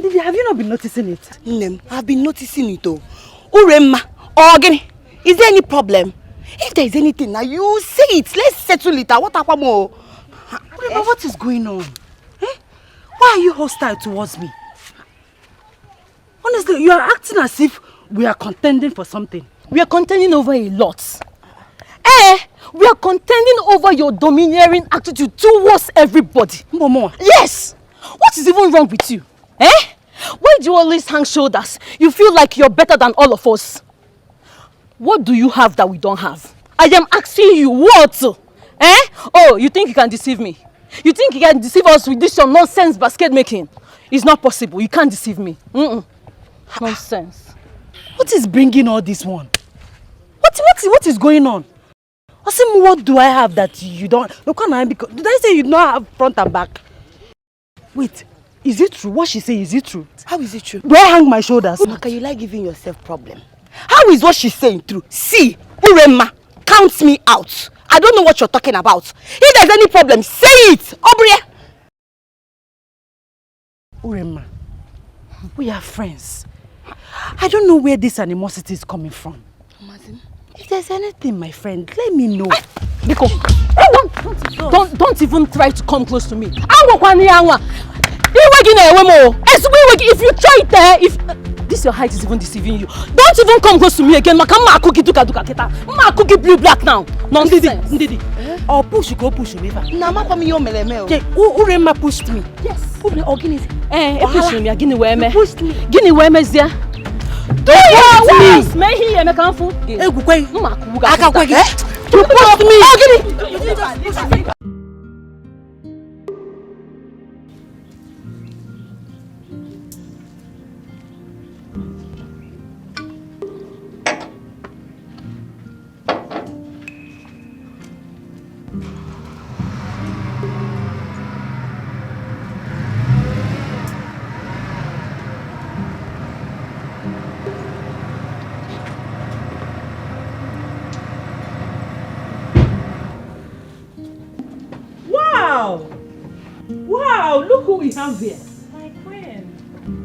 Ndidi, have you not been noticing it? Nem, I've been noticing it though. Uremma, Ogini, is there any problem? If there is anything, now you say it. Let's settle it. What happened more? But what is going on? Eh? Why are you hostile towards me? Honestly, you are acting as if we are contending for something. We are contending over a lot. We are contending over your domineering attitude towards everybody. Momo. Yes! What is even wrong with you? Why do you always hang shoulders? You feel like you're better than all of us. What do you have that we don't have? I am asking you, what? Oh, you think you can deceive me? You think you can deceive us with this your nonsense basket making? It's not possible. You can't deceive me. Nonsense. What is bringing all this one? What is going on? What do I have that you don't? Look, did I say you don't have front and back? Wait, is it true? What she say, is it true? How is it true? Do I hang my shoulders? Maka, you like giving yourself problem. How is what she's saying true? See, Uremma, count me out. I don't know what you're talking about. If there's any problem, say it. Obria. Uremma, we are friends. I don't know where this animosity is coming from. If there's anything, my friend, let me know. Biko, don't even try to come close to me. If you try it there, if this your height is even deceiving you, don't even come close to me again. Ma cookie blue black now. Nonsense. Ndidi. Or push you go push me. Nama me yo meleme. Uremma pushed me. Yes. Push me. Gini weme. Pushed me. Gini weme zia. Do you may he me kan fu? You pushed me. Wow, look who we have here. My queen.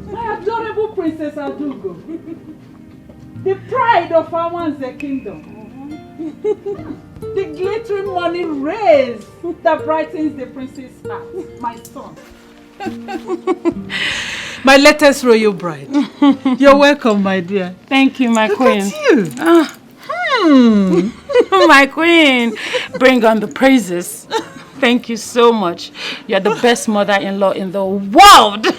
My adorable Princess Adugo. The pride of Awanze kingdom. The glittering money rays that brightens the prince's heart. My son. My latest royal bride. You're welcome, my dear. Thank you, my queen. Look at you. My queen, bring on the praises. Thank you so much. You're the best mother-in-law in the world. In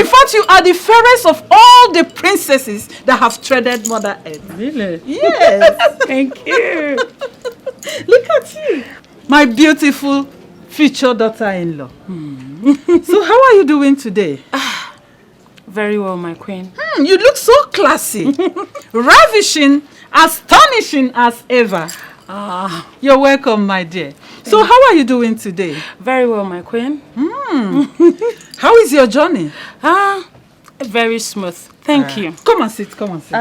fact, you are the fairest of all the princesses that have treaded Mother Earth. Really? Yes. Thank you. Look at you. My beautiful future daughter-in-law. So how are you doing today? Very well, my queen. You look so classy. Ravishing, astonishing as ever. You're welcome, my dear. So how are you doing today? Very well, my queen. How is your journey? Very smooth. Thank you. Come and sit, come and sit.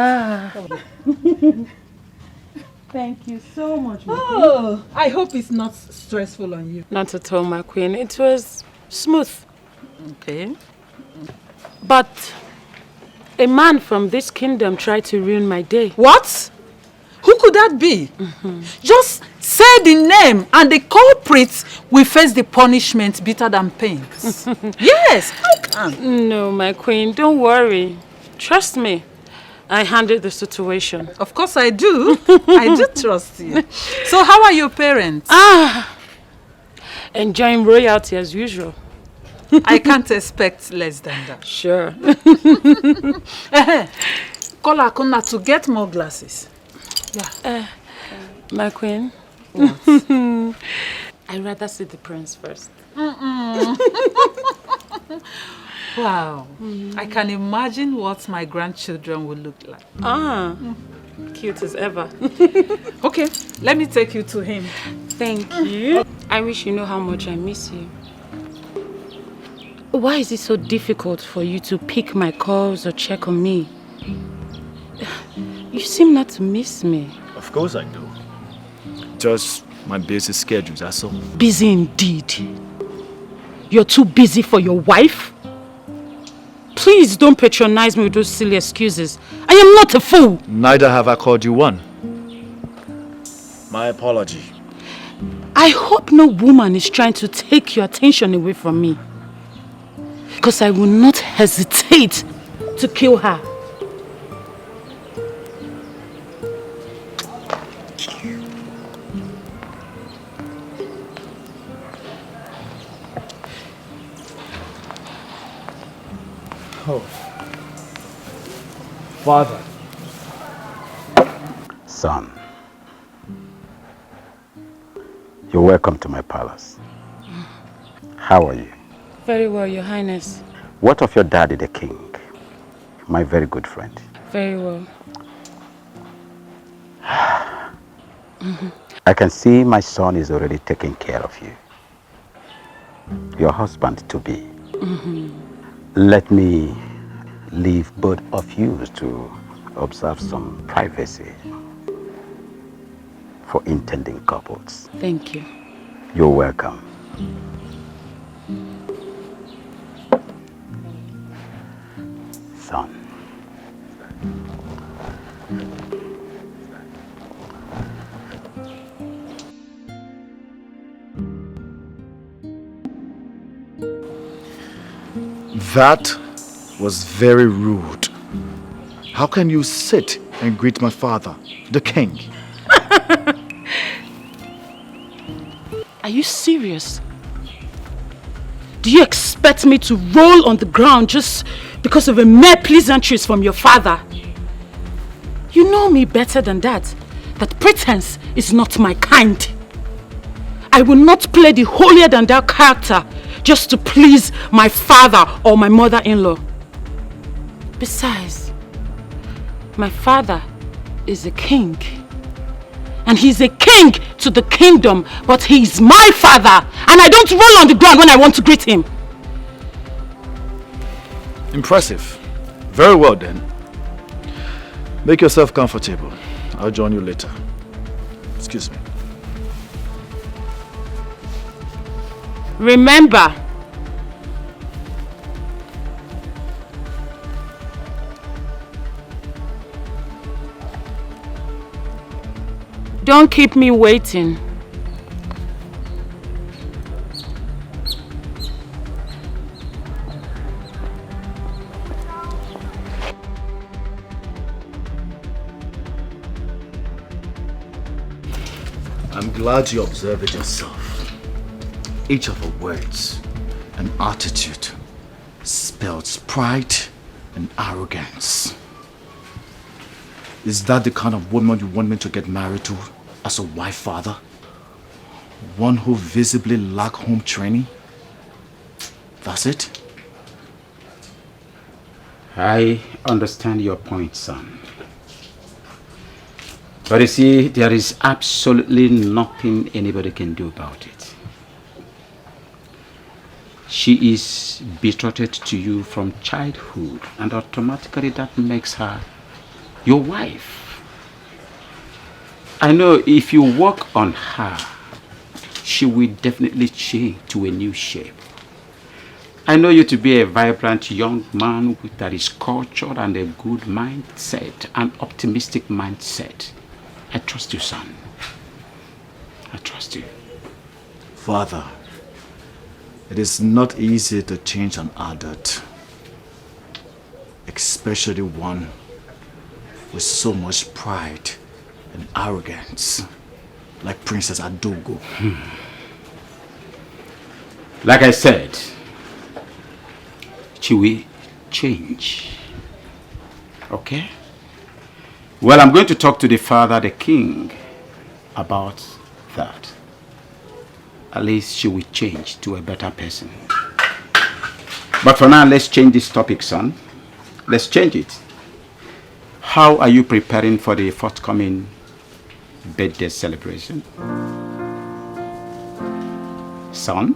Thank you so much, my queen. I hope it's not stressful on you. Not at all, my queen. It was smooth. Okay. But a man from this kingdom tried to ruin my day. What? Who could that be? Just say the name and the culprits will face the punishment bitter than pains. Yes, how can? No, my queen, don't worry. Trust me. I handled the situation. Of course I do. I do trust you. So how are your parents? Enjoying royalty as usual. I can't expect less than that. Sure. Call Akuna to get more glasses. Yeah. My queen. What? I'd rather see the prince first. Wow. I can imagine what my grandchildren will look like. Cute as ever. Okay, let me take you to him. Thank you. I wish you know how much I miss you. Why is it so difficult for you to pick my calls or check on me? You seem not to miss me. Of course I do. Just my busy schedule, that's all. Busy indeed. You're too busy for your wife? Please don't patronize me with those silly excuses. I am not a fool. Neither have I called you one. My apology. I hope no woman is trying to take your attention away from me. Because I will not hesitate to kill her. Oh. Father. Son, you're welcome to my palace. How are you? Very well, Your Highness. What of your daddy, the king? My very good friend. Very well. I can see my son is already taking care of you. Your husband to be. Let me leave both of you to observe some privacy for intending couples. Thank you. You're welcome. Son. That was very rude. How can you sit and greet my father, the king? Are you serious? Do you expect me to roll on the ground just because of a mere pleasantries from your father? You know me better than that. That pretense is not my kind. I will not play the holier than thou character just to please my father or my mother-in-law. Besides, my father is a king. And he's a king to the kingdom, but he's my father. And I don't roll on the ground when I want to greet him. Impressive. Very well then. Make yourself comfortable. I'll join you later. Excuse me. Remember, don't keep me waiting. I'm glad you observe it yourself. Each of her words and attitude spells pride and arrogance. Is that the kind of woman you want me to get married to as a wife, father? One who visibly lacks home training? That's it? I understand your point, son. But you see, there is absolutely nothing anybody can do about it. She is betrothed to you from childhood, and automatically that makes her your wife. I know if you work on her, she will definitely change to a new shape. I know you to be a vibrant young man that is cultured and a good mindset, an optimistic mindset. I trust you, son. I trust you. Father, it is not easy to change an adult, especially one with so much pride and arrogance, like Princess Adogo. Like I said, she will change. Okay? Well, I'm going to talk to the father, the king, about that. At least she will change to a better person. But for now, let's change this topic, son. Let's change it. How are you preparing for the forthcoming birthday celebration? Son?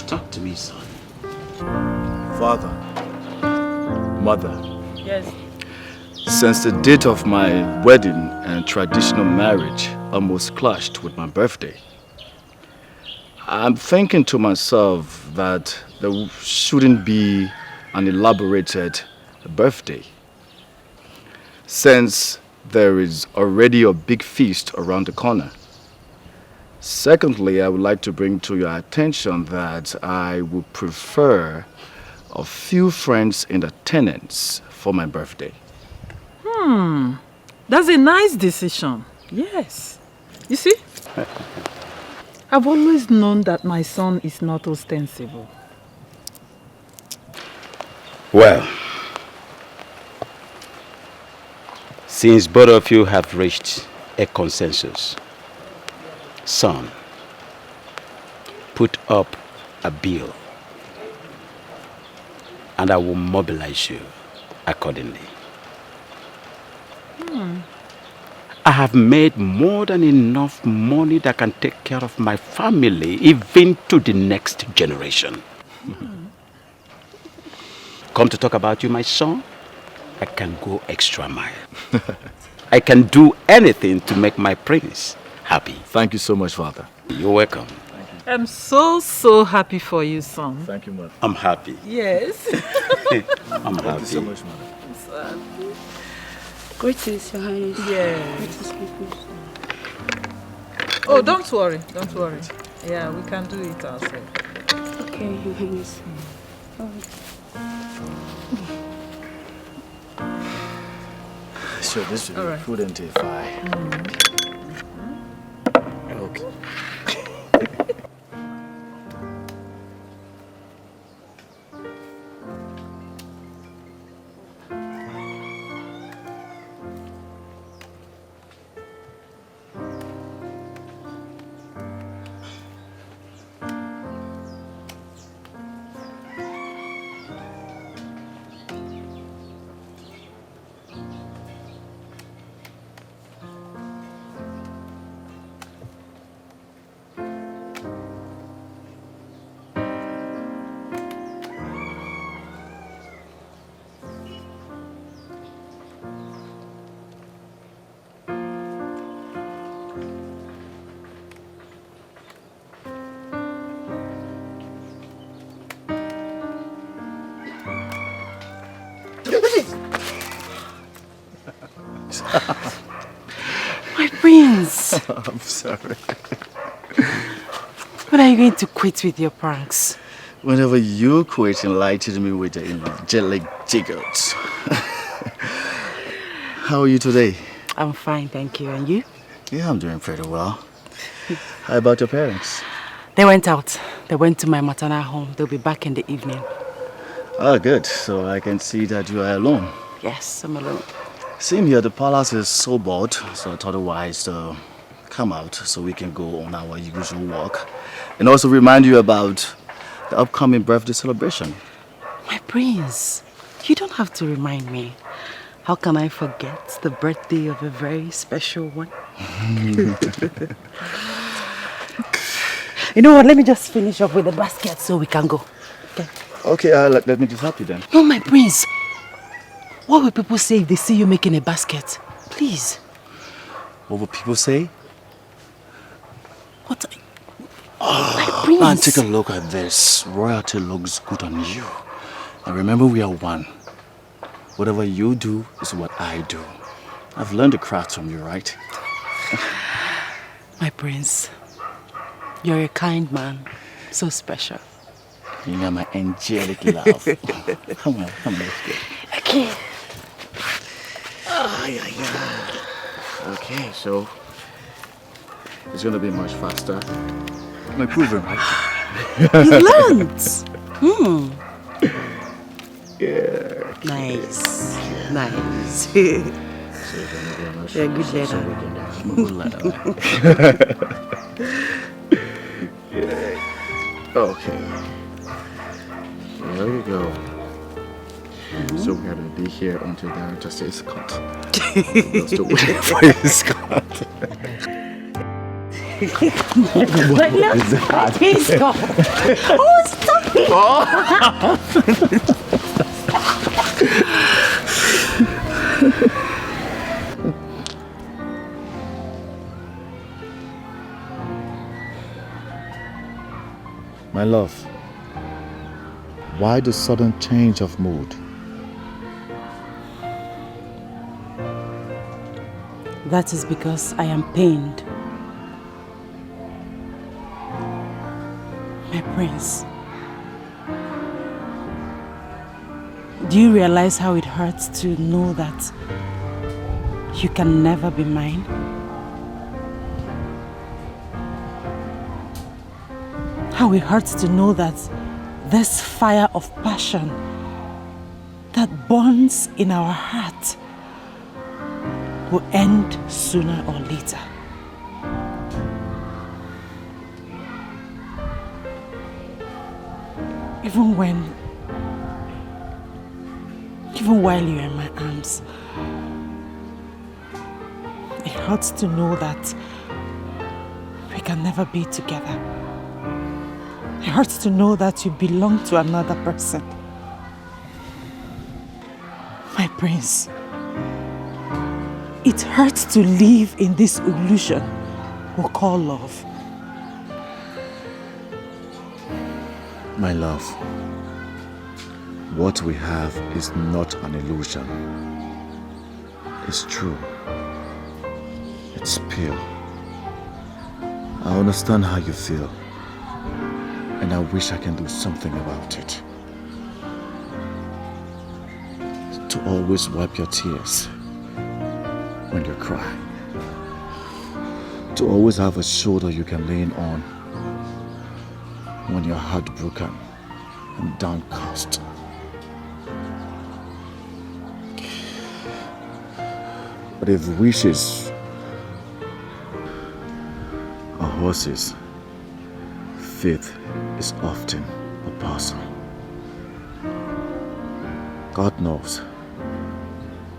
Talk to me, son. Father, mother. yes, Since the date of my wedding and traditional marriage almost clashed with my birthday, I'm thinking to myself that there shouldn't be an elaborated birthday, since there is already a big feast around the corner. Secondly, I would like to bring to your attention that I would prefer a few friends in attendance for my birthday. That's a nice decision. Yes. You see, I've always known that my son is not ostensible. Well, since both of you have reached a consensus, son, put up a bill and I will mobilize you accordingly. I have made more than enough money that can take care of my family even to the next generation. Come to talk about you, my son, I can go extra mile. I can do anything to make my prince happy. Thank you so much, Father. You're welcome. I'm so happy for you, son. Thank you, Mother. I'm happy. Yes. I'm happy. Thank you so much, Mother. Greetings, Your Highness. Yes. Oh, don't worry. Don't worry. Yeah, we can do it ourselves. Okay, Your Highness. Sure, this should be Alright. prudent if I... Okay. My prince. I'm sorry. When are you going to quit with your pranks? Whenever you quit enlighten me with the angelic jiggles. How are you today? I'm fine, thank you. And you? Yeah, I'm doing pretty well. How about your parents? They went out. They went to my maternal home. They'll be back in the evening. Oh, good. So I can see that you are alone. Yes, I'm alone. Same here, the palace is so bored, so I thought it wise to come out so we can go on our usual walk. And also remind you about the upcoming birthday celebration. My prince, you don't have to remind me. How can I forget the birthday of a very special one? You know what, let me just finish up with the basket so we can go. Okay? Okay, let me just help you then. No, my prince. What will people say if they see you making a basket? Please. What will people say? What? My prince. Man, take a look at this. Royalty looks good on you. And remember, we are one. Whatever you do is what I do. I've learned the craft from you, right? My prince, you're a kind man. So special. You are my angelic love. Come on, let's go. Okay. Okay, so it's gonna be much faster. I'm improving, right? You learned. Yeah. Nice. Nice. You're a good leader. I'm a good leader. Yeah. Okay. There you go. So we're gonna be here until the director says cut. We're still waiting for his cut. What is that? Please go. Oh, stop it. My love, why the sudden change of mood? That is because I am pained. My prince, do you realize how it hurts to know that you can never be mine? How it hurts to know that this fire of passion that burns in our heart will end sooner or later. Even while you're in my arms, it hurts to know that we can never be together. It hurts to know that you belong to another person. My prince, it hurts to live in this illusion we call love. My love, what we have is not an illusion. It's true. It's pure. I understand how you feel, and I wish I can do something about it. To always wipe your tears when you cry. To always have a shoulder you can lean on when you're heartbroken and downcast. But if wishes are horses, faith is often a parcel. God knows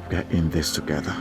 we are in this together.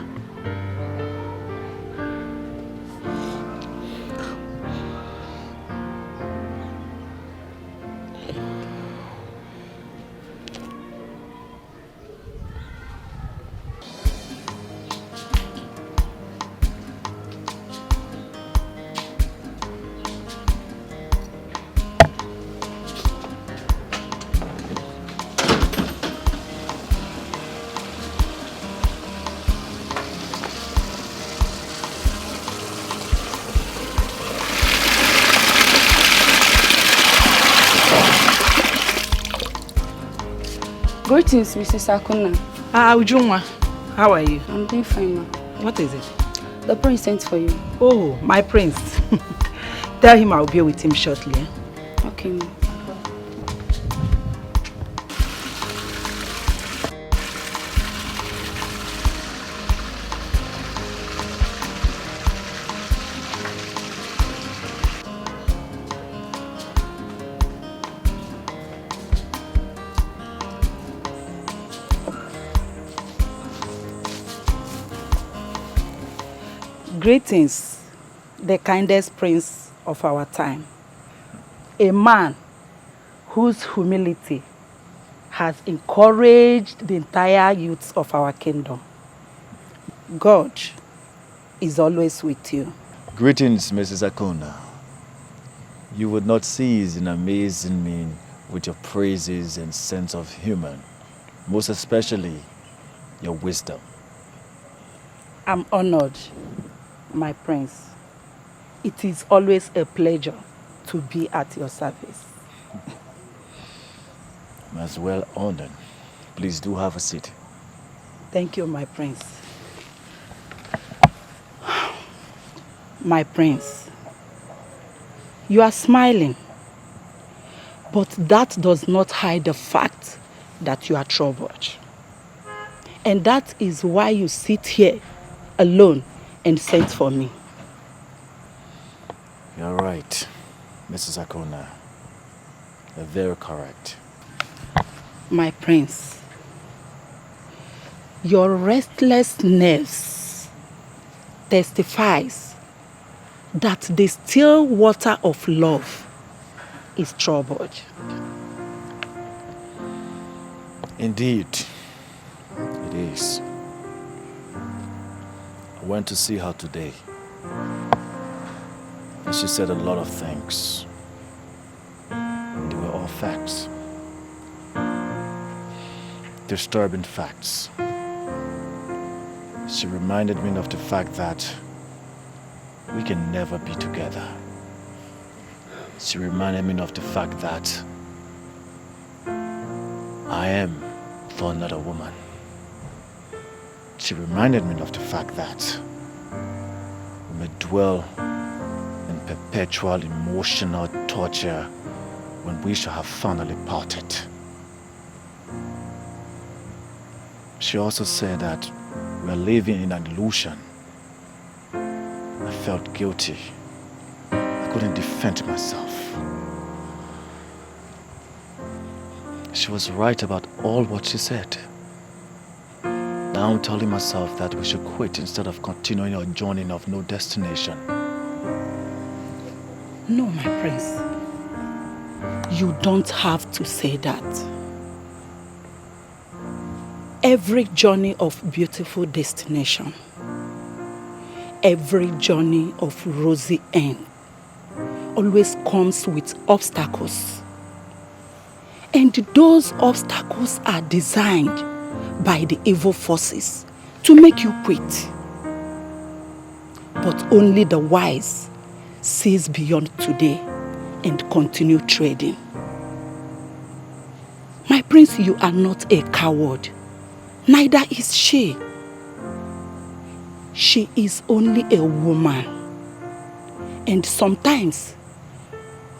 Greetings, Mrs. Akuna. Ujunwa, how are you? I'm doing fine, ma. What is it? The prince sent for you. Oh, my prince. Tell him I'll be with him shortly. Eh? Okay, ma. Greetings, the kindest prince of our time. A man whose humility has encouraged the entire youth of our kingdom. God is always with you. Greetings, Mrs. Akuna. You would not cease in amazing me with your praises and sense of humor, most especially your wisdom. I'm honored, my prince. It is always a pleasure to be at your service. I'm as well honored. Please do have a seat. Thank you, my prince. My prince, you are smiling, but that does not hide the fact that you are troubled. And that is why you sit here alone and sent for me. You're right, Mrs. Akuna. You're very correct. My prince, your restless nerves testifies that the still water of love is troubled. Indeed, it is. I went to see her today, and she said a lot of things. facts. Disturbing facts. She reminded me of the fact that we can never be together. She reminded me of the fact that I am for another woman. She reminded me of the fact that we may dwell in perpetual emotional torture when we shall have finally parted. She also said that we are living in an illusion. I felt guilty. I couldn't defend myself. She was right about all what she said. Now I'm telling myself that we should quit instead of continuing our journey of no destination. No, my prince. You don't have to say that. Every journey of beautiful destination, every journey of rosy end, always comes with obstacles. And those obstacles are designed by the evil forces to make you quit. But only the wise sees beyond today and continue trading. My prince, you are not a coward. Neither is she. She is only a woman. And sometimes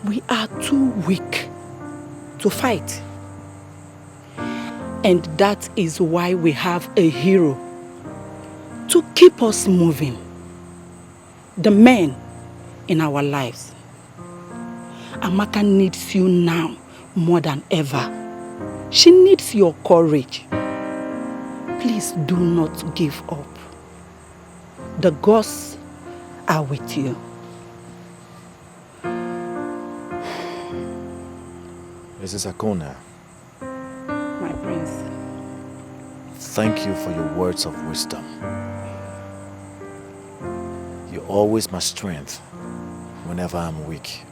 we are too weak to fight. And that is why we have a hero to keep us moving. The men in our lives. Amaka needs you now more than ever. She needs your courage. Please do not give up. The gods are with you. Mrs. Akona. My prince. Thank you for your words of wisdom. You're always my strength whenever I'm weak.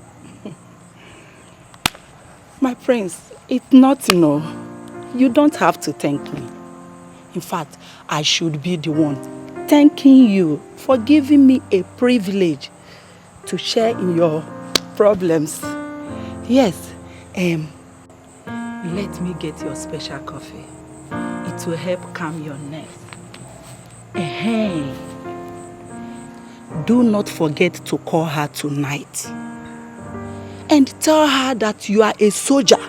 My prince, it's not no. You don't have to thank me. In fact, I should be the one thanking you for giving me a privilege to share in your problems. Yes, let me get your special coffee. It will help calm your nerves. Do not forget to call her tonight. And tell her that you are a soldier,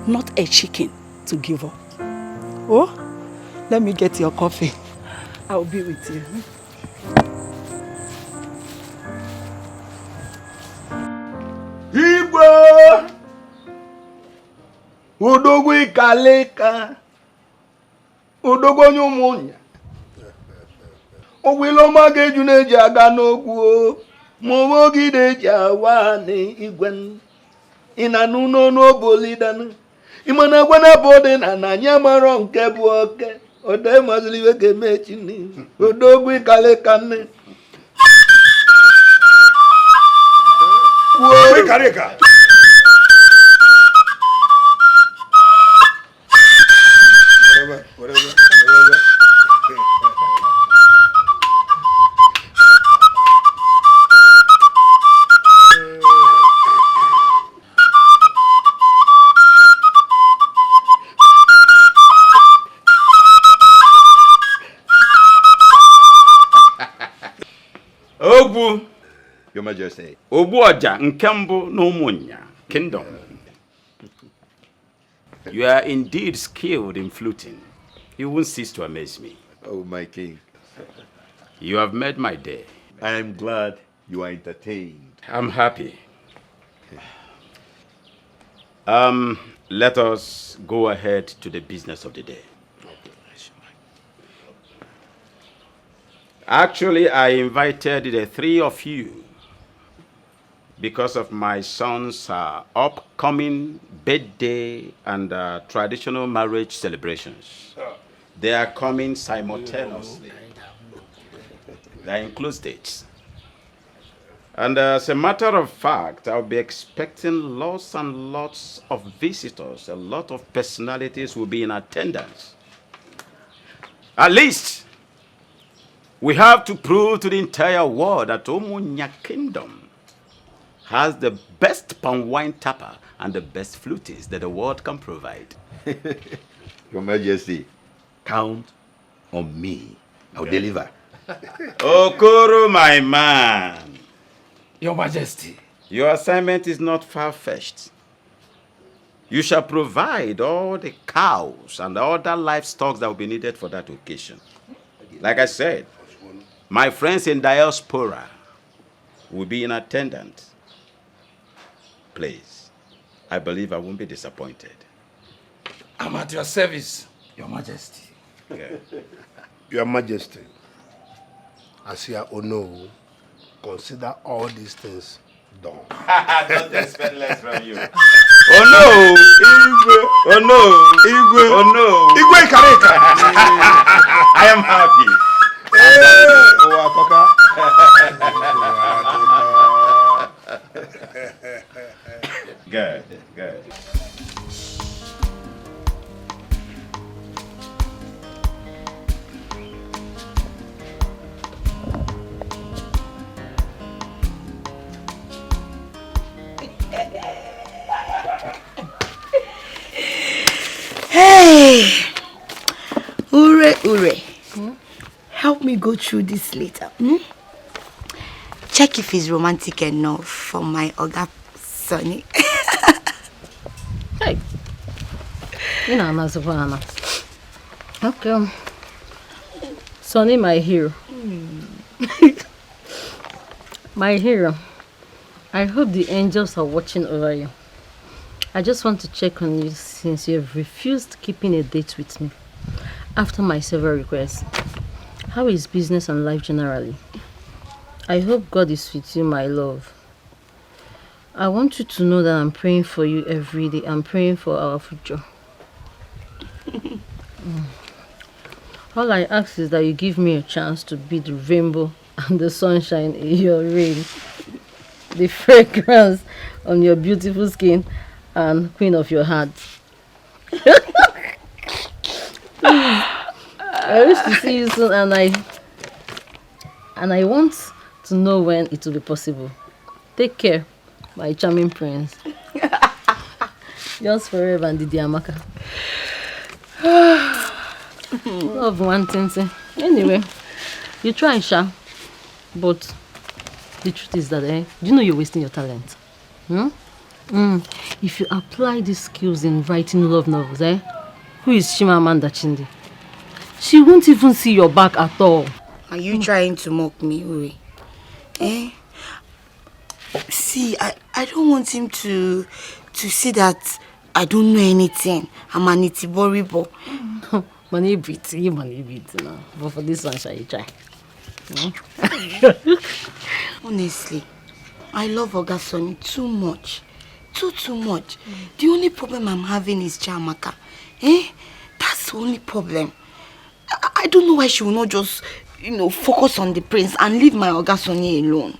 not a chicken to give up. Oh, let me get your coffee. I'll be with you. Igbo! Odogwu ikaleka. Odogwu onye ụmụnya. Ogwiloma ga-eju na-eji aga n'ogwu. Momo gide jawa ni igwen. Ina nuno no bolidanu. Imana gwana bode na nanya maro nke bu oke. Ode mazliwe ke mechini. Odogwu ikaleka ne. Wo ikaleka. Whatever. Ogbu, Your Majesty. Ogbu Oja nke mbụ n'Ụmụnya Kingdom. You are indeed skilled in fluting. You won't cease to amaze me. Oh, my king. You have made my day. I am glad you are entertained. I'm happy. Let us go ahead to the business of the day. Actually, I invited the three of you because of my son's upcoming birthday and traditional marriage celebrations. They are coming simultaneously. They include dates. And as a matter of fact, I'll be expecting lots and lots of visitors. A lot of personalities will be in attendance. At least, we have to prove to the entire world that Omunya Kingdom has the best palm wine tapper and the best flutist that the world can provide. Your Majesty, count on me. I'll deliver. Okoro, my man. Your Majesty. Your assignment is not far-fetched. You shall provide all the cows and other livestock that will be needed for that occasion. Like I said, my friends in diaspora will be in attendance. Please, I believe I won't be disappointed. I'm at your service, Your Majesty. Okay. Your Majesty, as you know, consider all these things done. Don't expect less from you. Oh no! Igwe! Oh no! Igwe! Oh no! Igwe Kareka! I am happy. Good, good. Hey! Ure, Ure. Help me go through this later. Check if he's romantic enough for my Oga Sonny. Hey. You know, Anna. Okay. Sonny, my hero. My hero. I hope the angels are watching over you. I just want to check on you since you have refused keeping a date with me after my several requests. How is business and life generally? I hope God is with you, my love. I want you to know that I'm praying for you every day. I'm praying for our future. All I ask is that you give me a chance to be the rainbow and the sunshine in your rain, the fragrance on your beautiful skin, and queen of your heart. I wish to see you soon, and I want to know when it will be possible. Take care, my charming prince. Yours forever, Ndidi Amaka. Love one thing. Anyway, you try, Sha. But the truth is that, do you know you're wasting your talent? If you apply these skills in writing love novels, who is Chimamanda Chindi? She won't even see your back at all. Are you trying to mock me, Uri? See, I don't want him to see that I don't know anything. I'm an itiboribo. Money pretty now. But for this one, shall you try? Honestly, I love Oga Sonny too much. Too much. The only problem I'm having is Chiamaka. That's the only problem. I don't know why she will not just, focus on the prince and leave my Oga Sonny alone.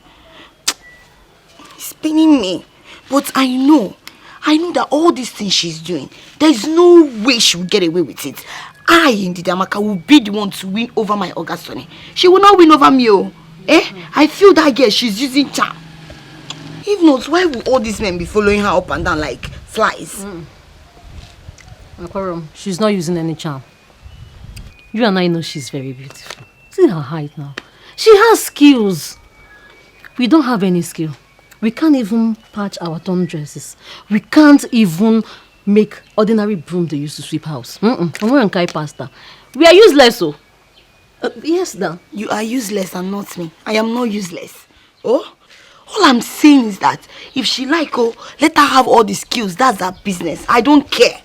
It's paining me. But I know that all these things she's doing, there's no way she will get away with it. I, Ndidi Amaka, will be the one to win over my Oga Sonny. She will not win over me, I feel that girl, she's using charm. If not, why will all these men be following her up and down like flies? Akorom, she's not using any charm. You and I know she's very beautiful. See her height now. She has skills. We don't have any skill. We can't even patch our torn dresses. We can't even make ordinary broom they used to sweep house. And we're on Kai pasta. We are useless, so. Yes, Dan. You are useless and not me. I am not useless. Oh? All I'm saying is that if she let her have all the skills. That's her business. I don't care.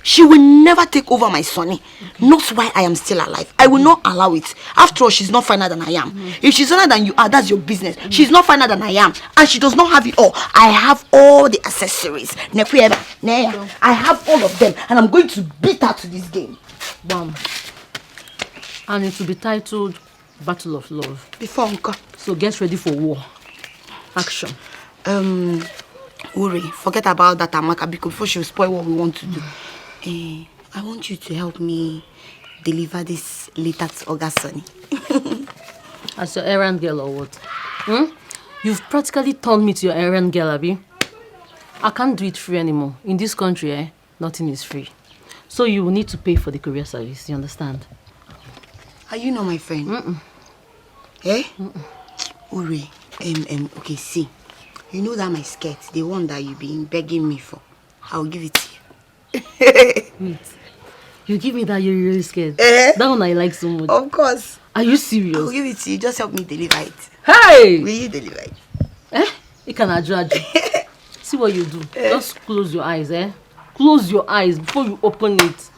She will never take over my Sonny. Not while I am still alive. I will not allow it. After all, she's not finer than I am. If she's finer than you are, that's your business. She's not finer than I am. And she does not have it all. I have all the accessories. I have all of them. And I'm going to beat her to this game. Bam. And it will be titled Battle of Love. Before Uncle. So get ready for war. Action. Uri, forget about that Amaka because before she will spoil what we want to do. I want you to help me deliver this letter to Oga Sonny. As your errand girl or what? You've practically turned me to your errand girl, Abi. I can't do it free anymore. In this country, nothing is free. So you will need to pay for the courier service, you understand? Are you not my friend? Uri, okay, see. You know that my skirt, the one that you've been begging me for, I'll give it to you. Wait. You give me that you're really scared? That one I like so much. Of course. Are you serious? I'll give it to you. Just help me deliver it. Hey! Will you deliver it? You can judge. See what you do. Just close your eyes, Close your eyes before you open it.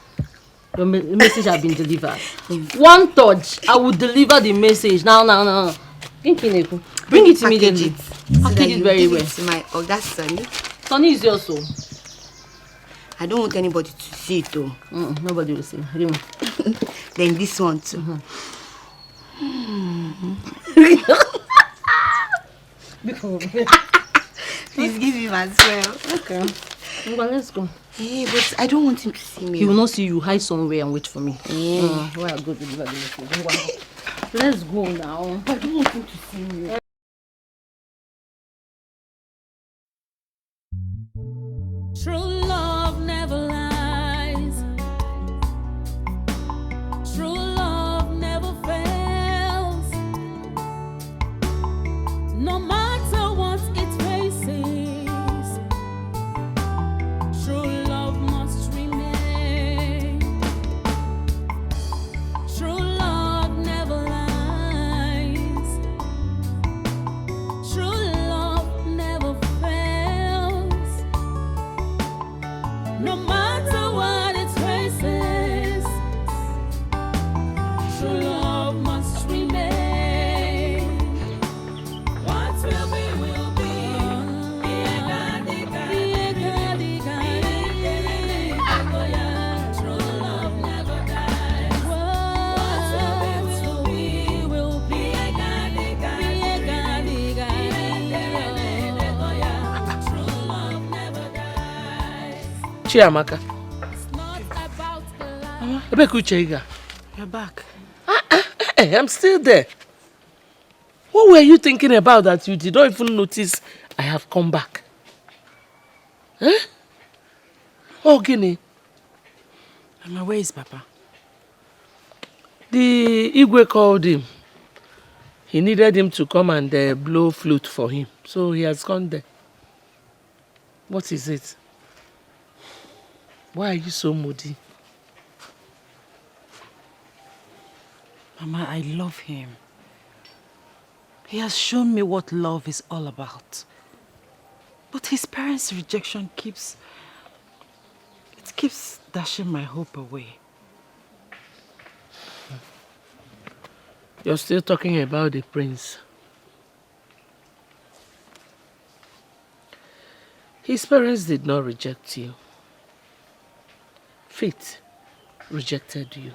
Your message has been delivered. One touch, I will deliver the message. Now. Bring it immediately. Package it very well. To my Oga Sonny. Sonny is yours, so. I don't want anybody to see it, though. Nobody will see. Then this one, too. Please give him as well. Okay. Well, let's go. Hey, but I don't want him to see me. He will not see you. Hide somewhere and wait for me. Where I go to deliver the message. Let's go now. I don't want him to see me. True love never lies. True love never fails. No matter what it faces, true love must remain. True love never lies. True love never fails. No matter what it faces, true love must remain. What will be, will be. True love never dies. What will be, will be. True love never dies. Chiamaka. Ebekuchega. You're back. Hey, I'm still there. What were you thinking about that you did not even notice I have come back? Oh, Guinea. Mama, where is Papa? The Igwe called him. He needed him to come and blow flute for him. So he has gone there. What is it? Why are you so moody? Mama, I love him. He has shown me what love is all about. But his parents' rejection keeps dashing my hope away. You're still talking about the prince. His parents did not reject you. Fate rejected you.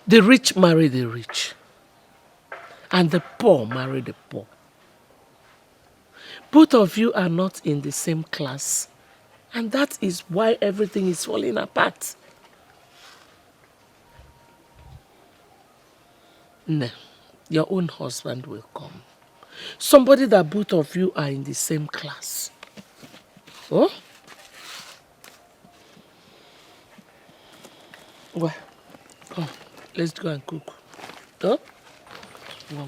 The rich marry the rich, and the poor marry the poor. Both of you are not in the same class, and that is why everything is falling apart. No, your own husband will come. Somebody that both of you are in the same class. Oh? Well, come. Let's go and cook. Huh? Go.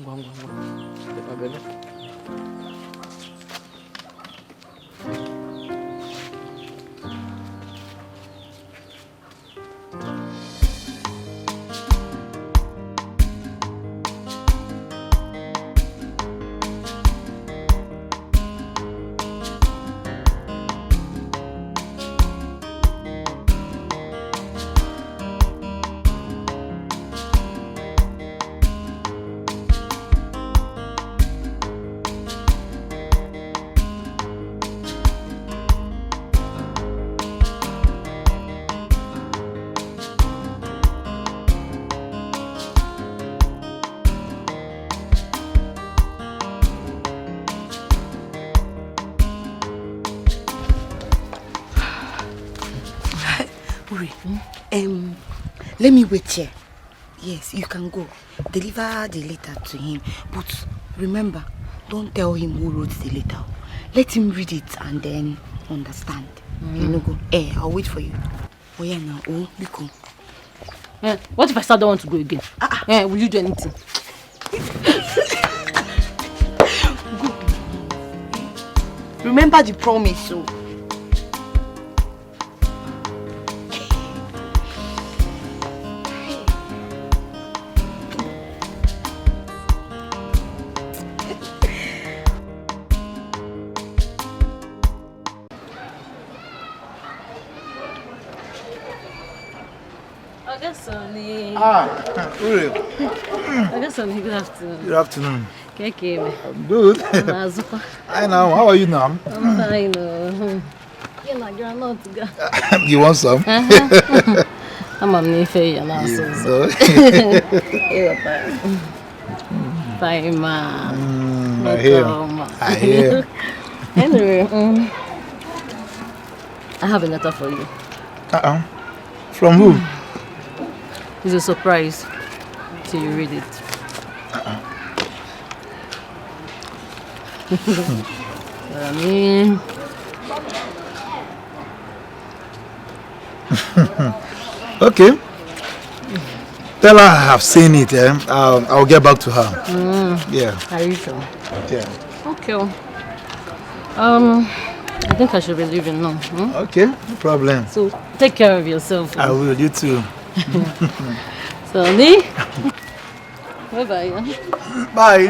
Uri, let me wait here. Yes, you can go. Deliver the letter to him. But remember, don't tell him who wrote the letter. Let him read it and then understand. You know, go. I'll wait for you. Oh yeah, now. Oh, you come. What if I still don't want to go again? Will you do anything? Go. Remember the promise, so. Uri. Good afternoon. Good afternoon. Okay. I'm good. I know. How are you now? I'm fine. You're not good. You want some? I'm on the fair now. Bye, ma. I hear. Anyway, I have a letter for you. From who? It's a surprise till you read it. Okay. Tell her I have seen it. I'll get back to her. Yeah. Are you sure? Yeah. Okay. I think I should be leaving now. Okay, no problem. So take care of yourself. I will. You too. Sonny. Bye-bye. Bye.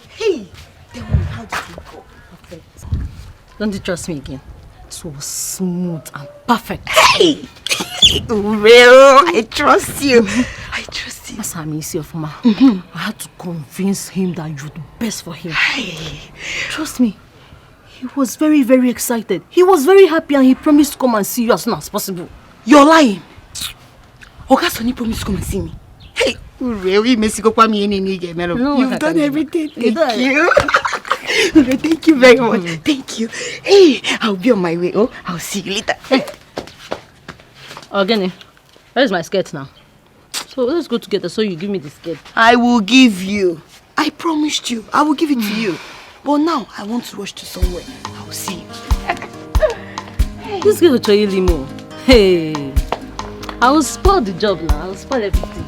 Hey, how did it go? Perfect. Don't you trust me again? It was smooth and perfect. Hey! Well, I trust you. I trust you. As I'm easy of ma. I had to convince him that you're the best for him. Hey. Trust me. He was very, very excited. He was very happy and he promised to come and see you as soon as possible. You're lying. Oga Sonny promised to come and see me. Hey, really, Mexico, you've done everything. Thank you. Thank you very much. Thank you. Hey, I'll be on my way. Oh, I'll see you later. Hey. Ogene, where's my skirt now? So let's go together so you give me the skirt. I will give you. I promised you. I will give it to you. But now, I want to rush to somewhere. I'll see you. This girl will try you limo. Hey. I will spoil the job now. I will spoil everything.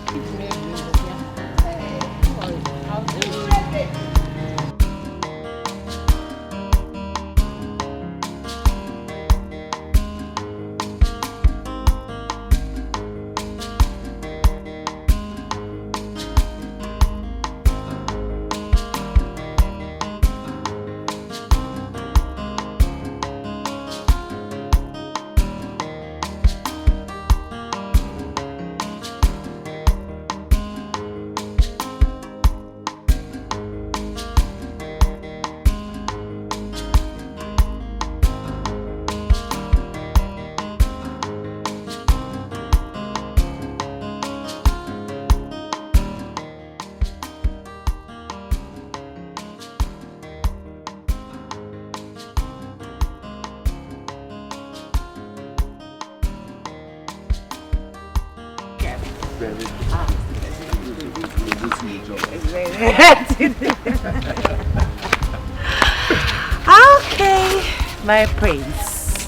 Okay, my prince.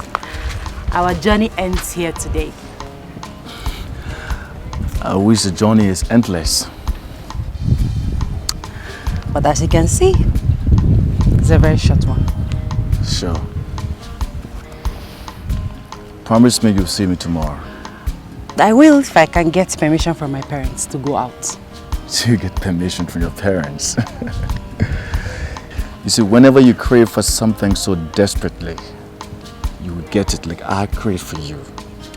Our journey ends here today. I wish the journey is endless. But as you can see, it's a very short one. Sure. Promise me you'll see me tomorrow. I will if I can get permission from my parents to go out. So you get permission from your parents. You see, whenever you crave for something so desperately, you will get it like I crave for you.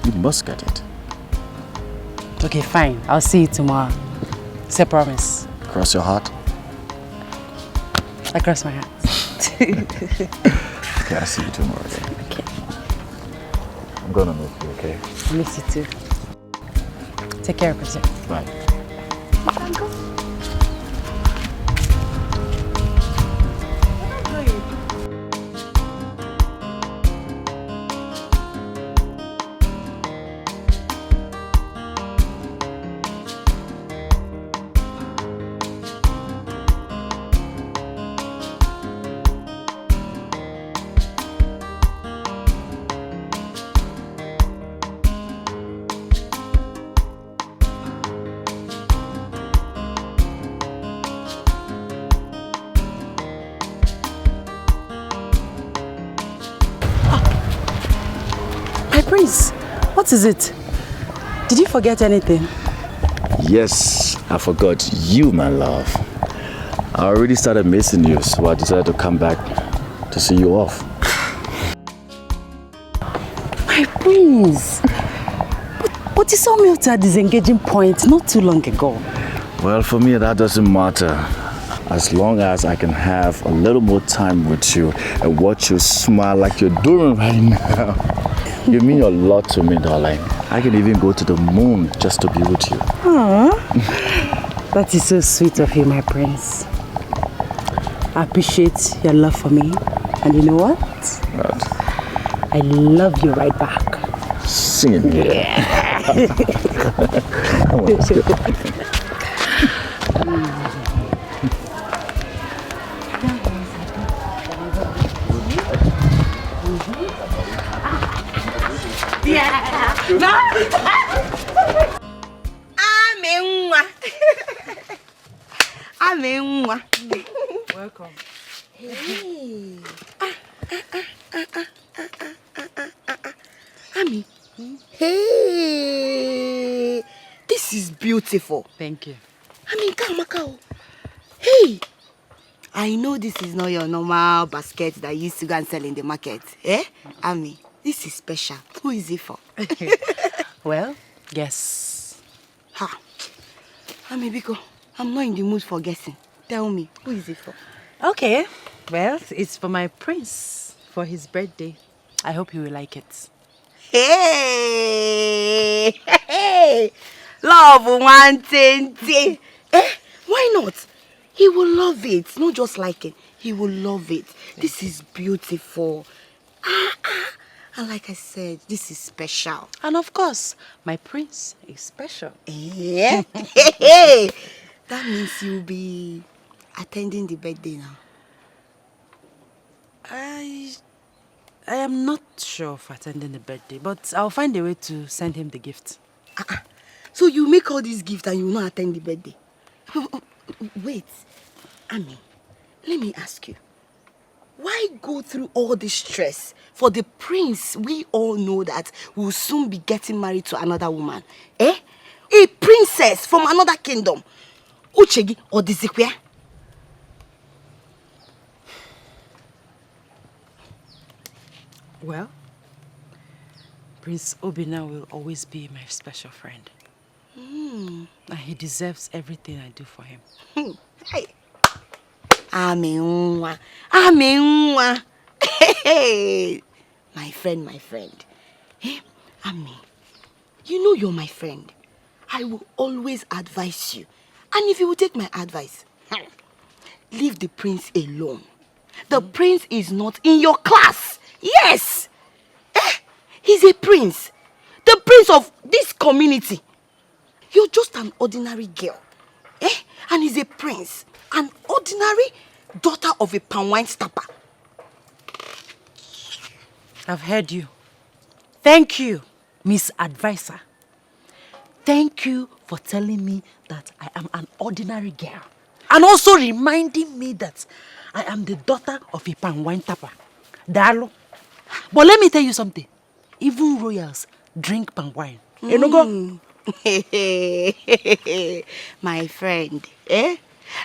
You must get it. Okay, fine. I'll see you tomorrow. It's a promise. Cross your heart? I cross my heart. Okay, I'll see you tomorrow then. Okay. I'm gonna miss you, okay? I miss you too. Take care of yourself. Bye. Prince, what is it? Did you forget anything? Yes, I forgot you, my love. I already started missing you, so I decided to come back to see you off. My prince! But you saw me at a disengaging point not too long ago. Well, for me, that doesn't matter. As long as I can have a little more time with you and watch you smile like you're doing right now. You mean a lot to me, darling. I can even go to the moon just to be with you. Aww. That is so sweet of you, my prince. I appreciate your love for me. And you know what? What? I love you right back. Sing it. Yeah. Come on, let's go. Welcome. Hey. Ami. Hey. This is beautiful. Thank you. Kamaka. Hey. I know this is not your normal basket that you used to go and sell in the market. Eh? Ami, this is special. Who is it for? Well, guess. Ha. Ami, Biko, I'm not in the mood for guessing. Tell me, who is it for? Okay. Well, it's for my prince for his birthday. I hope he will like it. Hey! Hey! Love one thing. Eh? Why not? He will love it. Not just like it. He will love it. This is beautiful. And like I said, this is special. And of course, my prince is special. Yeah. Hey! That means you'll be attending the birthday now. I am not sure of attending the birthday, but I'll find a way to send him the gift. So you make all these gifts and you will not attend the birthday? Wait, Ami, let me ask you. Why go through all this stress for the prince we all know that will soon be getting married to another woman? Eh? A princess from another kingdom. Uchegi or Dizikwe? Well, Prince Obina will always be my special friend. And he deserves everything I do for him. Hey. Amenwa. Hey. My friend. Hey, Ami, you know you're my friend. I will always advise you. And if you will take my advice, leave the prince alone. The prince is not in your class. Yes. He's a prince. The prince of this community. You're just an ordinary girl. And he's a prince. An ordinary daughter of a palm wine stopper. I've heard you. Thank you, Miss Advisor. Thank you for telling me that I am an ordinary girl. And also reminding me that I am the daughter of a palm wine tapper. Dalo. But let me tell you something. even royals drink palm wine. You know go? My friend, eh?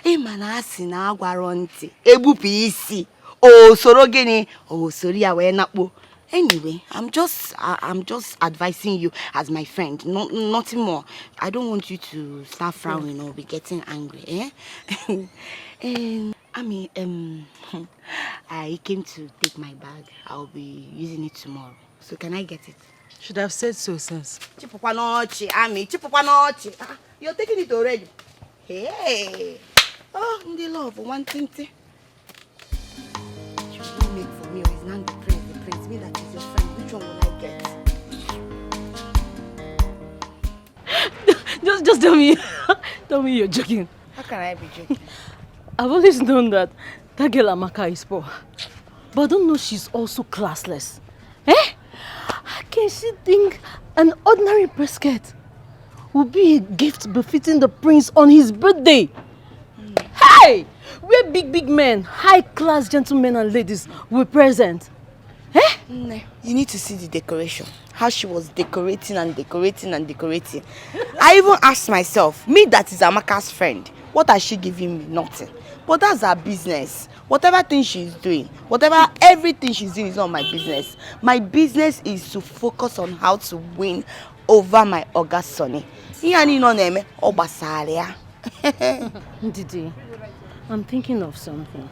Imanasi na agwaronti. Ebupu isi. Oh, soro gini. Oh, sorry ya we nakpo. Anyway, I'm just advising you as my friend. Nothing more. I don't want you to start frowning or be getting angry, eh? I came to take my bag. I'll be using it tomorrow. So can I get it? Should have said so since. Chipupanochi, you're taking it already. Hey. Oh, in the love, one thing. You don't make for me, or is not the praise. Me that is your friend. Which one will I get? Just tell me. Tell me you're joking. How can I be joking? I've always known that girl Amaka is poor. But I don't know she's also classless. Eh? How can she think an ordinary brisket would be a gift befitting the prince on his birthday? Hey! We're big men, high-class gentlemen and ladies were present. Eh? You need to see the decoration. How she was decorating. I even asked myself, me that is Amaka's friend, what has she giving me? Nothing. But that's her business. Whatever thing she's doing, everything she's doing is not my business. My business is to focus on how to win over my Oga Sonny. Didi, I'm thinking of something.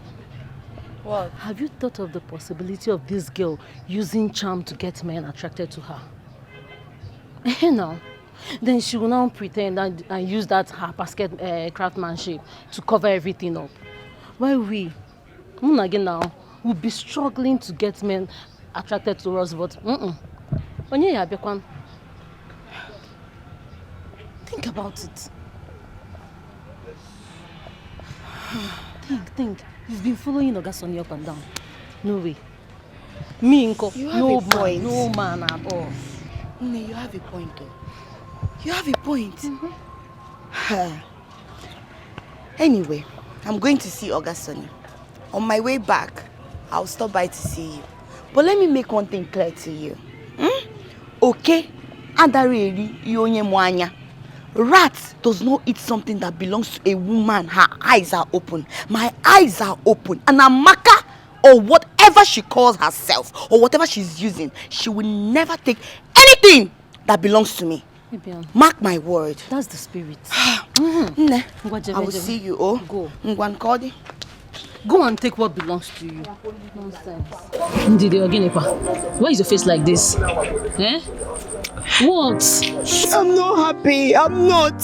What? Have you thought of the possibility of this girl using charm to get men attracted to her? No. Then she will now pretend and use that her basket craftsmanship to cover everything up. While we, again now, will be struggling to get men attracted to us, but think about it. Think. You've been following Ogasoni up and down. No way. Me, Nko, no man at all. You have a point though. You have a point. Anyway, I'm going to see Ogasoni. On my way back, I'll stop by to see you. But let me make one thing clear to you. Okay? Adareli yonye mwanya. Rat does not eat something that belongs to a woman. Her eyes are open. My eyes are open. And Amaka, or whatever she calls herself, or whatever she's using, she will never take anything that belongs to me. Mark my word. That's the spirit. I will see you. Oh, go. Go and take what belongs to you. Nonsense. Ndidi Oginepa, why is your face like this? Eh? What? I'm not happy. I'm not.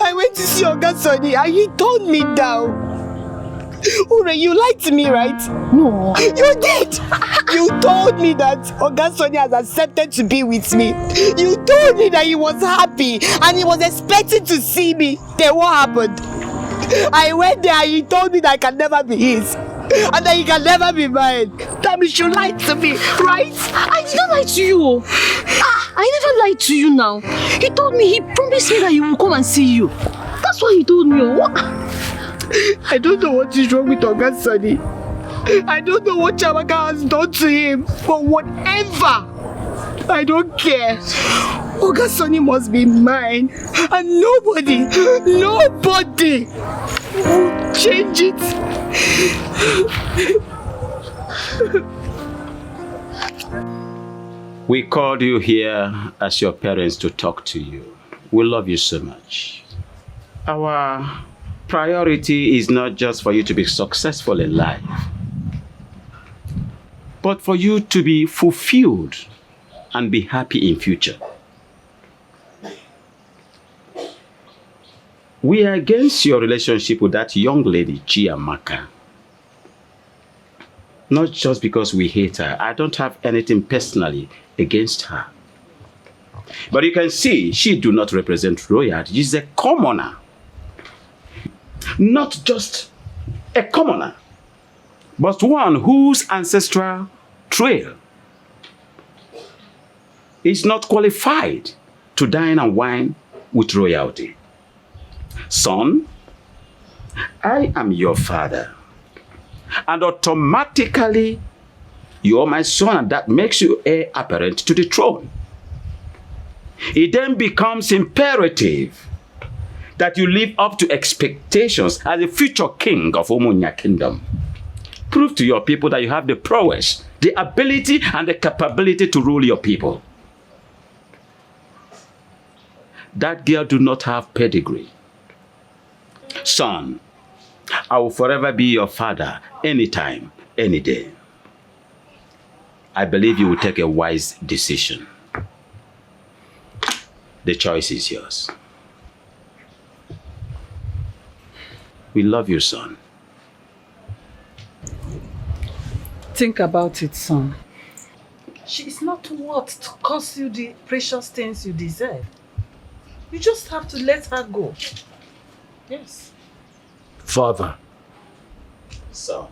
I went to see Ogasoni and he turned me down. Ure, you lied to me, right? No. You did. You told me that Ogasoni has accepted to be with me. You told me that he was happy and he was expecting to see me. Then what happened? I went there and he told me that I can never be his. And that he can never be mine. That means you lied to me, right? I did not lie to you. I never lied to you now. He told me, he promised me that he will come and see you. That's why he told me. What? I don't know what is wrong with Ogasoni. I don't know what Chamaka has done to him. But whatever, I don't care. Ogasoni must be mine. And nobody will change it. We called you here as your parents to talk to you. We love you so much. Our priority is not just for you to be successful in life, but for you to be fulfilled and be happy in future. We are against your relationship with that young lady, Chiamaka. Not just because we hate her. I don't have anything personally against her. But you can see, she do not represent royalty. She's a commoner. Not just a commoner, but one whose ancestral trail is not qualified to dine and wine with royalty. Son, I am your father, and automatically You are my son, and that makes you heir apparent to the throne. It then becomes imperative that you live up to expectations as the future king of Umunya Kingdom. Prove to your people that you have the prowess, the ability, and the capability to rule your people. That girl do not have pedigree. Son, I will forever be your father, anytime, any day. I believe you will take a wise decision. The choice is yours. We love you, son. Think about it, son. She is not worth to cost you the precious things you deserve. You just have to let her go. Yes. Father. Son.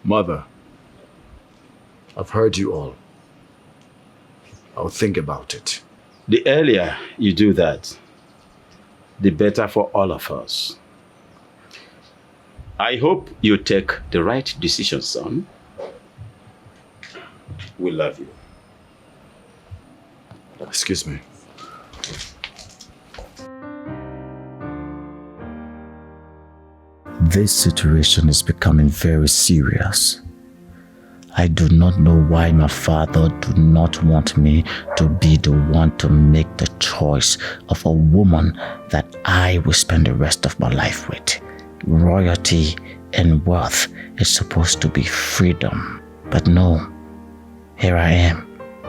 Mother. I've heard you all. I'll think about it. The earlier you do that, the better for all of us. I hope you take the right decision, son. We love you. Excuse me. This situation is becoming very serious. I do not know why my father do not want me to be the one to make the choice of a woman that I will spend the rest of my life with. Royalty and wealth is supposed to be freedom. But no, here I am.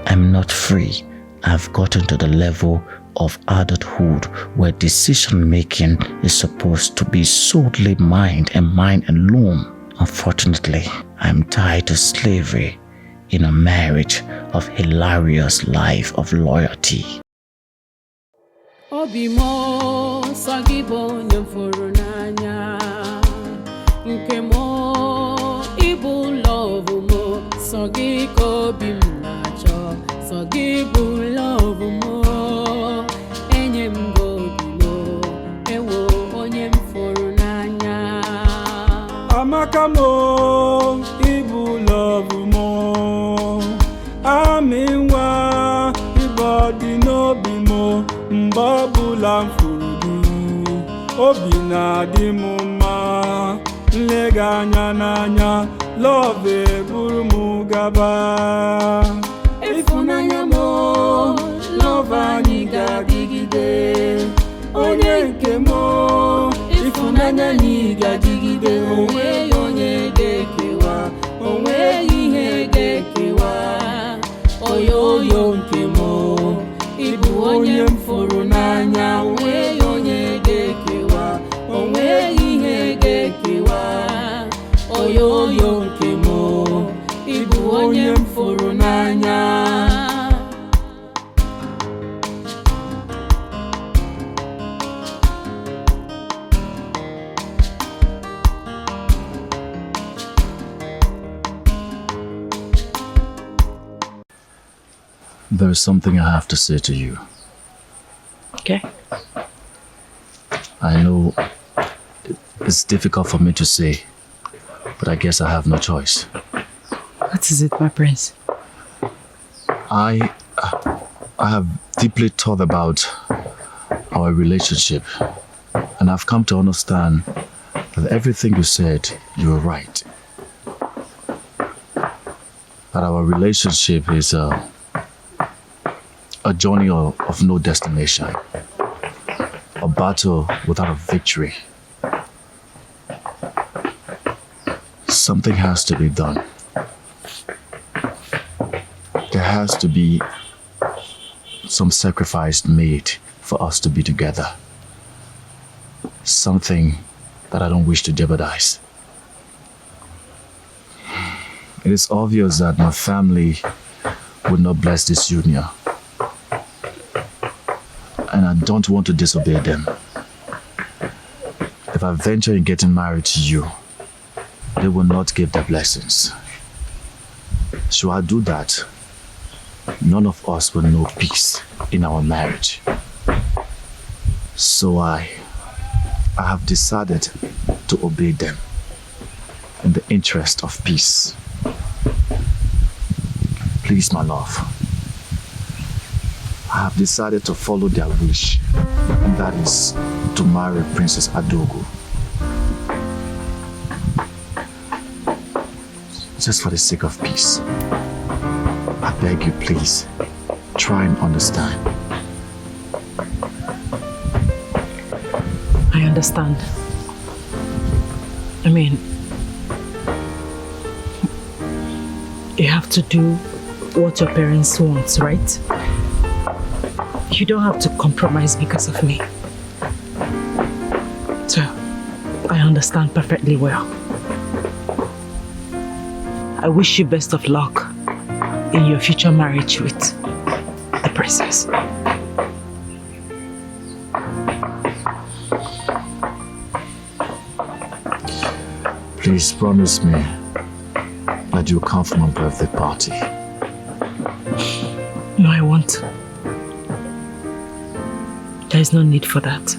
I'm not free. I've gotten to the level of adulthood where decision making is supposed to be solely mine and mine alone. Unfortunately, I'm tied to slavery in a marriage of hilarious life of loyalty. Obimo sagibo nyamfuru nanya nkemo ibu love mo sagiko bimnacho sagibu love mo enyem godimo ewo onyem furu nanya amakamo ibu love mo aminwa ibodi no bimo mbabula mfurudu obi na-adị m mma nlega anya n'anya love buru m gaba ịfụnanya m love anyị ga-adịgide onye nke m ịfụnanya anyị ga-adịgide onweghị onye ga-ekewa onweghị ihe ga-ekewa oyoyo nke m Ibu onye mfuru n'anya onweghị onye ga-ekewa onweghị ihe ga-ekewa oyoyo nke m Ibu onye mfuru n'anya There is something I have to say to you. Okay. I know it's difficult for me to say, but I guess I have no choice. What is it, my prince? I have deeply thought about our relationship, and I've come to understand that everything you said, you were right. That our relationship is a journey of no destination, a battle without a victory. Something has to be done. There has to be some sacrifice made for us to be together. Something that I don't wish to jeopardize. It is obvious that my family would not bless this union. And I don't want to disobey them. If I venture in getting married to you, they will not give their blessings. Should I do that, none of us will know peace in our marriage. So I have decided to obey them in the interest of peace. Please, my love. I have decided to follow their wish. That is, to marry Princess Adogo. Just for the sake of peace. I beg you, please, try and understand. I understand. I mean, you have to do what your parents want, right? You don't have to compromise because of me. So, I understand perfectly well. I wish you best of luck in your future marriage with the princess. Please promise me that you'll come for my birthday party. No, I won't. There is no need for that.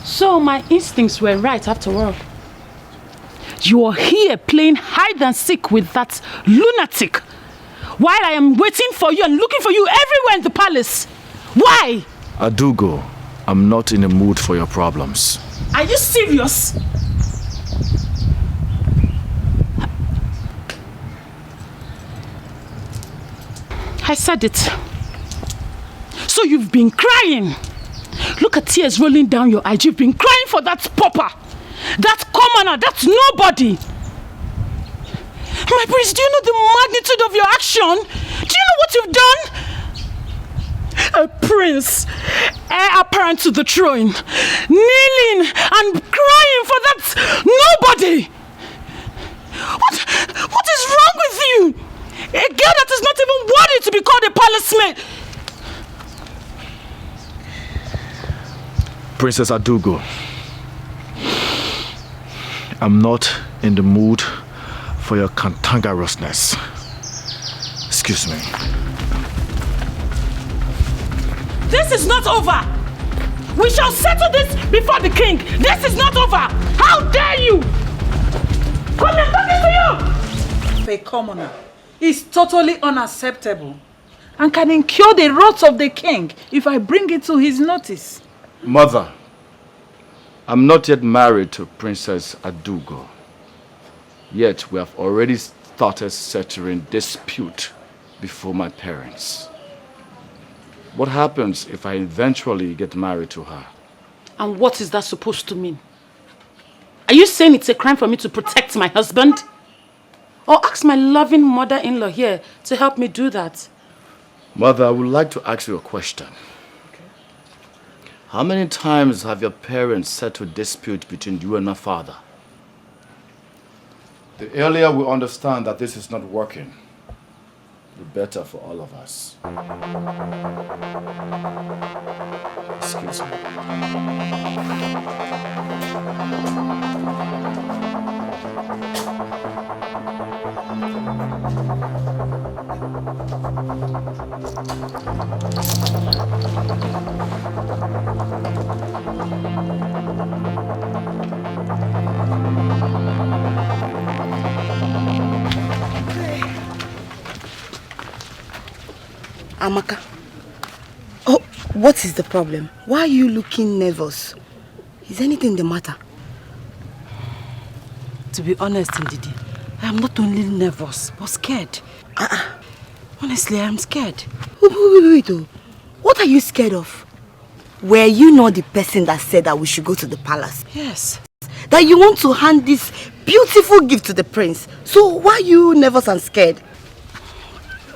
So my instincts were right after all. You are here playing hide and seek with that lunatic while I am waiting for you and looking for you everywhere in the palace. Why? Adugo, I'm not in the mood for your problems. Are you serious? I said it. So you've been crying. Look at tears rolling down your eyes. You've been crying for that pauper, that commoner, that nobody. My prince, do you know the magnitude of your action? Do you know what you've done? A prince, heir apparent to the throne, kneeling and crying for that nobody. What is wrong with you? A girl that is not even worthy to be called a palace maid. Princess Adugo, I'm not in the mood for your cantankerousness. Excuse me. This is not over. We shall settle this before the king. This is not over. How dare you? Come here, talking to you. A commoner is totally unacceptable and can incur the wrath of the king if I bring it to his notice. Mother, I'm not yet married to Princess Adugo. Yet we have already started settling dispute before my parents. What happens if I eventually get married to her? And what is that supposed to mean? Are you saying it's a crime for me to protect my husband? Or ask my loving mother-in-law here to help me do that? Mother, I would like to ask you a question. How many times have your parents settled dispute between you and my father? The earlier we understand that this is not working, the better for all of us. Excuse me. Amaka, oh, what is the problem? Why are you looking nervous? Is anything the matter? To be honest, Ndidi, I am not only nervous, but scared. Honestly, I am scared. Wait. What are you scared of? Were you not the person that said that we should go to the palace? Yes. That you want to hand this beautiful gift to the prince. So why are you nervous and scared?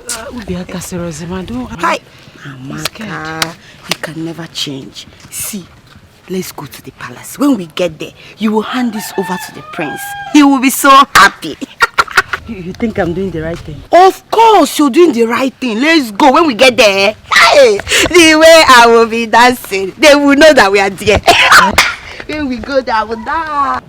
Hi, Amaka, you can never change. See, let's go to the palace. When we get there, you will hand this over to the prince. He will be so happy. You think I'm doing the right thing? Of course, you're doing the right thing. Let's go. When we get there, hey, the way I will be dancing, they will know that we are there. When we go there, I will dance.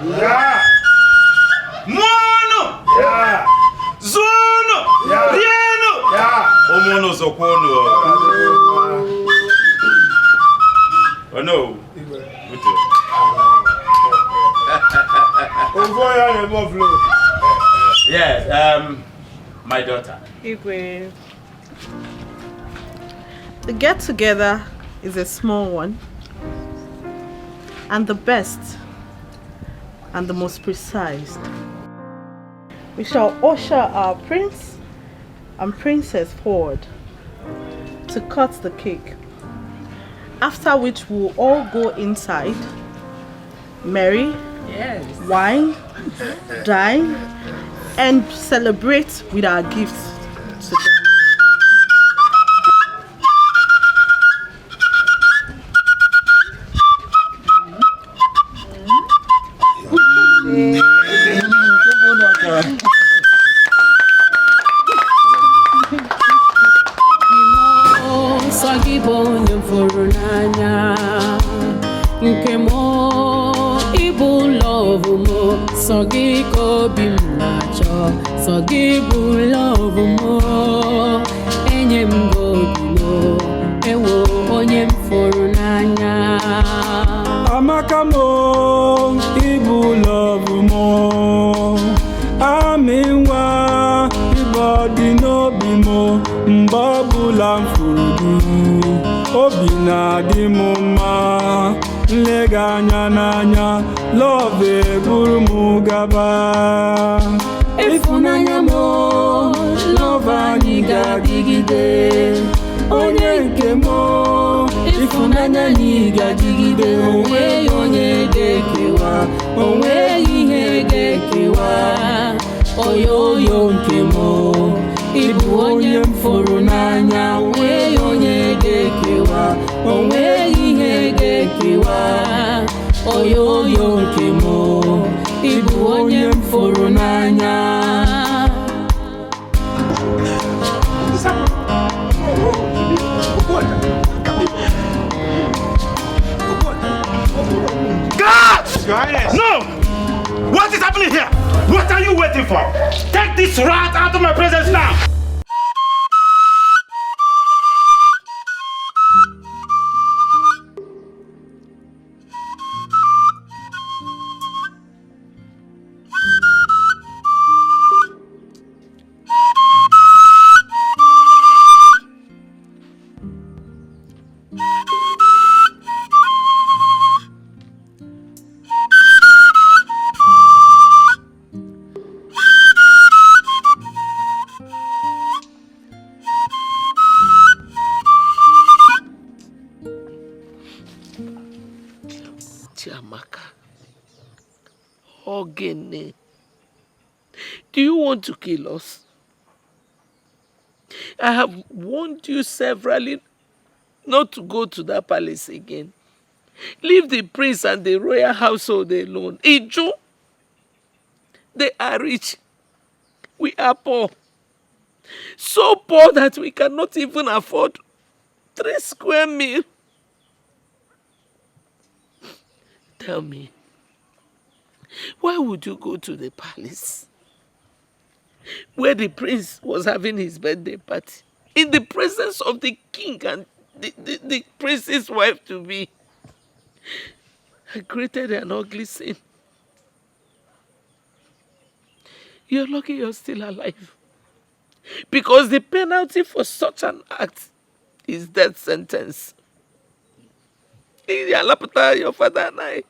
Yeah. Mono. Yeah. Zono. Yeah. Rieno. Yeah. Omono zokono. Oh no. Yes, my daughter. Igwe. The get-together is a small one, and the best and the most precise. We shall usher our prince and princess forward to cut the cake, after which we'll all go inside, marry, wine, dine, and celebrate with our gifts to them. No! What is happening here? What are you waiting for? Take this rat out of my presence now! Do you want to kill us? I have warned you severally not to go to that palace again. Leave the prince and the royal household alone. Iju, they are rich. We are poor. So poor that we cannot even afford 3 square meals. Tell me, why would you go to the palace where the prince was having his birthday party in the presence of the king and the prince's wife to be? I created an ugly scene. You're lucky you're still alive. Because the penalty for such an act is death sentence. Your father and I.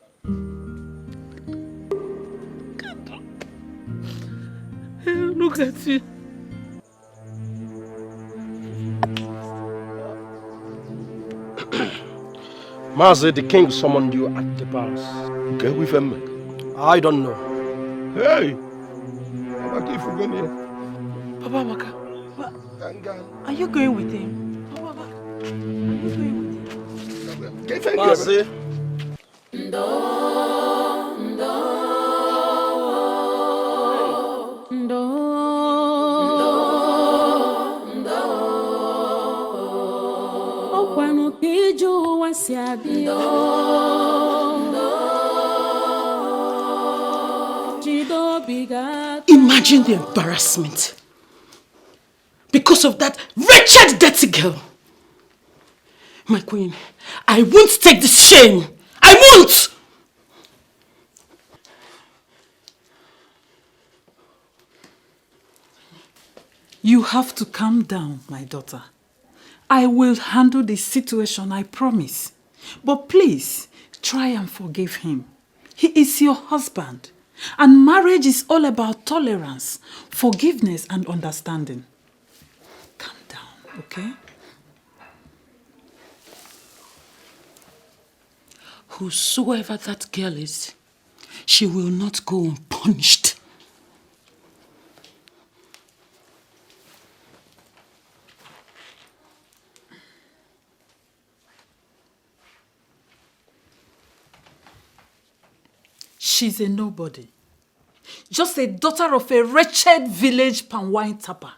Look at you. Mazi, the king summoned you at the palace. Okay, with him. I don't know. Hey! Papa Maka, are you going with him? Papa, are you going with him? Mazi. Imagine the embarrassment because of that wretched dirty girl. My queen, I won't take this shame. I won't! You have to calm down, my daughter. I will handle the situation, I promise. But please, try and forgive him. He is your husband. And marriage is all about tolerance, forgiveness and understanding. Calm down, okay? Whosoever that girl is, she will not go unpunished. She's a nobody. Just a daughter of a wretched village palm wine tapper.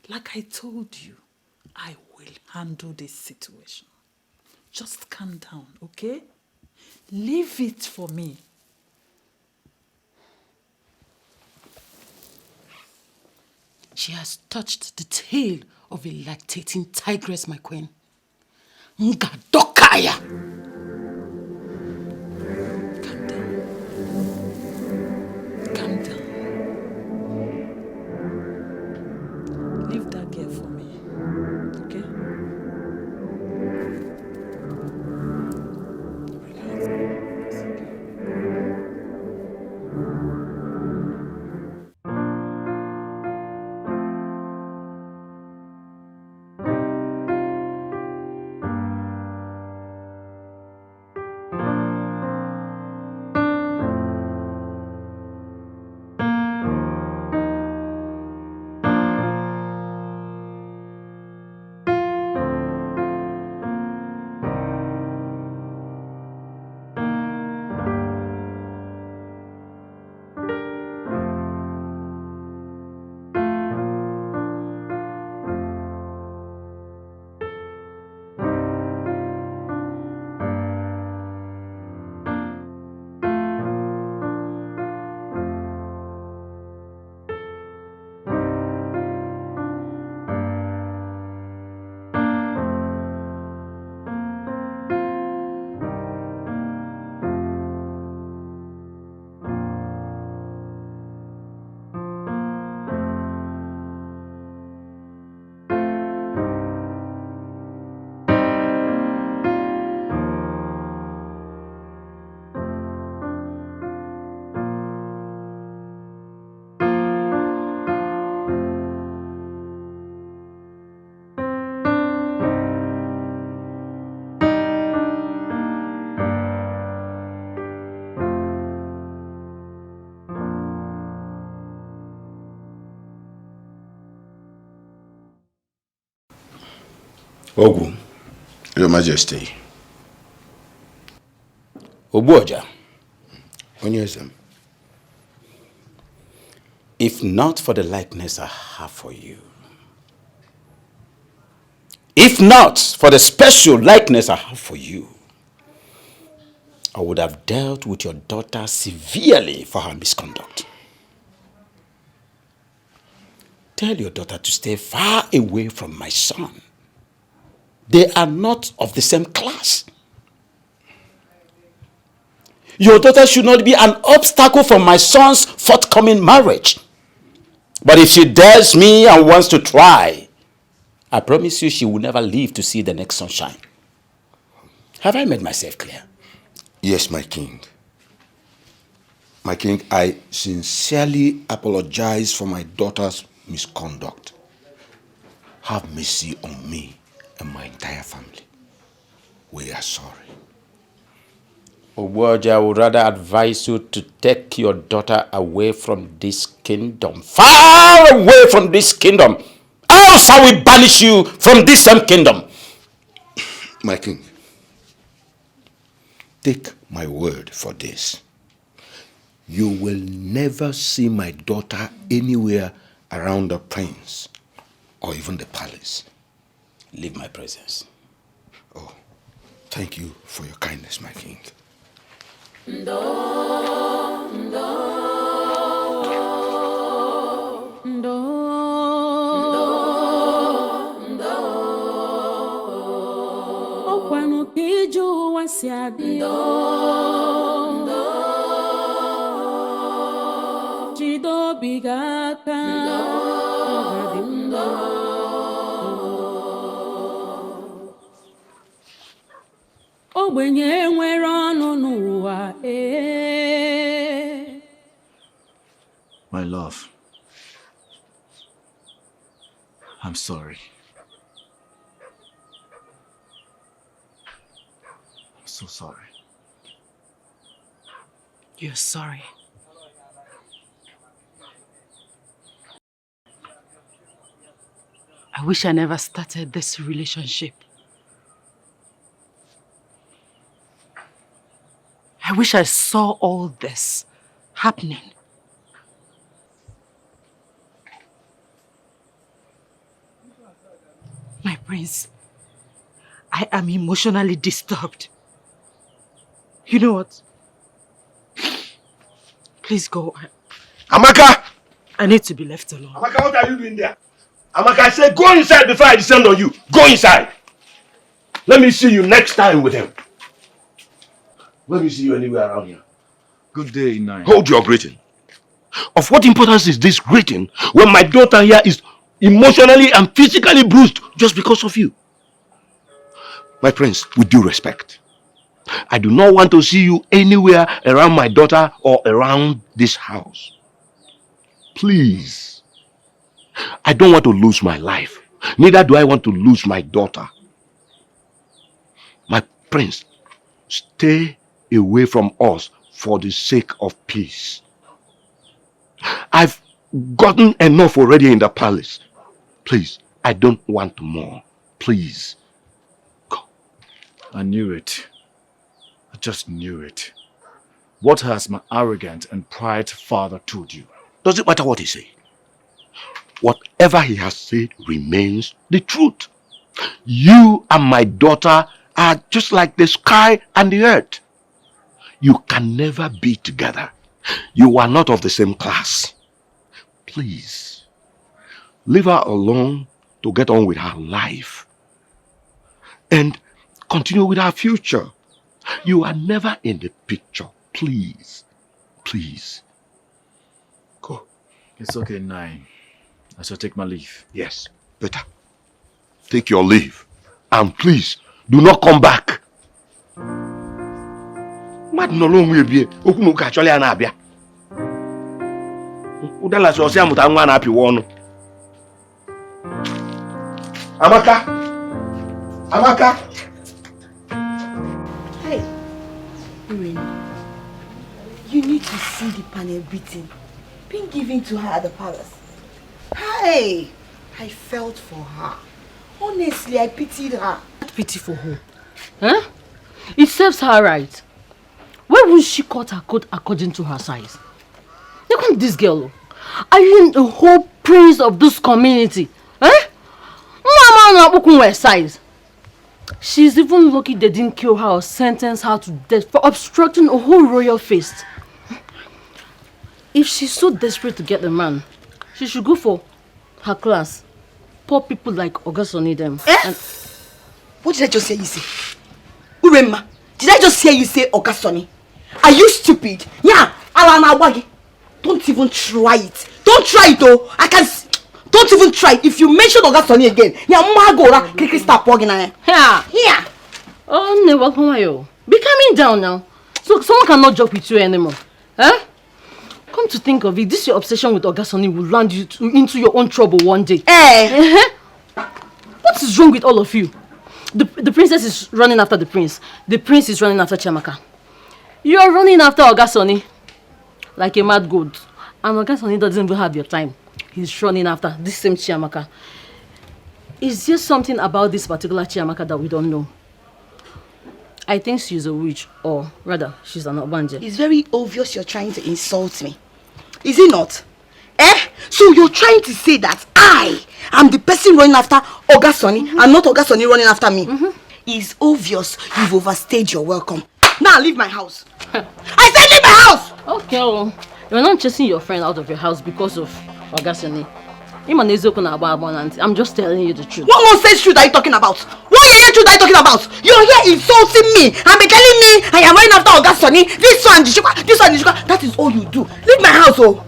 Like I told you, I will handle this situation. Just calm down, okay? Leave it for me. She has touched the tail of a lactating tigress, my queen. Ngadokaya! Leave that girl for me, okay? Ogu, Your Majesty. Obuoja. Onyezem. If not for the likeness I have for you, if not for the special likeness I have for you, I would have dealt with your daughter severely for her misconduct. Tell your daughter to stay far away from my son. They are not of the same class. Your daughter should not be an obstacle for my son's forthcoming marriage. But if she dares me and wants to try, I promise you she will never live to see the next sunshine. Have I made myself clear? Yes, my king. My king, I sincerely apologize for my daughter's misconduct. Have mercy on me and my entire family. We are sorry. Obuoja, I would rather advise you to take your daughter away from this kingdom. Far away from this kingdom. Else I will banish you from this same kingdom. My king, take my word for this. You will never see my daughter anywhere around the prince or even the palace. Leave my presence. Oh, thank you for your kindness, my king. Okwanu kiju wasiadi Chido bigaka Ogbenye nwere ọnụ n'ụwa My love, I'm sorry. I'm so sorry. You're sorry. I wish I never started this relationship. I wish I saw all this happening. My prince, I am emotionally disturbed. You know what? Please go. Amaka! I need to be left alone. Amaka, what are you doing there? Amaka, I said go inside before I descend on you. Go inside. Let me see you next time with him. Let me see you anywhere around here. Good day, Nine. Hold your greeting. Of what importance is this greeting when my daughter here is emotionally and physically bruised just because of you? My prince, with due respect, I do not want to see you anywhere around my daughter or around this house. Please. I don't want to lose my life. Neither do I want to lose my daughter. My prince, stay away from us for the sake of peace. I've gotten enough already in the palace. Please, I don't want more. Please. Go. I knew it. I just knew it. What has my arrogant and pride father told you? Does it matter what he said? Whatever he has said remains the truth. You and my daughter are just like the sky and the earth. You can never be together. You are not of the same class. Please, leave her alone to get on with her life and continue with her future. You are never in the picture. Please, please. Go. It's okay, Nine. I shall take my leave. Yes, better. Take your leave. And please, do not come back. Mad no long will be. Okuno actually an abia. Udala so say amuta nwa na api wonu. Amaka. Amaka. Hey. Irene. You need to see the panel beating being given to her at the palace. Hey, I felt for her. Honestly, I pitied her. Pity for who? Huh? It serves her right. Why won't she cut her coat according to her size? Look at this girl. Are you in the whole prince of this community? Eh? Mama size. She's even lucky they didn't kill her or sentence her to death for obstructing a whole royal feast. If she's so desperate to get the man, she should go for her class. Poor people like Ogasoni them. Eh? What did I just hear you say? Urema, did I just hear you say Ogasoni? Are you stupid? Yeah, Alana Wagi. Don't even try it. Don't try it though. Don't even try. If you mention Ogasoni again, yeah, Magora, Kiki stop walking on. Here. Oh, no, welcome you. Be calming down now. So someone cannot joke with you anymore. Huh? Come to think of it, this your obsession with Ogasoni will land you into your own trouble one day. What is wrong with all of you? The princess is running after the prince. The prince is running after Chiamaka. You are running after Ogasoni like a mad goat. And Ogasoni doesn't even have your time. He's running after this same Chiamaka. Is there something about this particular Chiamaka that we don't know? I think she's a witch, or rather, she's an Obanje. It's very obvious you're trying to insult me. Is it not? So you're trying to say that I am the person running after Ogasoni and not Ogasoni running after me? It's obvious you've overstayed your welcome. Now leave my house. I said leave my house! Okay, well, you're not chasing your friend out of your house because of Ogasoni. I'm just telling you the truth. What nonsense truth are you talking about? What truth are you talking about? You're here insulting me and be telling me I am running after Ogasoni. This one, this one. That is all you do. Leave my house, oh.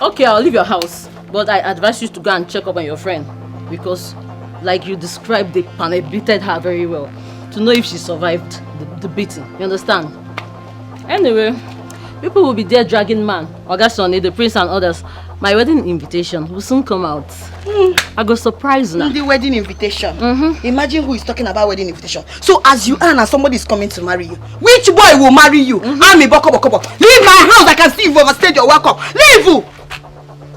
Okay, I'll leave your house. But I advise you to go and check up on your friend. Because, like you described, they beated her very well. To know if she survived the beating. You understand? Anyway, people will be there dragging man, Ogasoni, the prince and others. My wedding invitation will soon come out. I go surprise now. The wedding invitation? Imagine who is talking about wedding invitation. So as you are now, somebody is coming to marry you. Which boy will marry you? I'm a boko. Leave my house. I can see you've overstayed your welcome. Leave!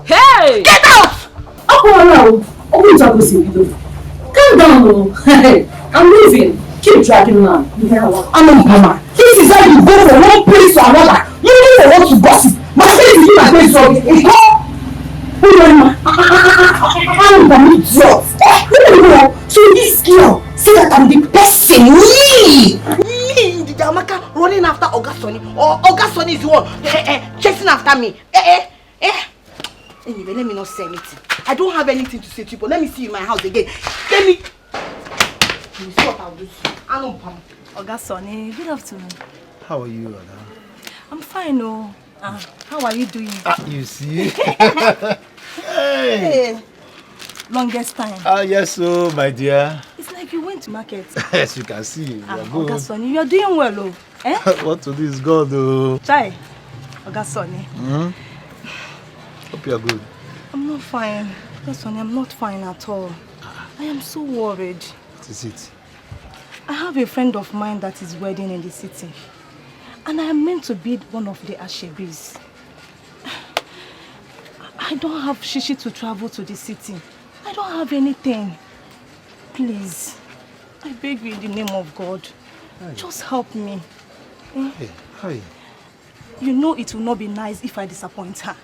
Hey! Get out! Calm down. I'm leaving. Keep dragging man. This is how you go from one place to another. You don't want to gossip. My face is in my face, so it's not. I'm an idiot. So this girl say that I'm the person. Me, the Jamaica running after Ogasoni, or Ogasoni is the one chasing after me. Anyway, let me not say anything. I don't have anything to say to you, but let me see you in my house again. Let me see what I'll do. I don't know. Ogasoni, good afternoon. How are you, Ada? I'm fine, oh. How are you doing? You see? Hey. Longest time. Yes, so my dear. It's like you went to market. Yes, you can see. You are good. Ogasoni, you are doing well, oh. What to do is God, oh. Chai, Ogasoni. Hope you are good. I'm not fine. Ogasoni, I'm not fine at all. I am so worried. What is it? I have a friend of mine that is wedding in the city. And I am meant to be one of the ashebis. I don't have shishi to travel to the city. I don't have anything. Please, I beg you in the name of God. Hi. Just help me. Hey, hi. You know it will not be nice if I disappoint her.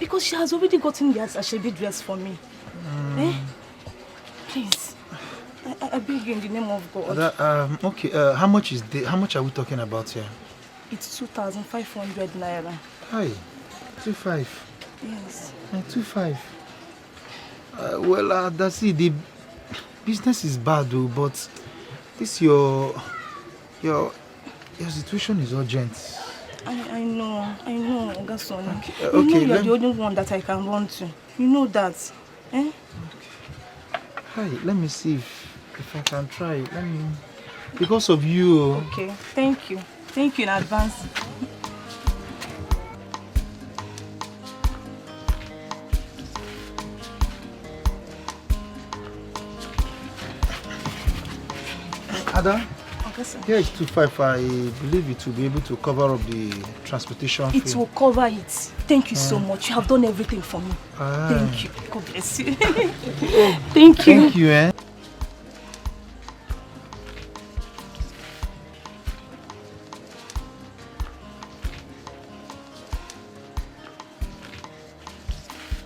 Because she has already gotten the ashebi dress for me. Please, I beg you in the name of God. Okay, how much are we talking about here? It's 2,500 naira. Hi, 2.5. Yes. 2.5. Well, that's it. The business is bad, though, but this your situation is urgent. I know, Ogasoni. Okay, you know you're the only one that I can run to. You know that. Okay. Hi, let me see if I can try. Because of you. Okay, thank you. Thank you in advance. Ada, Okay, sir. here is 2.5. I believe it will be able to cover up the transportation fee. It will cover it. Thank you so much. You have done everything for me. Thank you. God bless you. Thank you. Thank you,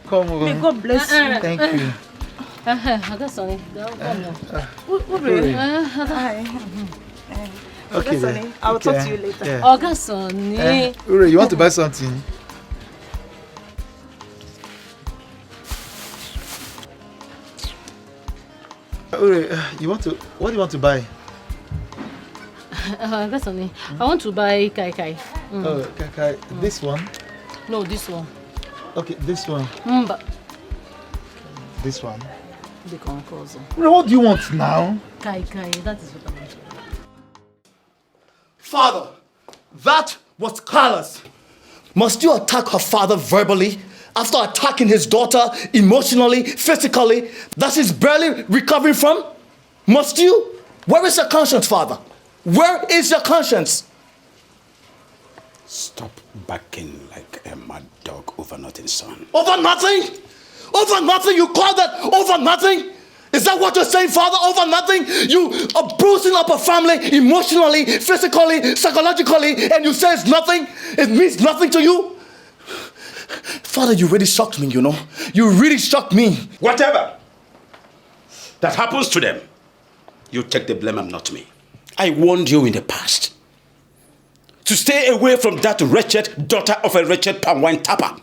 Come on. May God bless you. Thank you. Sonny. Okay, Sonny, I will talk to you later. Yeah. Sonny. Ure, you want to buy something? Ure, what do you want to buy? Sonny, I want to buy kai kai. Oh, kai kai. This one? No, this one. Okay, this one. But this one. the concourse. What do you want now? Kai kai, that is what I want. Father, that was callous. Must you attack her father verbally after attacking his daughter emotionally, physically, that she's barely recovering from? Must you? Where is your conscience, Father? Where is your conscience? Stop barking like a mad dog over nothing, son. Over nothing? Over nothing? You call that over nothing? Is that what you're saying, Father? Over nothing? You are bruising up a family emotionally, physically, psychologically, and you say it's nothing? It means nothing to you? Father, you really shocked me, you know. You really shocked me. Whatever that happens to them, you take the blame and not me. I warned you in the past to stay away from that wretched daughter of a wretched palm wine tapper.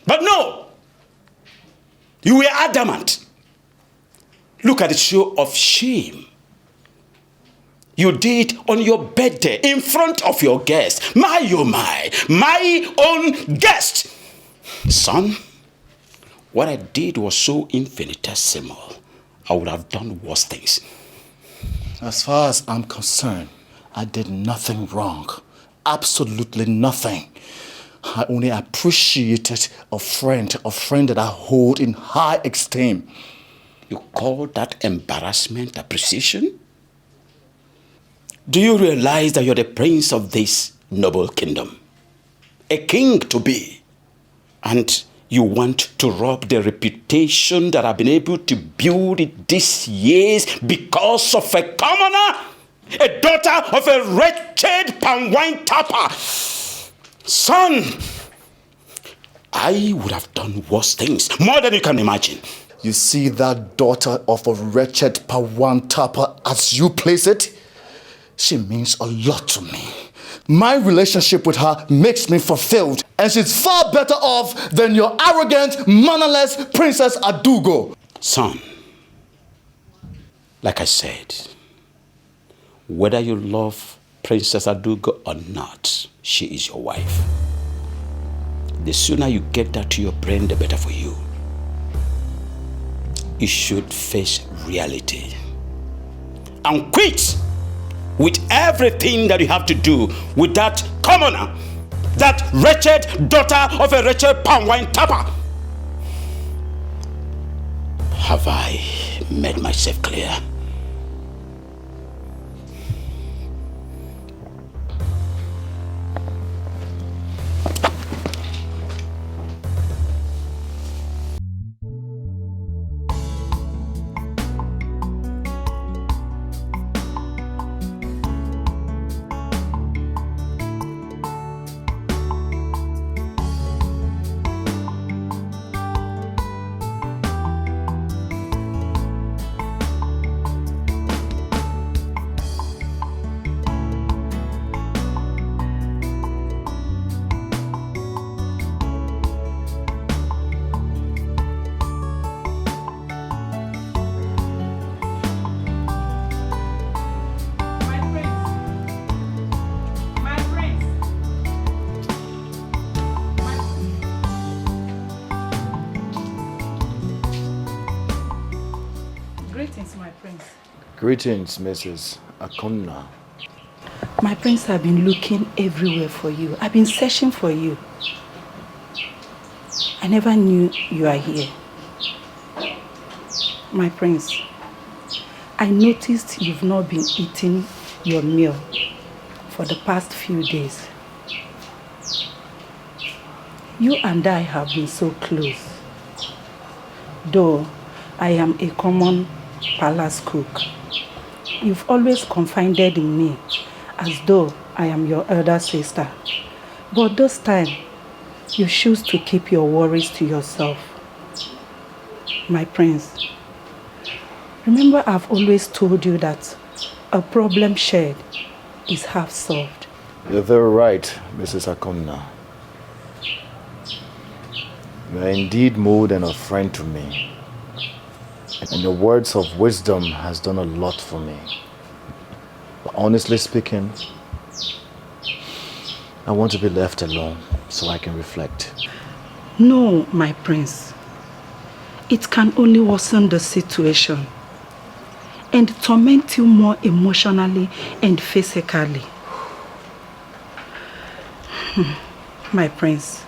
But no, you were adamant. Look at the show of shame you did on your birthday in front of your guest. My own guest. Son, what I did was so infinitesimal. I would have done worse things. As far as I'm concerned, I did nothing wrong. Absolutely nothing. I only appreciated a friend that I hold in high esteem. You call that embarrassment appreciation? Do you realize that you're the prince of this noble kingdom? A king to be. And you want to rob the reputation that I've been able to build these years because of a commoner? A daughter of a wretched palm wine tapper? Son, I would have done worse things, more than you can imagine. You see that daughter of a wretched palm wine tapper, as you place it? She means a lot to me. My relationship with her makes me fulfilled, and she's far better off than your arrogant, mannerless Princess Adugo. Son, like I said, whether you love Princess Adugo or not, she is your wife. The sooner you get that to your brain, the better for you. You should face reality and quit with everything that you have to do with that commoner, that wretched daughter of a wretched palm wine tapper. Have I made myself clear? Greetings, Mrs. Akonna. My prince, have been looking everywhere for you. I've been searching for you. I never knew you are here. My prince, I noticed you've not been eating your meal for the past few days. You and I have been so close. Though I am a common palace cook, you've always confided in me as though I am your elder sister. But this time, you choose to keep your worries to yourself. My prince, remember I've always told you that a problem shared is half solved. You're very right, Mrs. Akona. You are indeed more than a friend to me. And your words of wisdom has done a lot for me. But honestly speaking, I want to be left alone so I can reflect. No, my prince. It can only worsen the situation and torment you more emotionally and physically. My prince,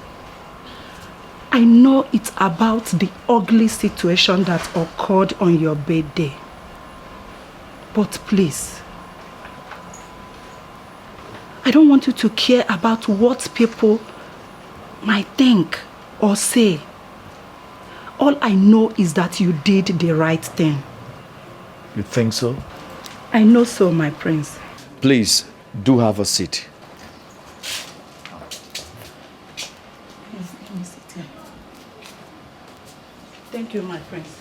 I know it's about the ugly situation that occurred on your birthday. But please, I don't want you to care about what people might think or say. All I know is that you did the right thing. You think so? I know so, my prince. Please, do have a seat. Let me sit here. Thank you, my prince.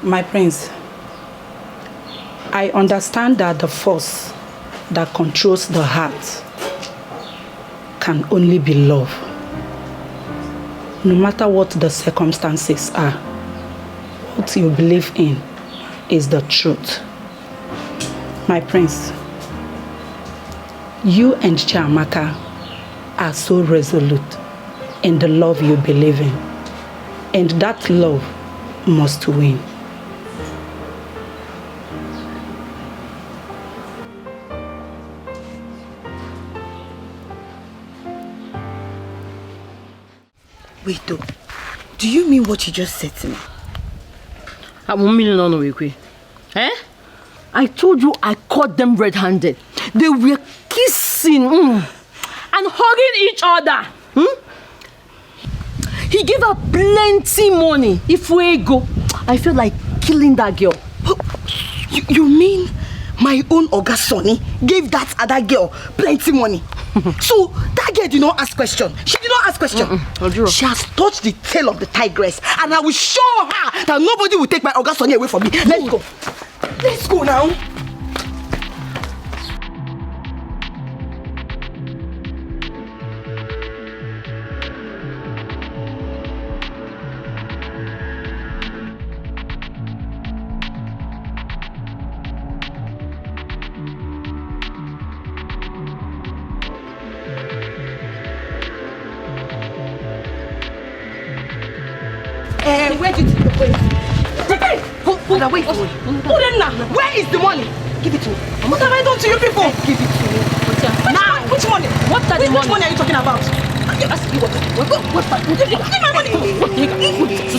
My prince, I understand that the force that controls the heart can only be love. No matter what the circumstances are, what you believe in is the truth. My prince, you and Chiamaka are so resolute in the love you believe in, and that love must win. Wait though, do you mean what you just said to me? Eh? I told you I caught them red-handed. They were kissing and hugging each other. He gave her plenty money. If we go, I feel like killing that girl. You mean my own Oga Sonny gave that other girl plenty money? So that girl did not ask question. She did not ask question. She has touched the tail of the tigress, and I will show her that nobody will take my Oga Sonny away from me. Let's go. Let's go now. Where did you go? Wait. Where is the money? Give it to me. What have I done to you people? Give it to me. Now, which money? What are the money? Which money are you talking about? Give my money. This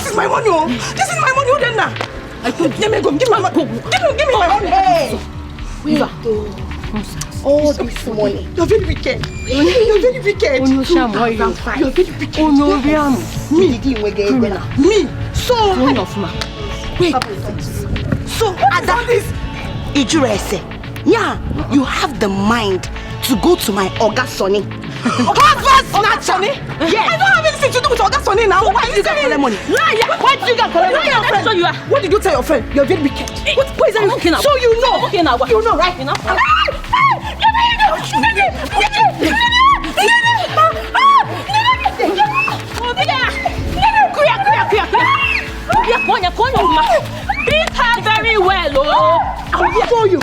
is my money. This is my money. Give me my money. Hey. Wait. All this money. You're very wicked. You're very wicked. You're very wicked. Me. So wait. So at that Ijurese, yeah, you have the mind to go to my Oga Sonny. Husband snatcher? Yes. I don't have anything to do with Oga Sonny now. Why did you get collect money? Liar! Why did you get collect money? What did you tell your friend? You're very wicked. What is that? So you know. You know, right? Beat her very well, oh! I will show you.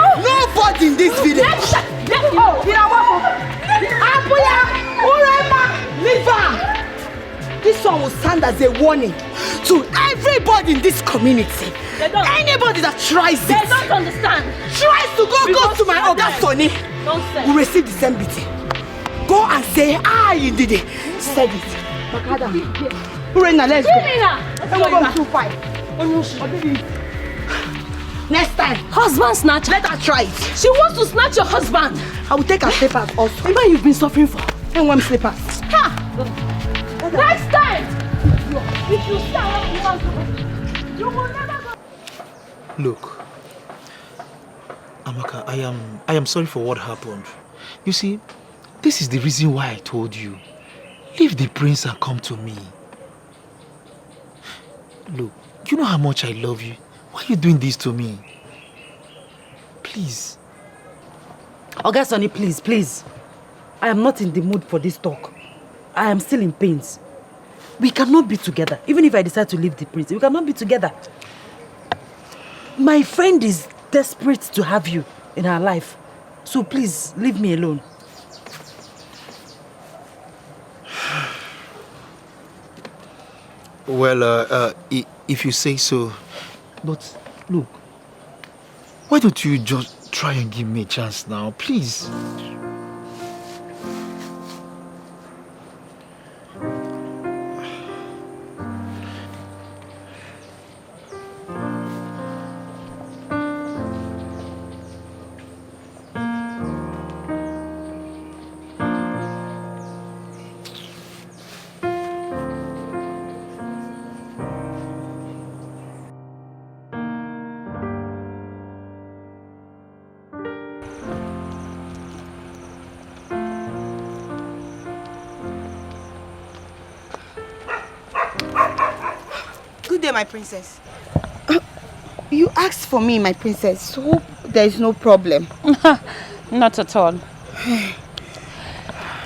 Nobody in this village. This one will stand as a warning to everybody in this community. Anybody that tries it, they don't understand. Tries to go to my Oga Sonny, will receive the same beating. Go and say, I did it. Said it. Urena, let's go. Next time, husband snatch. Let her try it. She wants to snatch your husband. I will take her slippers also. The man you've been suffering for. And one slippers. Ha! Next time, if you start, you will never go. Look, Amaka, I am sorry for what happened. You see, this is the reason why I told you. Leave the prince and come to me. Look, you know how much I love you. Why are you doing this to me? Please. Oga Sonny, please. I am not in the mood for this talk. I am still in pains. We cannot be together. Even if I decide to leave the prince, we cannot be together. My friend is desperate to have you in her life. So please, leave me alone. Well, if you say so. But look, why don't you just try and give me a chance now, please? Good day, my princess. You asked for me, my princess, so there is no problem. Not at all.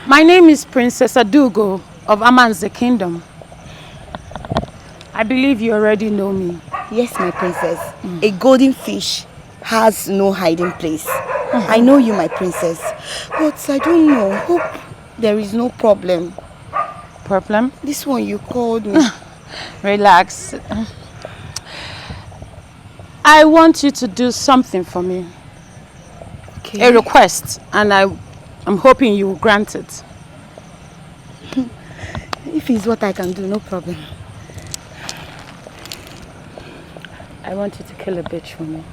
My name is Princess Adugo of Amanze Kingdom. I believe you already know me. Yes, my princess. A golden fish has no hiding place. I know you, my princess, but I don't know. Hope there is no problem. Problem? This one you called me. Relax. I want you to do something for me. Okay. A request, and I'm hoping you will grant it. If it's what I can do, no problem. I want you to kill a bitch for me.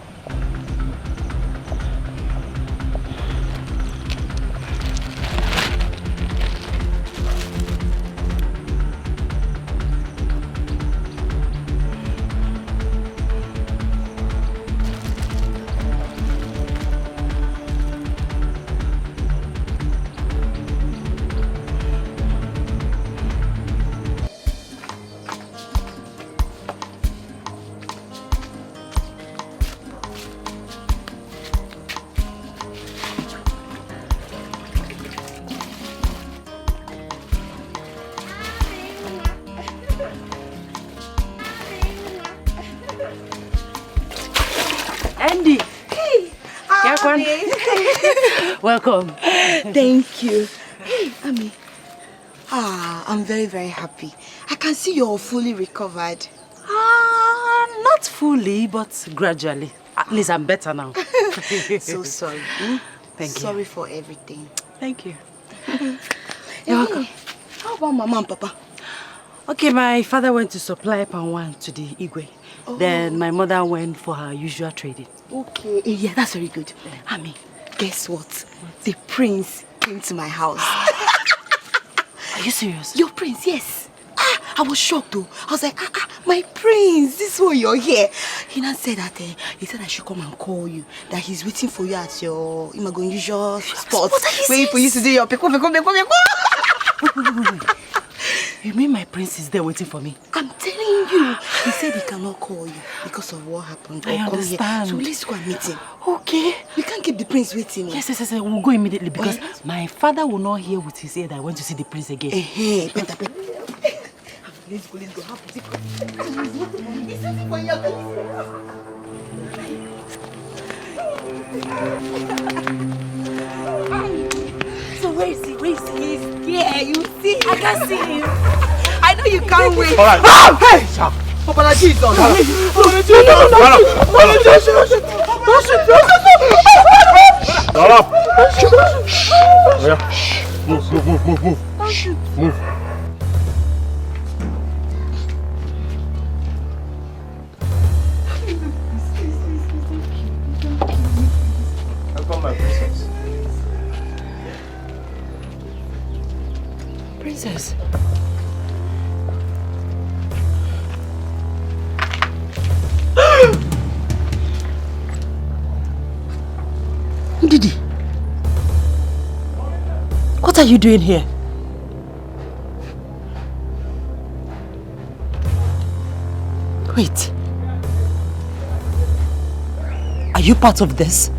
Andy! Hey! Welcome. Thank you. Hey, Ami. I'm very, very happy. I can see you're fully recovered. Not fully, but gradually. At least I'm better now. So sorry. Thank you. Sorry for everything. Thank you. You're welcome. How about Mama and Papa? Okay, my father went to supply palm wine to the Igwe. Oh. Then my mother went for her usual trading. Okay. Yeah, that's very good. Ami, guess what? The prince came to my house. Are you serious? Your prince, yes. I was shocked though. I was like, my prince, this is why you're here. He now said that he said I should come and call you. That he's waiting for you at your usual spot. Waiting for you to do your peko. Wait. You mean my prince is there waiting for me? I'm telling you. He said he cannot call you because of what happened. I understand. So let's go and meet him. Okay. We can't keep the prince waiting. Yes. We'll go immediately because my father will not hear with his ear that I went to see the prince again. Better. Let's go. Have to So where is he? He's here. You see? I can see him. I know you can't wait. All right. Hey! Papa, Jesus. No. Move. Welcome, my princess. Princess. Ndidi, what are you doing here? Wait. Are you part of this?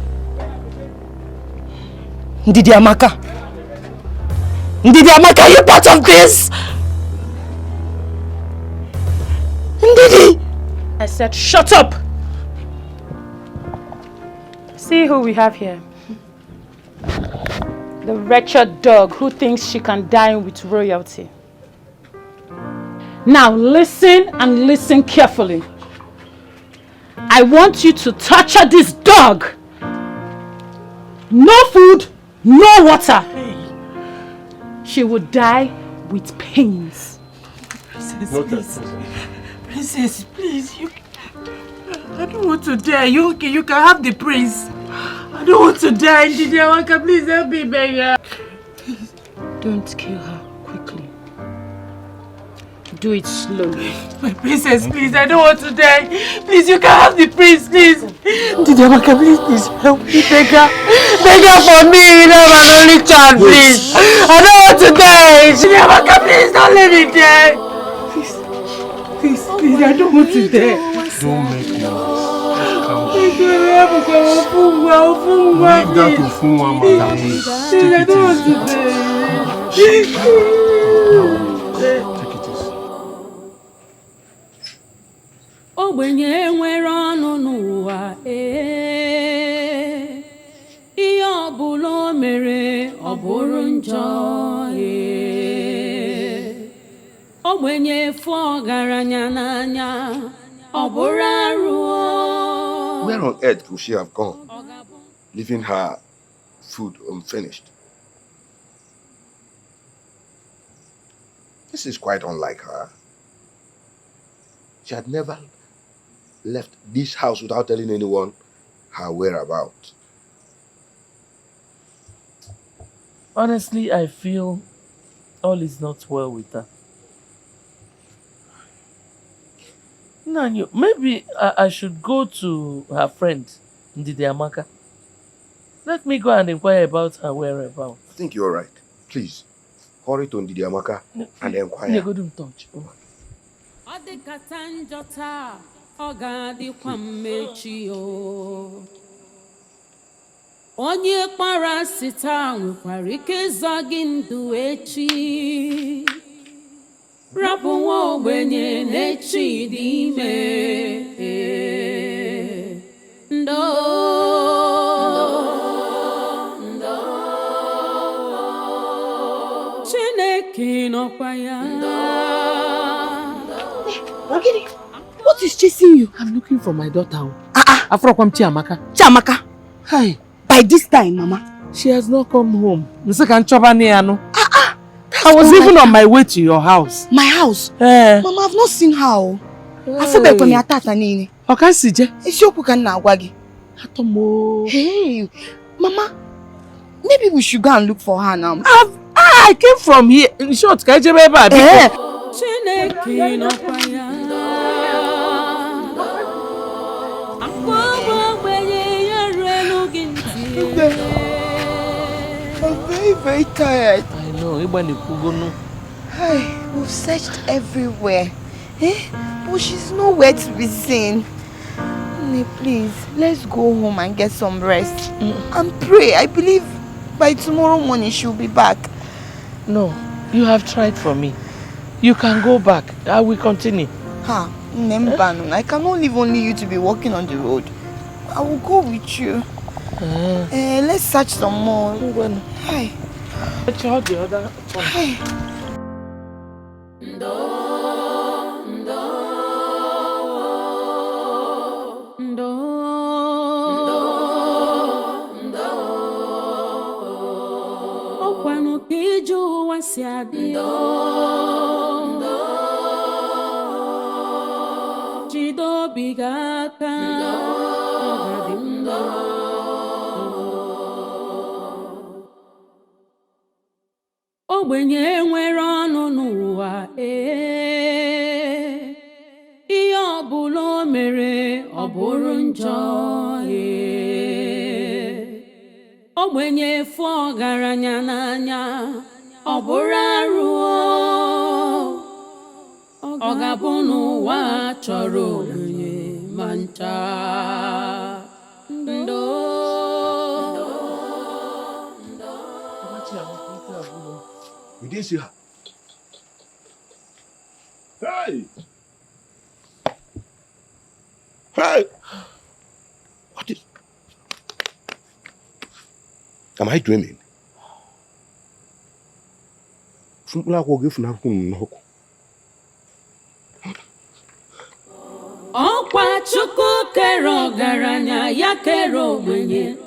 Ndidi Amaka? Ndidi Amaka, are you part of this? Ndidi! I said shut up! See who we have here. The wretched dog who thinks she can dine with royalty. Now listen and listen carefully. I want you to torture this dog. No food, no water. She will die with pains. Princess, please. Princess, please. I don't want to die. You can have the prince. I don't want to die. Ndidi Amaka, please help me, beggar. Don't kill her quickly. Do it slowly. My princess, please, I don't want to die. Please, you can have the prince, please. Ndidi Amaka, please help me, beggar. Beggar for me, you know, my only child, please. I don't want to die. Ndidi Amaka, please, don't let me die. Please, I don't want to die. Don't make noise. Leave that to Funwa, madam. I don't want to die. Ogbenye nwere ọnụ n'ụwa ihe ọbụla o mere ọ bụrụ njọ ogbenye fụ ọgaranya n'anya ọ bụrụ arụ. Where on earth could she have gone, leaving her food unfinished? This is quite unlike her. She had never left this house without telling anyone her whereabouts. Honestly, I feel all is not well with her. Nanyo, maybe I should go to her friend, Ndidi Amaka. Let me go and inquire about her whereabouts. I think you're right. Please, hurry to Ndidi Amaka and inquire. Go to touch. Ọ dịkata njọ taa, ọ ga-adịkwa mmechi o. Onye kpara asị taa nwekwara ike ịzọ gị ndụ echi. Rapụ nwa ogbenye n'echi dị ime. Ndo. Chineke nọkwa ya. Ogidi, what is chasing you? I'm looking for my daughter. Afrokwam Chiamaka. Chiamaka? Hi. By this time, Mama. She has not come home. I was even on my way to your house. My house? Mama, I've not seen her. I feel like I'm tata nini. Okay, Sije. Isiokwu ka na agwa gị. Atomo. Hey, Mama. Maybe we should go and look for her now. I came from here. In short, can you remember? Chineke nọkwa ya. I'm very, very tired. I know. We've searched everywhere. But she's nowhere to be seen. Please, let's go home and get some rest. And pray. I believe by tomorrow morning she'll be back. No, you have tried for me. You can go back. I will continue. I cannot leave only you to be walking on the road. I will go with you. Let's search some more. Hi. Let's hold the other one. Hi. Okwanu kiju wasiadi. Chido bigaka. Ogbenye nwere ọnụ n'ụwa ihe ọbụla o mere ọ bụrụ njọ ogbenye fụ ọgaranya n'anya ọ bụrụ arụ ọ ga-abụ n'ụwa chọrọ ogbenye ma ncha ndo. You didn't see her? Hey! Hey! What is... Am I dreaming? Ọkwa Chukwu kere ọgaranya ya kere ogbenye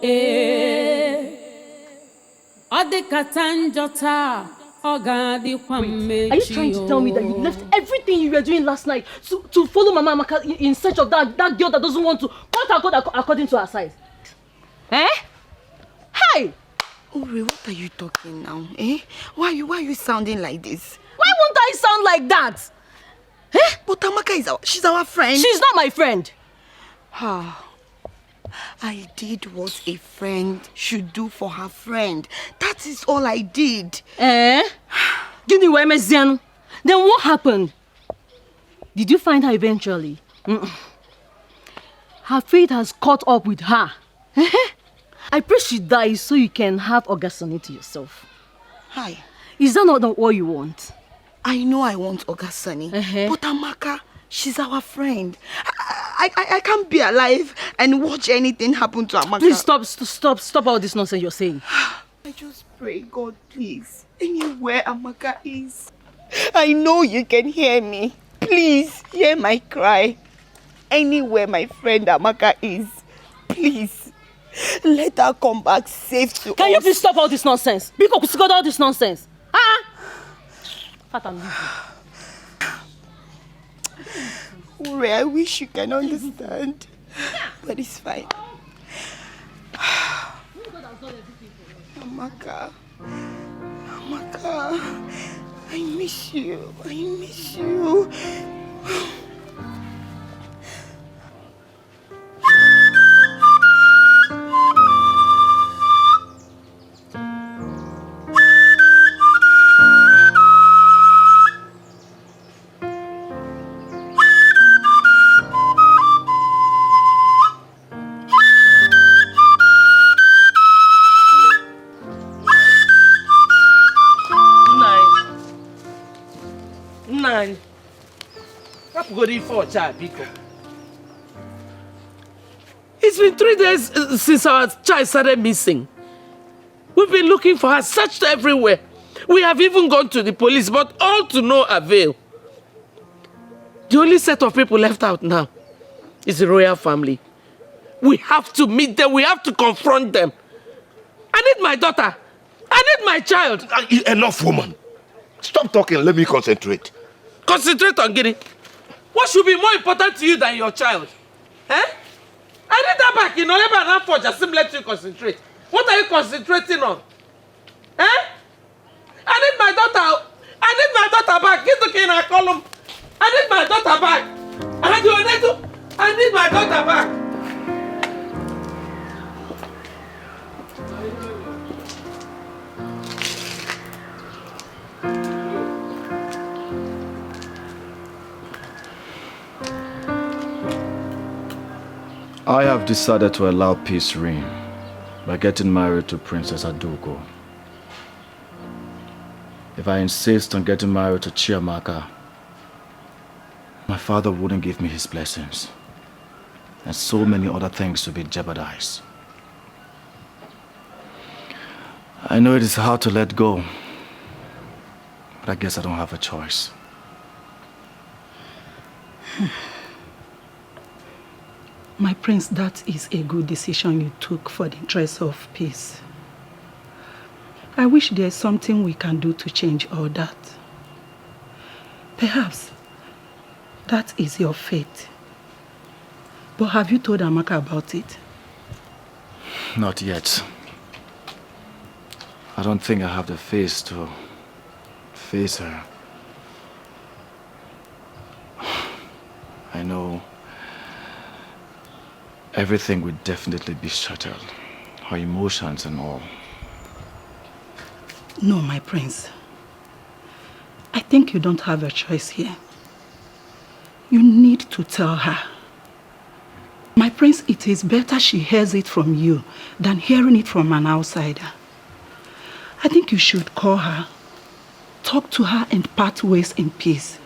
ọ dịkata njọ taa ọ ga-adịkwa mmechi. Are you trying to tell me that you left everything you were doing last night to follow Mama Amaka in search of that girl that doesn't want to cut her code according to her size? Eh? Hey! Uri, what are you talking now? Eh? Why are you sounding like this? Why won't I sound like that? Eh? But Amaka she's our friend. She's not my friend. I did what a friend should do for her friend. That is all I did. Eh? Then what happened? Did you find her eventually? Her fate has caught up with her. I pray she dies so you can have Ogasoni to yourself. Hi. Is that not what you want? I know I want Ogasoni, but Amaka, she's our friend. I can't be alive and watch anything happen to Amaka. Please stop all this nonsense you're saying. I just pray, God, please. Anywhere Amaka is, I know you can hear me. Please, hear my cry. Anywhere my friend Amaka is, please, let her come back safe to us. Can you please stop all this nonsense? Because you got all this nonsense. Ure, I wish you can understand, but it's fine. Amaka, I miss you. It's been 3 days since our child started missing. We've been looking for her, searched everywhere. We have even gone to the police, but all to no avail. The only set of people left out now is the royal family. We have to meet them. We have to confront them. I need my daughter. I need my child. Enough, woman. Stop talking. Let me concentrate. Concentrate on getting. What should be more important to you than your child? Eh? I need that back. You know, never enough for just let you concentrate. What are you concentrating on? Eh? I need my daughter. I need my daughter back. Get to in a column. I need my daughter back. I need my daughter back. I have decided to allow peace reign by getting married to Princess Adugo. If I insist on getting married to Chiamaka, my father wouldn't give me his blessings, and so many other things will be jeopardized. I know it is hard to let go, but I guess I don't have a choice. My prince, that is a good decision you took for the interest of peace. I wish there's something we can do to change all that. Perhaps that is your fate. But have you told Amaka about it? Not yet. I don't think I have the face to face her. I know everything will definitely be settled her emotions and all. No, my prince. I think you don't have a choice here. You need to tell her. My prince, it is better she hears it from you than hearing it from an outsider. I think you should call her, talk to her and part ways in peace.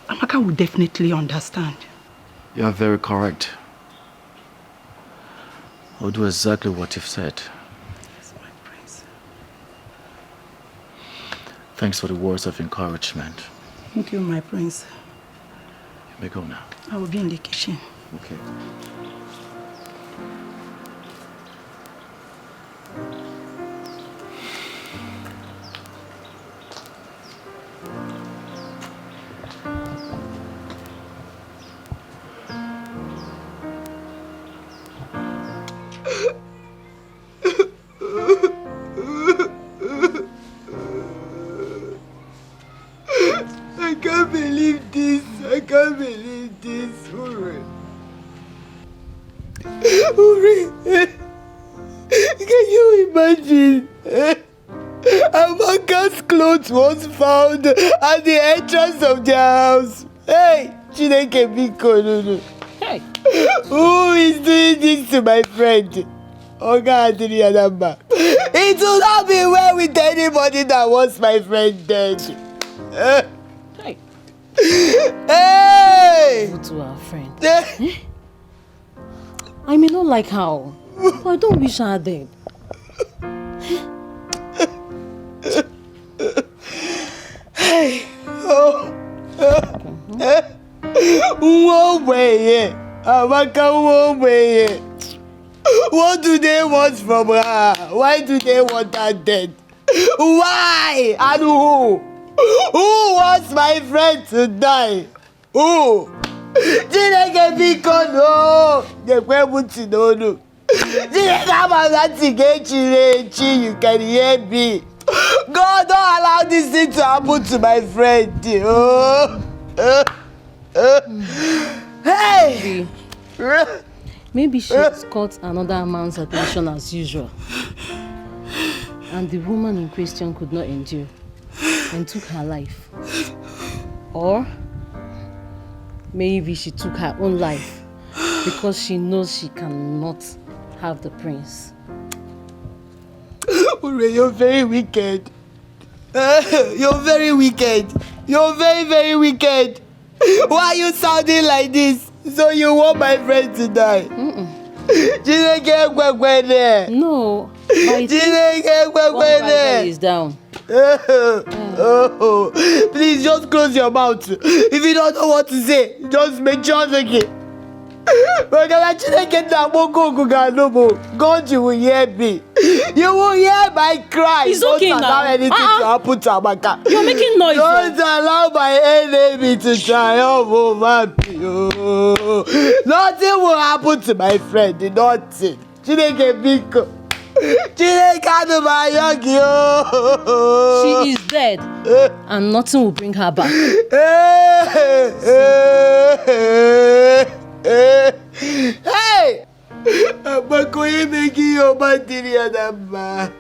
Amaka will definitely understand. You are very correct. I'll do exactly what you've said. Yes, my prince. Thanks for the words of encouragement. Thank you, my prince. You may go now. I will be in the kitchen. Okay. I can't believe this. I can't believe this. Uri. Can you imagine? Amaka's clothes was found at the entrance of their house. Hey, Chineke Biko, no. Hey. Who is doing this to my friend? Oga Adrianamba. It will not be well with anybody that wants my friend dead. Hey. Hey! Go to our friend. I may not like her, but I don't wish her dead. Hey! Oh! One way, Amaka, one way. What do they want from her? Why do they want her dead? Why? And who? Who wants my friend to die? Who? Chineke biko no. Gekwebuti no. Chineke amagati gechirechi. You can hear me. God, don't allow this thing to happen to my friend. Hey! Maybe she's caught another man's attention as usual. And the woman in question could not endure and took her life. Or maybe she took her own life because she knows she cannot have the prince. Ure, you're very wicked. You're very wicked. You're very, very wicked. Why are you sounding like this? So you want my friend to die? No. One rivalry is down. Please just close your mouth. If you don't know what to say, just make sure again. God, you will hear me. You will hear my cry. It's don't okay allow now. anything to happen to Amaka. You're making noise. Don't allow my enemy to triumph over me. Nothing will happen to my friend. Nothing. Chineke Biko. She is dead, and nothing will bring her back. Hey! Abakoye meki obadiri adamba.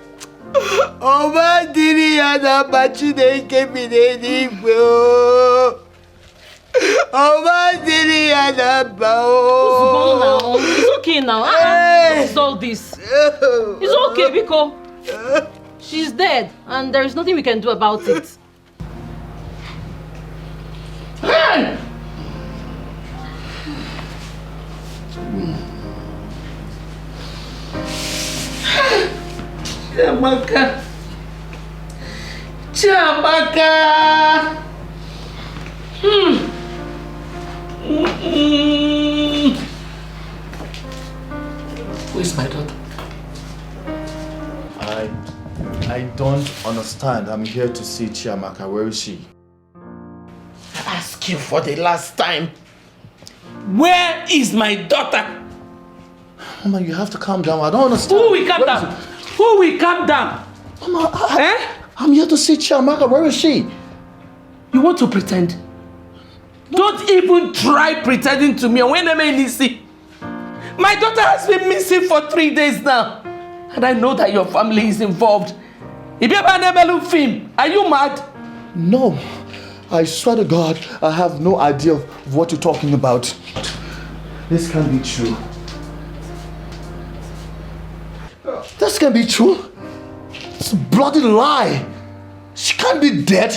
Obadiri adamba Chineke bineni igwe. Obadiri adamba. It's okay now. What's all this? It's okay because she's dead and there's nothing we can do about it. Chiamaka! Chiamaka! Where's my daughter? I don't understand. I'm here to see Chiamaka. Where is she? I ask you for the last time. Where is my daughter? Mama, you have to calm down. I don't understand. Who will calm down? Who will calm down? Mama, I'm here to see Chiamaka. Where is she? You want to pretend? Don't even try pretending to me. When am I see? My daughter has been missing for 3 days now. And I know that your family is involved. Are you mad? No. I swear to God, I have no idea of what you're talking about. This can't be true. This can't be true. It's a bloody lie. She can't be dead.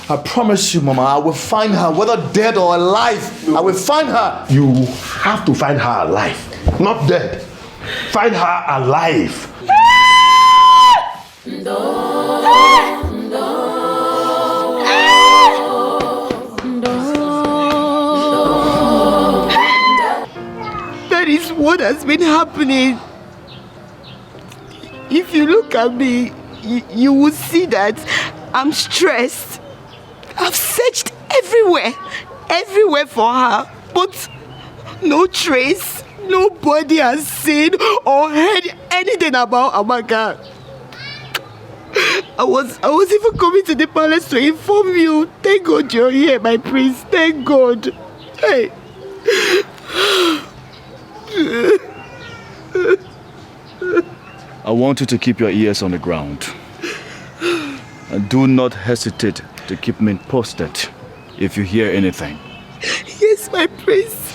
I promise you, Mama, I will find her, whether dead or alive. I will find her. You have to find her alive, not dead. Find her alive. That is what has been happening. If you look at me, you will see that I'm stressed. I've searched everywhere for her, but no trace. Nobody has seen or heard anything about Amaka. I was even coming to the palace to inform you. Thank God you're here, my prince. Thank God. Hey. I want you to keep your ears on the ground. And do not hesitate to keep me posted if you hear anything. Yes, my prince.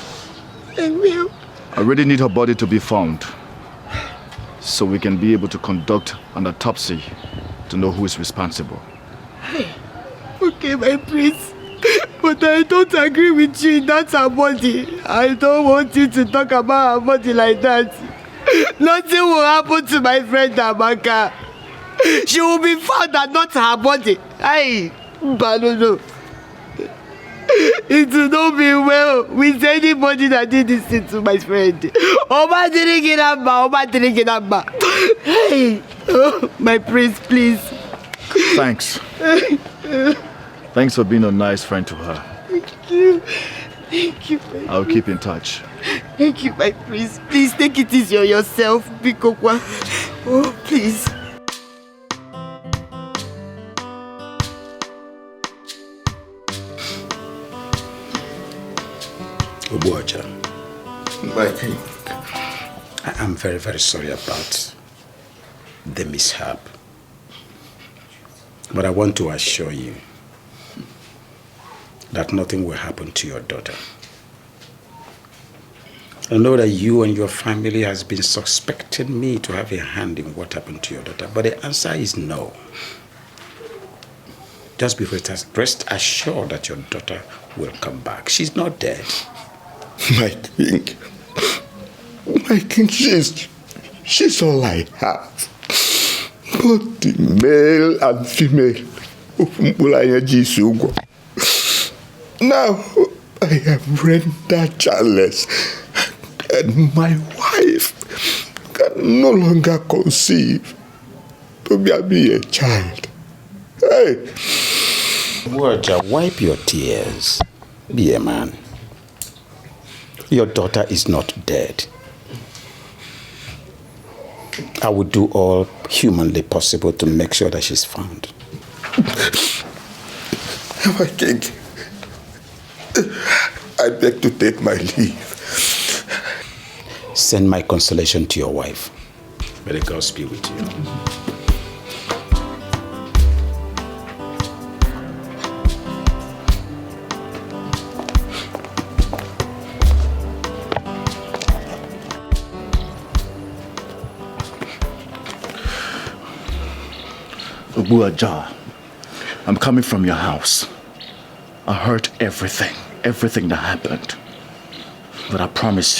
I will. I really need her body to be found, so we can be able to conduct an autopsy to know who is responsible. Okay, my prince. But I don't agree with you. That's her body. I don't want you to talk about her body like that. Nothing will happen to my friend Amaka. She will be found and not her body. Aye, but no. It will not be well with anybody that did this thing to my friend. Oma didn't get up. Hey, oh, my prince, please. Thanks. Thanks for being a nice friend to her. Thank you. Thank you. I'll keep in touch. Thank you, my prince. Please take it easy on yourself, Bikokwa. Oh, please. Obuaja, My king. I am very, very sorry about the mishap. But I want to assure you that nothing will happen to your daughter. I know that you and your family has been suspecting me to have a hand in what happened to your daughter, but the answer is no. Just be rest assured that your daughter will come back. She's not dead. My king, she's all I have. Both the male and female. Now I have rendered childless, and my wife can no longer conceive to be a child. Hey! Waja, wipe your tears. Be a man. Your daughter is not dead. I will do all humanly possible to make sure that she's found. My king, I beg to take my leave. Send my consolation to your wife. May the gods be with you. Obuaja, I'm coming from your house. I heard everything that happened. But I promise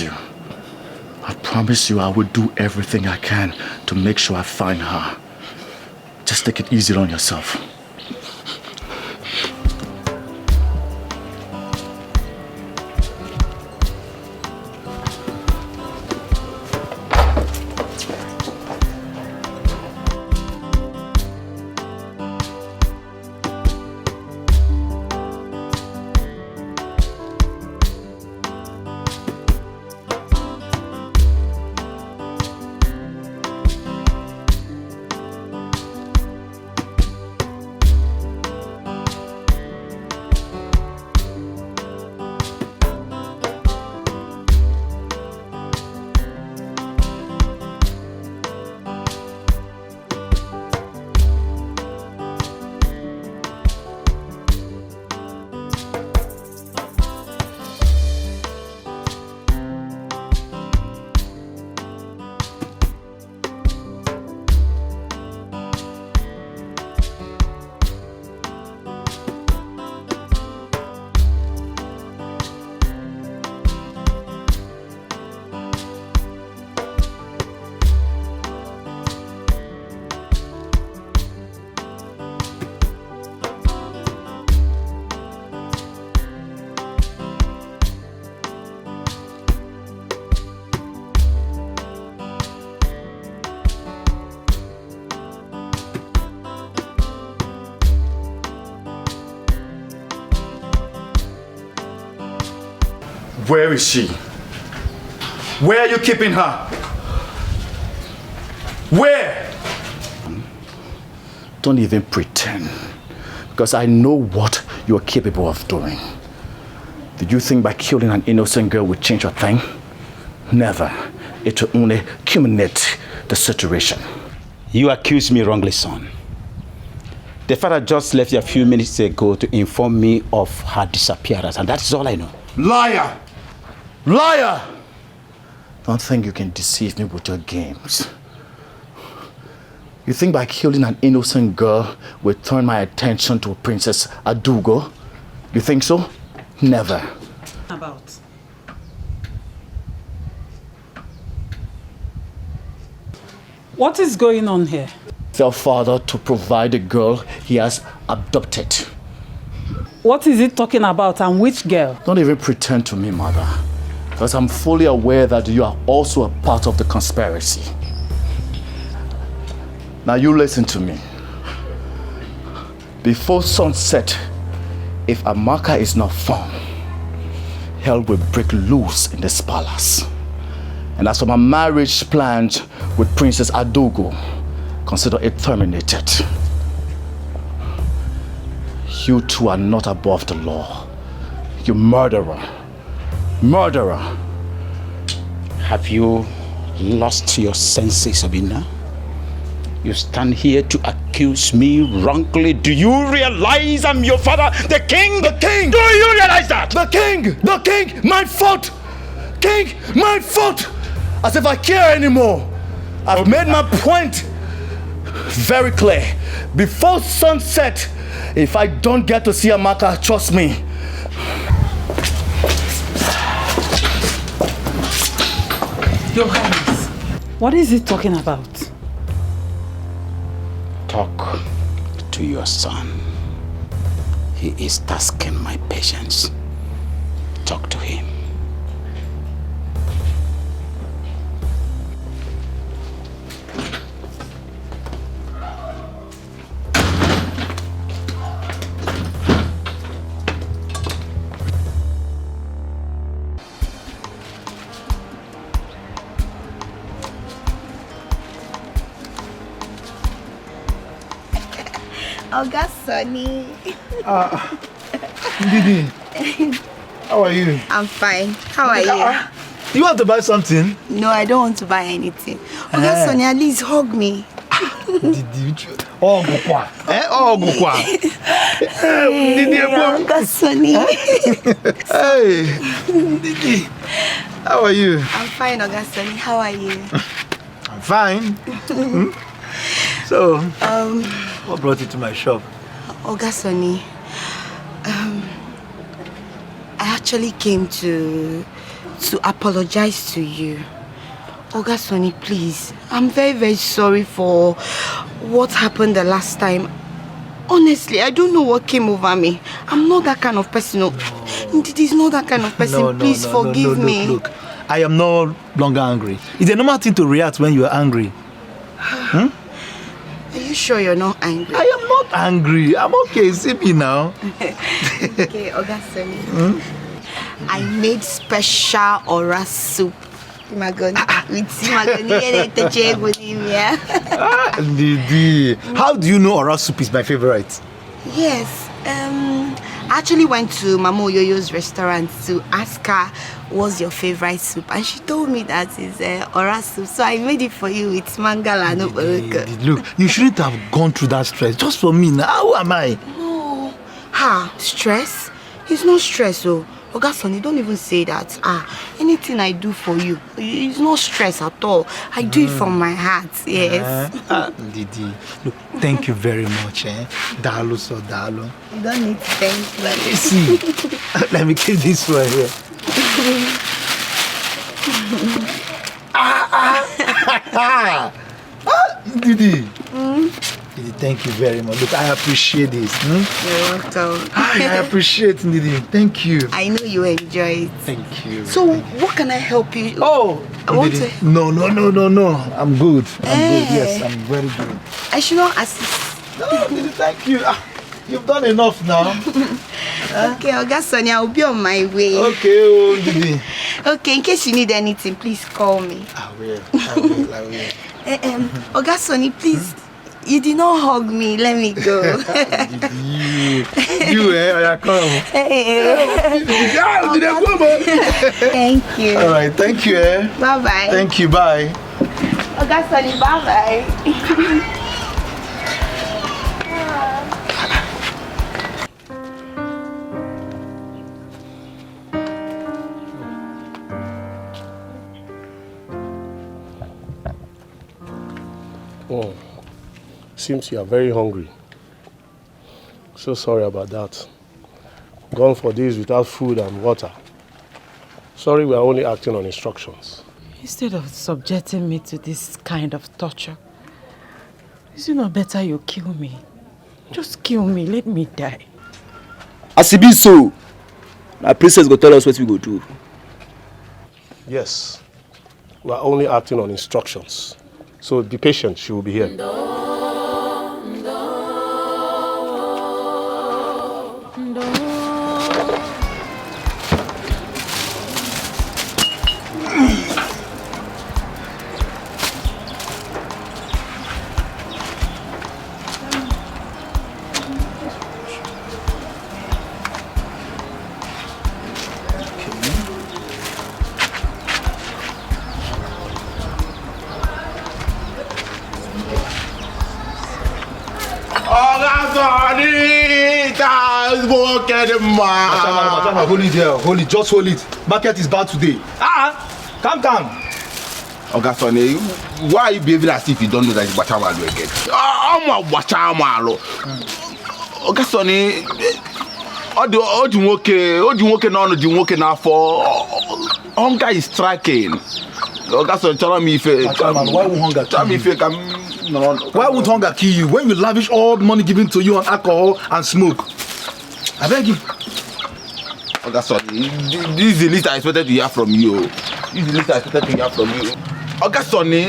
you I will do everything I can to make sure I find her. Just take it easy on yourself. Where is she? Where are you keeping her? Where? Don't even pretend, because I know what you're capable of doing. Did you think by killing an innocent girl would change a thing? Never. It will only culminate the situation. You accuse me wrongly, son. The father just left you a few minutes ago to inform me of her disappearance, and that's all I know. Liar! Liar! Don't think you can deceive me with your games. You think by killing an innocent girl will turn my attention to Princess Adugo? You think so? Never. About. What is going on here? Tell father to provide the girl he has abducted. What is it talking about, and which girl? Don't even pretend to me, mother. Because I'm fully aware that you are also a part of the conspiracy. Now you listen to me. Before sunset, if Amaka is not found, hell will break loose in this palace. And as for my marriage plans with Princess Adugo, consider it terminated. You two are not above the law. You murderer. Murderer. Have you lost your senses, Obina? You stand here to accuse me wrongly. Do you realize I'm your father, the king? The king! Do you realize that? The king! The king! My fault! King! My fault! As if I care anymore. I've made my point very clear. Before sunset, if I don't get to see Amaka, trust me. Your Highness, what is he talking about? Talk to your son. He is tasking my patience. Talk to him. Oga Sonny. Didi, how are you? I'm fine. How are you? Do you want to buy something? No, I don't want to buy anything. Oga Sonny, at least hug me. Didi, oh, Gukwa. Oh, Gukwa. Didi, Oga Sonny. Hey, Didi, how are you? I'm fine, Oga Sonny. How are you? I'm fine. So, what brought you to my shop? Oga Sonny, I actually came to apologize to you. Oga Sonny, please. I'm very, very sorry for what happened the last time. Honestly, I don't know what came over me. I'm not that kind of person. It is not that kind of person. Please forgive me. Look, I am no longer angry. It's a normal thing to react when you are angry. Are you sure you're not angry? I am not angry. I'm okay. See me now. Okay, Oga Sonny. I made special ora soup. Didi, how do you know ora soup is my favorite? Yes. I actually went to Mama Oyoyo's restaurant to ask her what's your favorite soup, and she told me that it's ora soup. So I made it for you with mangala. Look, you shouldn't have gone through that stress just for me. Now, how am I? No. Stress? It's not stress, oh. Oga Sonny, don't even say that. Anything I do for you, it's not stress at all. I do it from my heart, yes. Didi, look, thank you very much. Dalu so dalu. You don't need to thank me. Let me see. Let me keep this one here. Didi. Didi, thank you very much. Look, I appreciate this. You're welcome. I appreciate it, Didi. Thank you. I know you enjoy it. Thank you. So, what can I help you? Oh, Didi. No. I'm good. I'm good. Yes, I'm very good. I should not assist. No, Didi, thank you. You've done enough now. Okay, Oga Sonny, I'll be on my way. Okay, oh, Didi. Okay, in case you need anything, please call me. I will. Oga Sonny, please. You did not hug me. Let me go. I come. Thank you. All right, thank you. Bye-bye. Thank you, bye. Oga Sonny, bye-bye. Oh, seems you are very hungry. So sorry about that. Gone for days without food and water. Sorry, we are only acting on instructions. Instead of subjecting me to this kind of torture, is it not better you kill me? Just kill me, let me die. As it be so, our princess go tell us what we go do. Yes, we are only acting on instructions. So be patient, she will be here. Hold it there, hold it, just hold it. Market is bad today. Calm down. Oga Sonny, why are you behaving as if you don't know that it's Bachamalu again? I'm a Bachamalu. Oga Sonny, all the working now for hunger is striking. Oga Sonny, tell me if why would hunger tell me if you can. Why would hunger kill you when you lavish all the money given to you on alcohol and smoke? I beg you. Oga Sonny, this is the least I expected to hear from you. This is the least I expected to hear from you. Oga Sonny,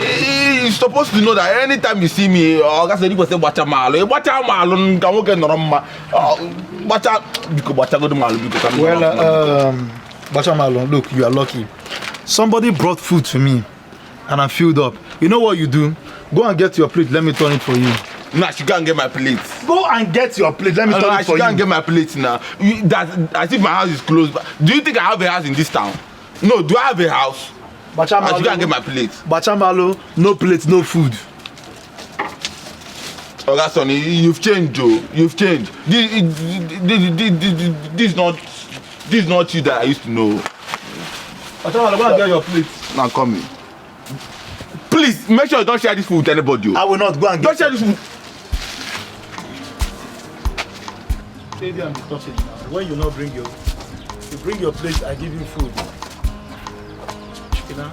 you're supposed to know that anytime you see me, Oga Sonny will say, Bachamalu, come get normal. Bachamalu, look, you are lucky. Somebody brought food to me and I'm filled up. You know what you do? Go and get your plate, let me turn it for you. Nah, she can't get my plate. Go and get your plate, let me turn it for you. She can't get my plate now. As if my house is closed. Do you think I have a house in this town? No, do I have a house? Bachamalu, she can't get my plate. Bachamalu, no plate, no food. Oga Sonny, you've changed, Joe. You've changed. This is not you that I used to know. Bachamalu, go and get your plate. Now come in. Please, make sure you don't share this food with anybody. I will not go and don't share this food. Stay there and be talking now. When you bring your plate, I give you food. You know?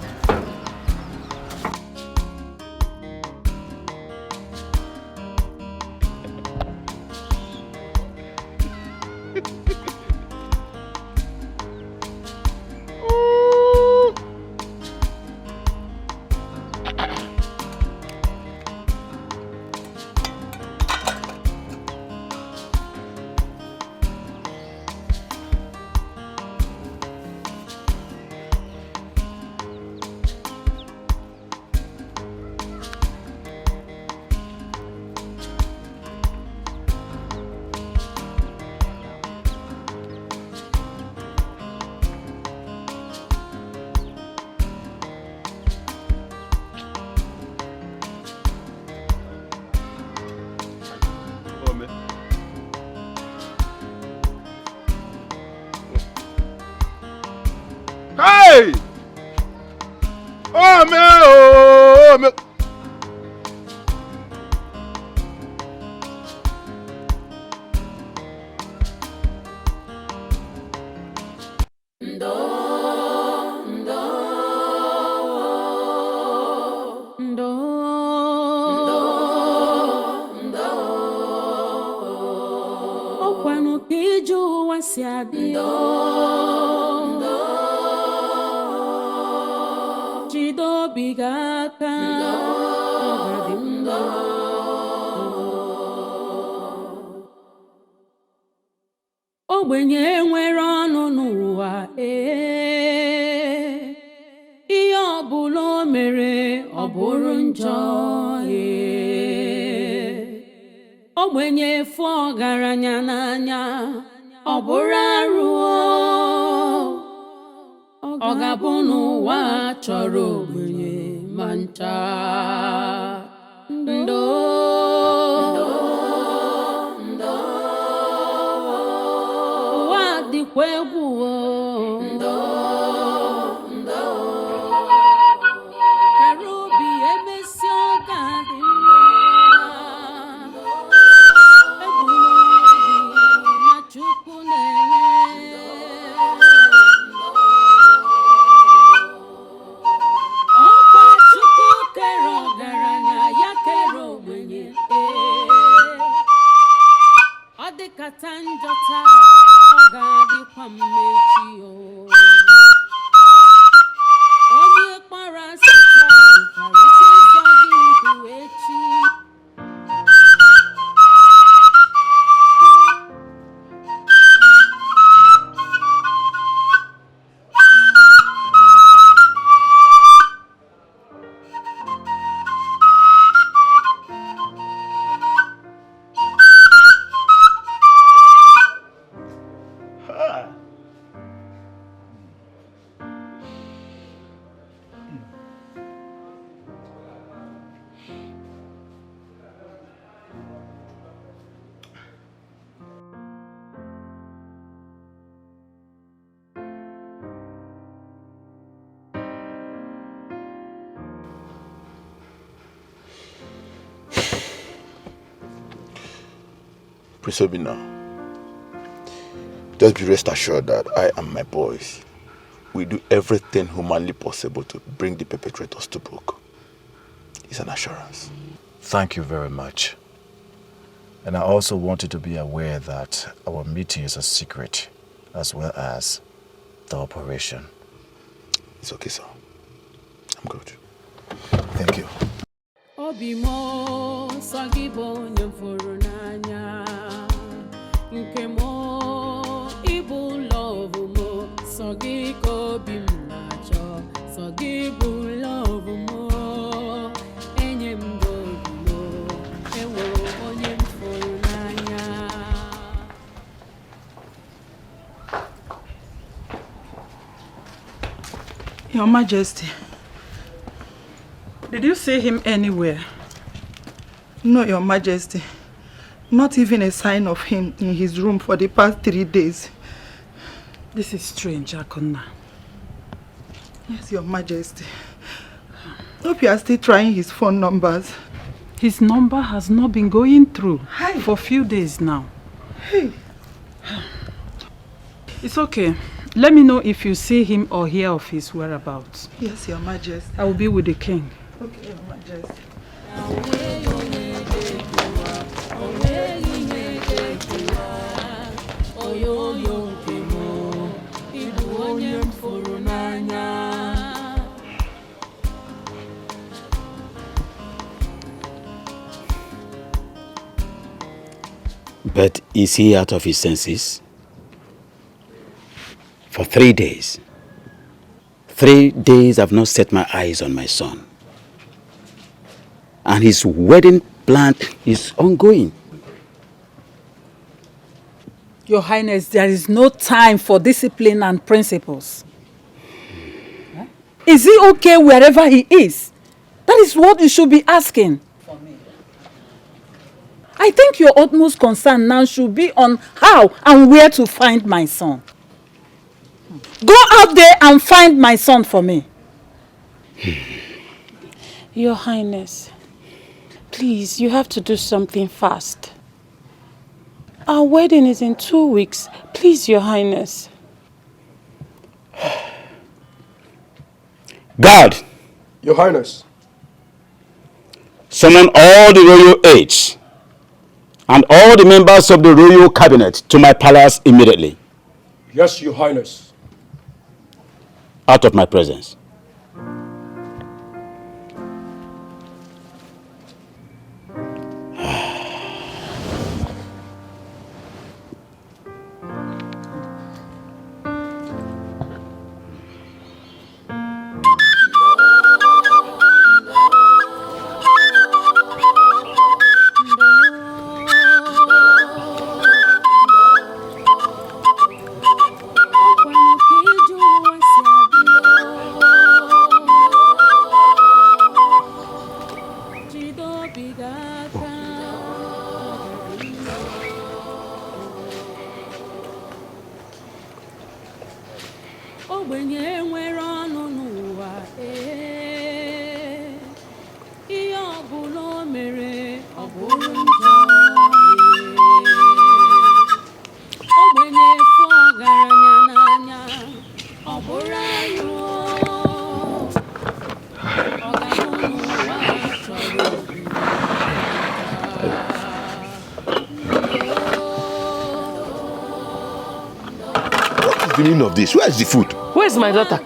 Hey! Oh, man! Oh, man! Okwanu kiju wasiadi. Chido bigaka. O ogbenye nwere ọnụ n'ụwa ihe ọbụla o mere ọ bụrụ njọ ogbenye efu ọgaranya n'anya ọ bụrụ arụ ọ ga-abụ n'ụwa chọrọ ogbenye ma ncha ndo ụwa dịkwa egwu kara obi emesi ọ ga-adị Chukwu na-ele ọkwa Chukwu kere ọgaranya ya kere ogbenye ọ dịkata njọ taa ọ ga-adịkwa mmechi onye kpara asị taa nwekwara ike ịzọ gị ndụ echi Prince Obina, just be rest assured that I and my boys will do everything humanly possible to bring the perpetrators to book. It's an assurance. Thank you very much. And I also want you to be aware that our meeting is a secret, as well as the operation. It's okay, sir. I'm good. Thank you. Obimo sagibo nyemfuru n'anya nke mo ibu love mo sagi ko bim nacho sagi bu love mo enyem go mo ewo onyem furu n'anya. Your Majesty, did you see him anywhere? No, Your Majesty. Not even a sign of him in his room for the past 3 days. This is strange, Akonna. Yes, Your Majesty. Hope you are still trying his phone numbers. His number has not been going through for a few days now. Hey. It's okay. Let me know if you see him or hear of his whereabouts. Yes, Your Majesty. I will be with the king. Okay, Your Majesty. But is he out of his senses? For 3 days. 3 days I've not set my eyes on my son. And his wedding plan is ongoing. Your Highness, there is no time for discipline and principles. Is he okay wherever he is? That is what you should be asking. I think your utmost concern now should be on how and where to find my son. Go out there and find my son for me. Your Highness, please, you have to do something fast. Our wedding is in 2 weeks. Please, Your Highness. Guard! Your Highness. Summon all the royal aides and all the members of the royal cabinet to my palace immediately. Yes, Your Highness. Out of my presence. ogbenye nwere ọnụ n'ụwa ihe ọbụla o mere ọ bụrụ njọ ogbenye fụ ọgaranya n'anya ọ bụrụ ayụ ọ ga-ahụ n'ụwa chọrọ What is the meaning of this? Where is the food? Where's my daughter?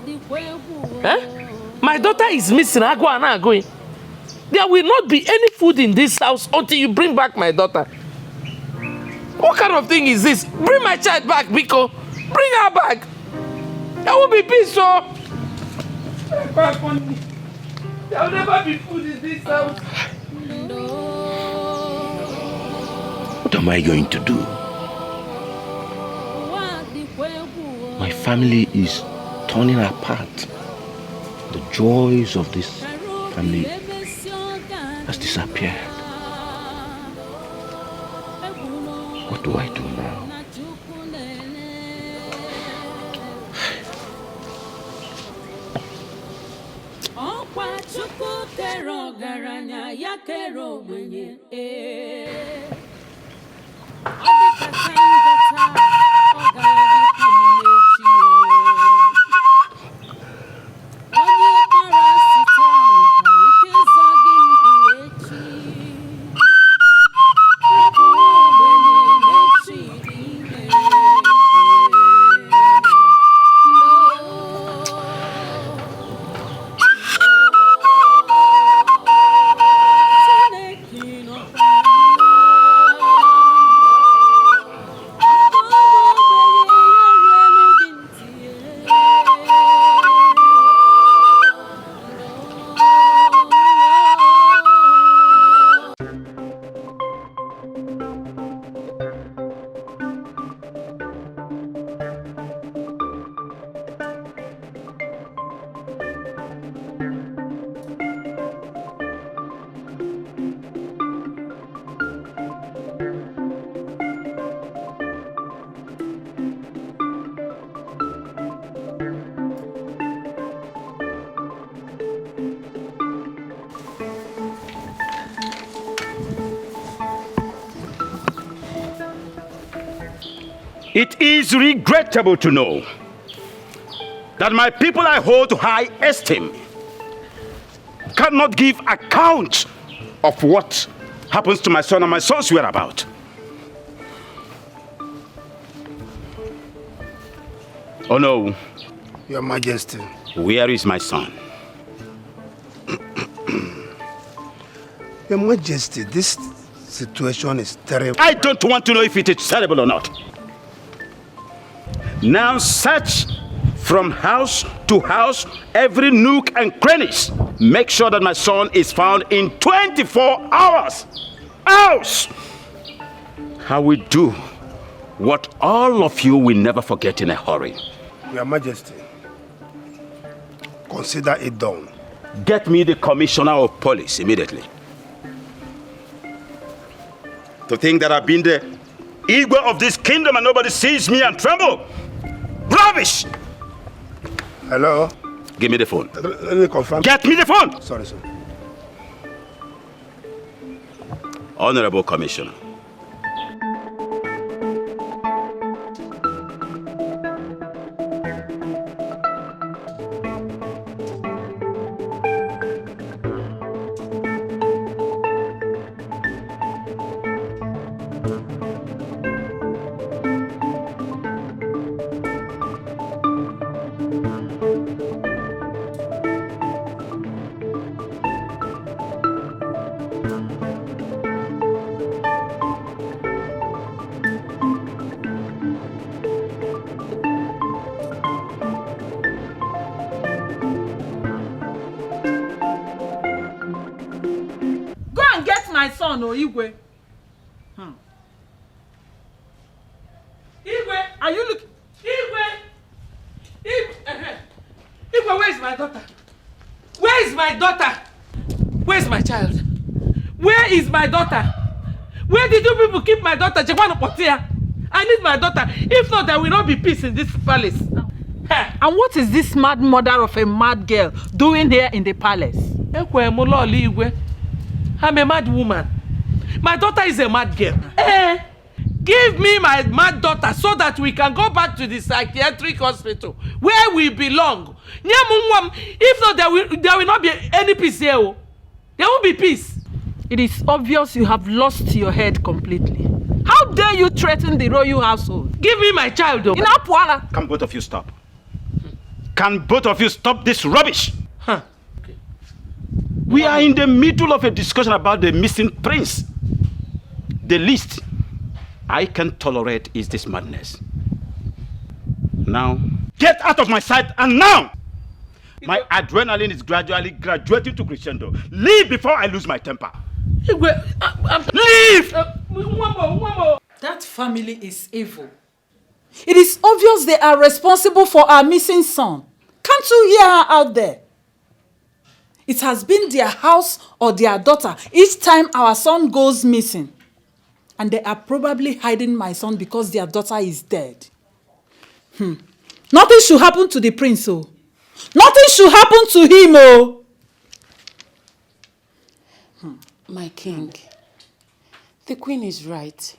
My daughter is missing. I go and I go. There will not be any food in this house until you bring back my daughter. What kind of thing is this? Bring my child back, Biko. Bring her back. There will be peace, so. There will never be food in this house. What am I going to do? My family is turning apart. The joys of this family has disappeared. What do I do now? It is regrettable to know that my people I hold to high esteem cannot give account of what happens to my son and my son's whereabouts. Oh no. Your Majesty. Where is my son? Your Majesty, this situation is terrible. I don't want to know if it is terrible or not. Now search from house to house, every nook and crannies. Make sure that my son is found in 24 hours. Else, I will do what all of you will never forget in a hurry. Your Majesty, consider it done. Get me the commissioner of police immediately. To think that I've been the Igwe of this kingdom and nobody sees me and tremble. Rubbish! Hello? Give me the phone. Let me confirm. Get me the phone! Sorry, sir. Honorable Commissioner. No, Igwe. Igwe, are you looking? Igwe, where is my daughter? Where is my daughter? Where is my child? Where is my daughter? Where did you people keep my daughter? I need my daughter. If not, there will not be peace in this palace. And what is this mad mother of a mad girl doing here in the palace? I'm a mad woman. My daughter is a mad girl. Give me my mad daughter so that we can go back to the psychiatric hospital where we belong. If not, there will not be any peace here. There won't be peace. It is obvious you have lost your head completely. How dare you threaten the royal household? Give me my child. In Apwala. Can both of you stop? Can both of you stop this rubbish? We are in the middle of a discussion about the missing prince. The least I can tolerate is this madness. Now, get out of my sight, and now! My adrenaline is gradually graduating to crescendo. Leave before I lose my temper. Leave! That family is evil. It is obvious they are responsible for our missing son. Can't you hear her out there? It has been their house or their daughter each time our son goes missing. And they are probably hiding my son because their daughter is dead. Nothing should happen to the prince, oh. Nothing should happen to him, oh. My king, the queen is right.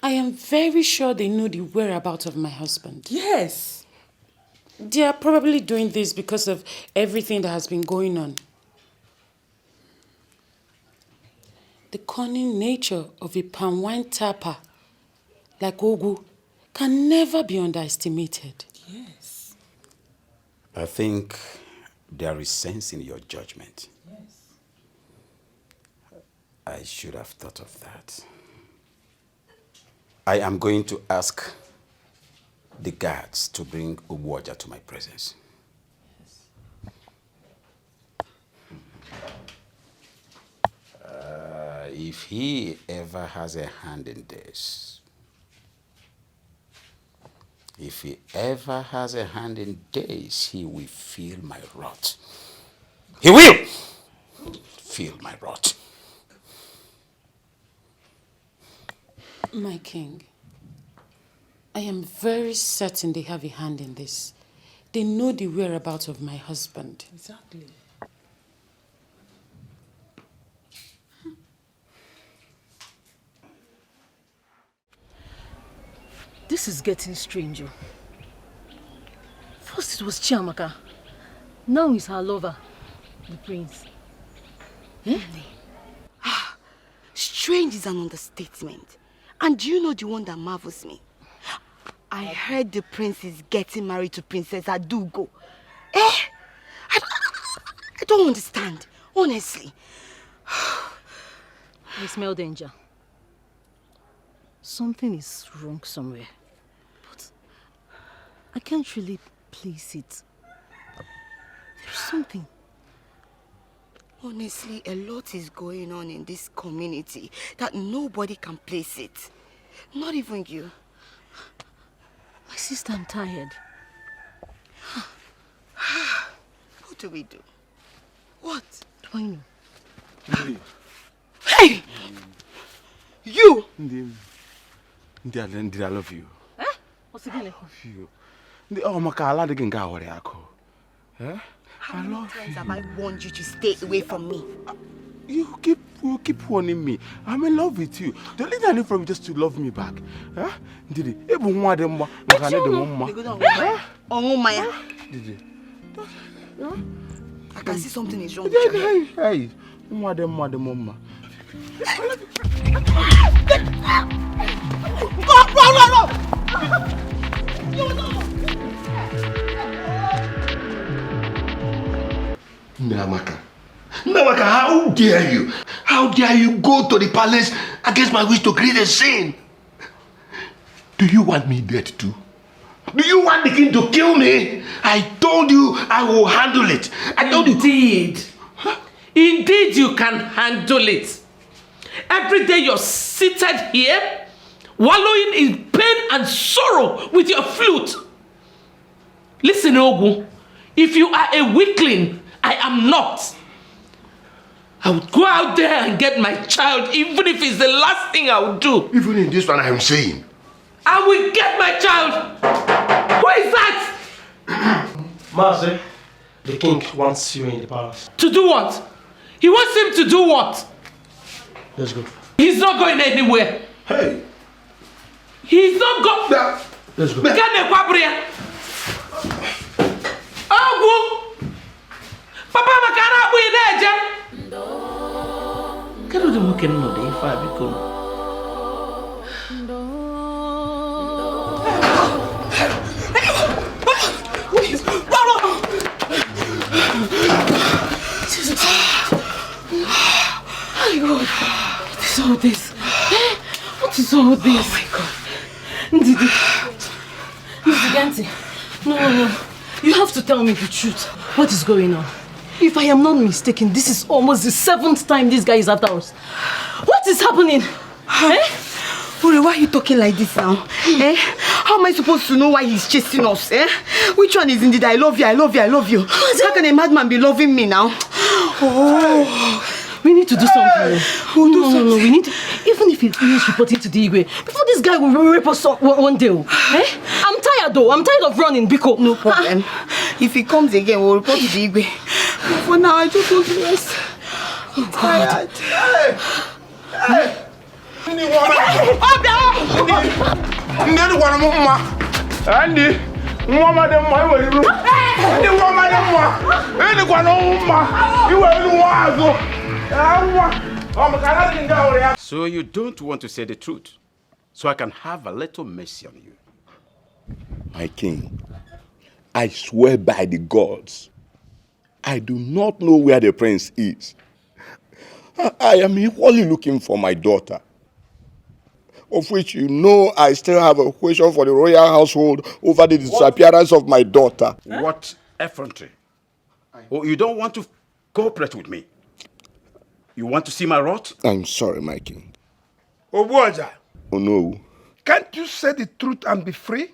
I am very sure they know the whereabouts of my husband. Yes. They are probably doing this because of everything that has been going on. The cunning nature of a palm wine tapper like Ogu can never be underestimated. Yes. I think there is sense in your judgment. Yes. I should have thought of that. I am going to ask the guards to bring Ubuoja to my presence. If he ever has a hand in this, he will feel my wrath. He will feel my wrath. My king, I am very certain they have a hand in this. They know the whereabouts of my husband. Exactly. This is getting stranger. First it was Chiamaka. Now it's her lover, the prince. Strange is an understatement. And do you know the one that marvels me? I heard the prince is getting married to Princess Adugo. I don't understand, honestly. I smell danger. Something is wrong somewhere. But I can't really place it. There's something. Honestly, a lot is going on in this community that nobody can place it. Not even you. My sister, I'm tired. What do we do? What? Do I know? Hey! You! Ndi, I love you. What's it gonna? Oh, Makala, they can go where I go. How many times have I warned you to stay away from me? You keep warning me. I'm in love with you. The only thing I need from you just to love me back. Did it? I can see something is wrong with you. Hey, Go! Namaka, how dare you? How dare you go to the palace against my wish to create a scene? Do you want me dead too? Do you want the king to kill me? I told you I will handle it. I told you. Indeed you can handle it. Every day you're seated here, wallowing in pain and sorrow with your flute. Listen, Ogu, if you are a weakling, I am not. I would go out there and get my child, even if it's the last thing I would do. Even in this one I am saying. I will get my child. Who is that? Master, the king wants you in the palace. To do what? He wants him to do what? Let's go. He's not going anywhere. Hey. He's not going. Let's go. Papa makana abu ideje. Kero de muke no de ifa biko. What is all this? What is all this? Oh my God. Ndidi. No. You have to tell me the truth. What is going on? If I am not mistaken, this is almost the 7th time this guy is at us. What is happening? Ore, why are you talking like this now? How am I supposed to know why he's chasing us? Which one is indeed I love you? How can a madman be loving me now? We need to do something. No. We need to, even if he finishes reporting to the Igwe, before this guy will rape us one day. I'm tired though. I'm tired of running, Biko. No problem. If he comes again, we'll report to the Igwe. But for now, I just want to rest. I'm tired. Hey! So you don't want to say the truth, so I can have a little mercy on you. My king, I swear by the gods, I do not know where the prince is. I am equally looking for my daughter, of which you know I still have a question for the royal household over the disappearance of my daughter. What effrontery? Oh, you don't want to cooperate with me? You want to see my wrath? I'm sorry, my king. Obuaja. Oh no. Can't you say the truth and be free?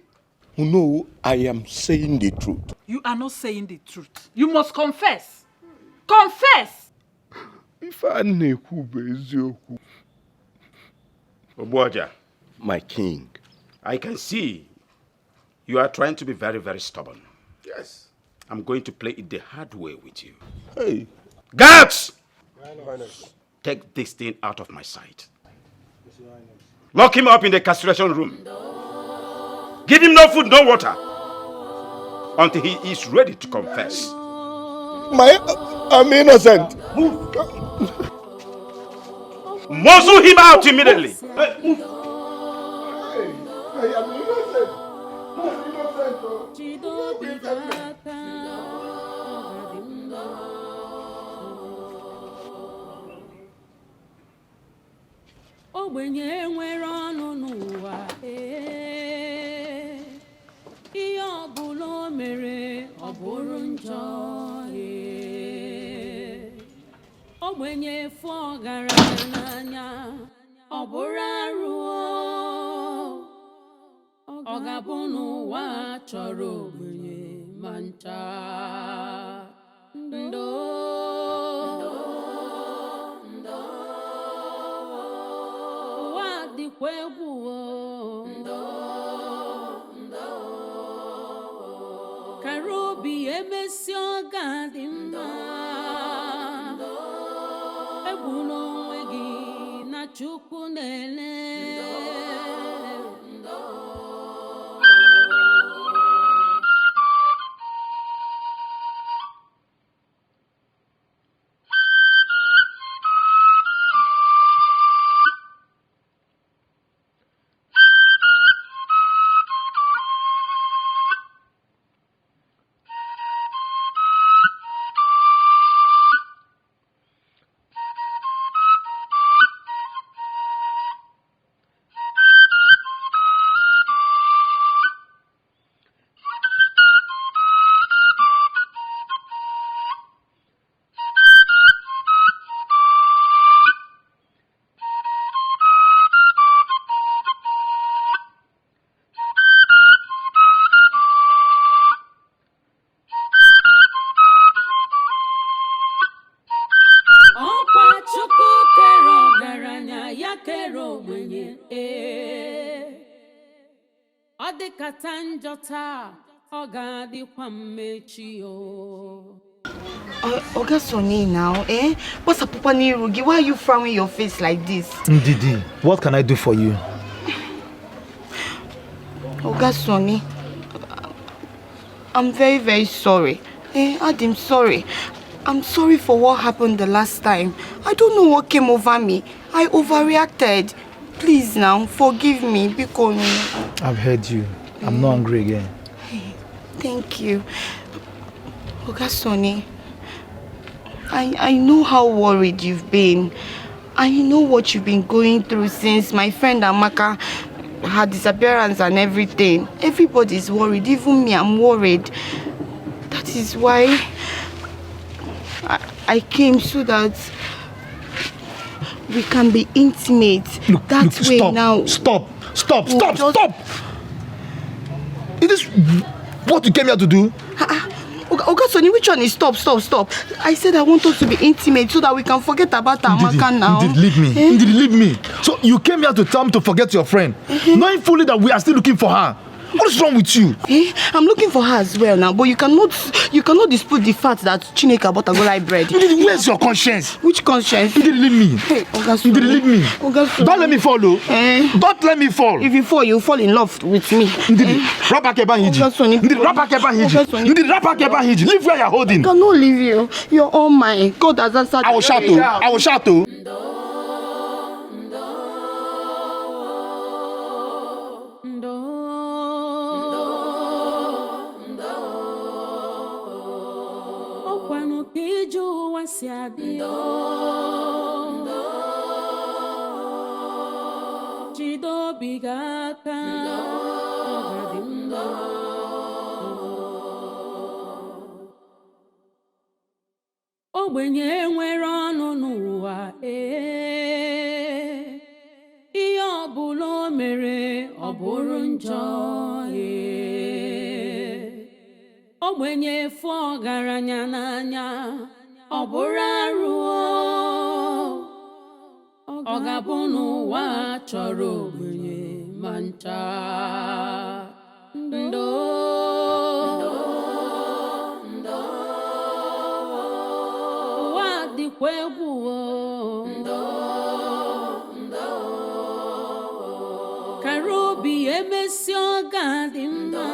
Oh no, I am saying the truth. You are not saying the truth. You must confess. Confess! If I know Obuaja. My king. I can see you are trying to be very, very stubborn. Yes. I'm going to play it the hard way with you. Hey. Guards! Take this thing out of my sight. Lock him up in the castration room. Give him no food, no water. Until he is ready to confess. I'm innocent. Muzzle him out immediately. I am innocent. Ogbenye nwere ọnụ n'ụwa ihe ọbụla o mere ọ bụrụ njọ ogbenye fụ ọgaranya n'anya ọ bụrụ arụ ọ ga-abụ n'ụwa chọrọ ogbenye ma ncha Karobi emesi ọga dị mma egwu n'onwe gị na Chukwu na-ele ọ dịkata njọ taa Oga Sonny now, eh? What's up, Papa Nirugi? Why are you frowning your face like this? Ndidi, what can I do for you? Oga Sonny, I'm very, very sorry. I'm sorry. I'm sorry for what happened the last time. I don't know what came over me. I overreacted. Please now, forgive me. Because I've heard you. I'm not angry again. Thank you. Oga Sonny, I know how worried you've been. I know what you've been going through since my friend Amaka, her disappearance and everything. Everybody's worried. Even me, I'm worried. That is why I came so that we can be intimate. That way stop, now. Stop! Is this what you came here to do? Oga Sonny, which one is stop? I said I want us to be intimate so that we can forget about Amaka now. Leave me. So you came here to tell me to forget your friend, knowing fully that we are still looking for her. What is wrong with you? I'm looking for her as well now, but you cannot dispute the fact that Chineke bought a golai bread. Where's your conscience? Which conscience? You didn't leave me. Hey, Oga Sonny. You didn't leave me. Don't let me fall, though. Don't let me fall. If you fall, you fall in love with me. Leave where you're holding. I cannot leave you. You're all mine. God has answered. I will shout. Ogbenye nwere ọnụ n'ụwa ihe ọbụla o mere ọ bụrụ njọ ogbenye fụ ọgaranya n'anya ọ bụrụ arụ ọ ga-abụ n'ụwa chọrọ ogbenye ma ncha Karobi emesi ọga dị mma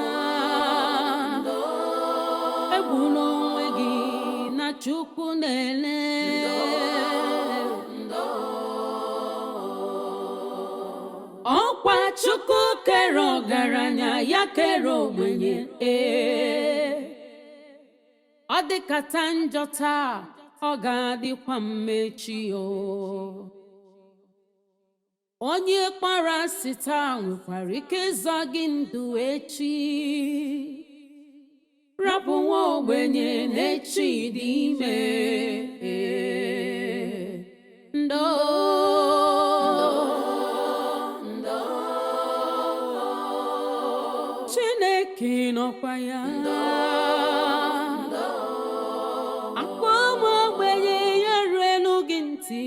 egwu n'onwe gị na Chukwu na-ele ọkwa Chukwu kere ọgaranya ya kere ogbenye ọ dịkata njọ taa ọ ga-adịkwa mmechi onye kpara asị taa nwekwara ike ịzọ gị ndụ echi rapụ nwa ogbenye n'echi dị ime Chineke nọkwa ya akwa nwa ogbenye ya ruelu gị ntị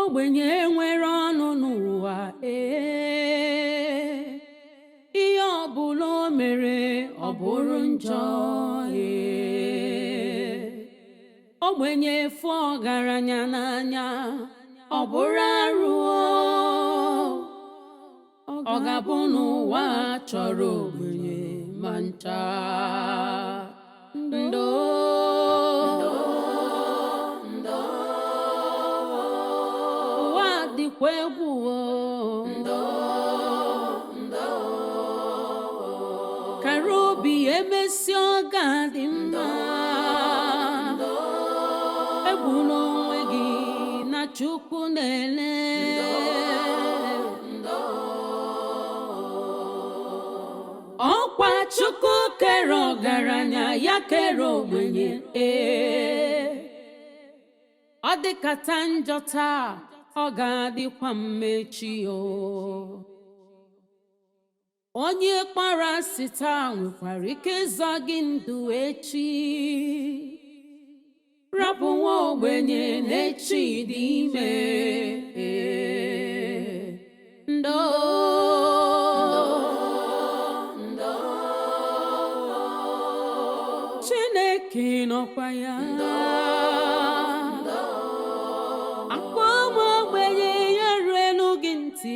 ogbenye nwere ọnụ n'ụwa ihe ọbụla o mere ọ bụrụ njọ ogbenye fụ ọgaranya n'anya ọ bụrụ arụ ọ ga-abụ n'ụwa chọrọ ogbenye ma ncha ụwa dịkwa egwu kara obi emesi ọ ga-adị mma egwu n'onwe chukunele Okwa chuku kero garanya ya kero mwenye Odikata njota ogadikwa mmechi o Onye kpara sita nwekwara ike ịzọ gị ndụ echi Rapụ nwa ogbenye n'echi dị ime Ndo Chineke nọkwa ya Akwa ụmụ ogbenye ya ruelu gị ntị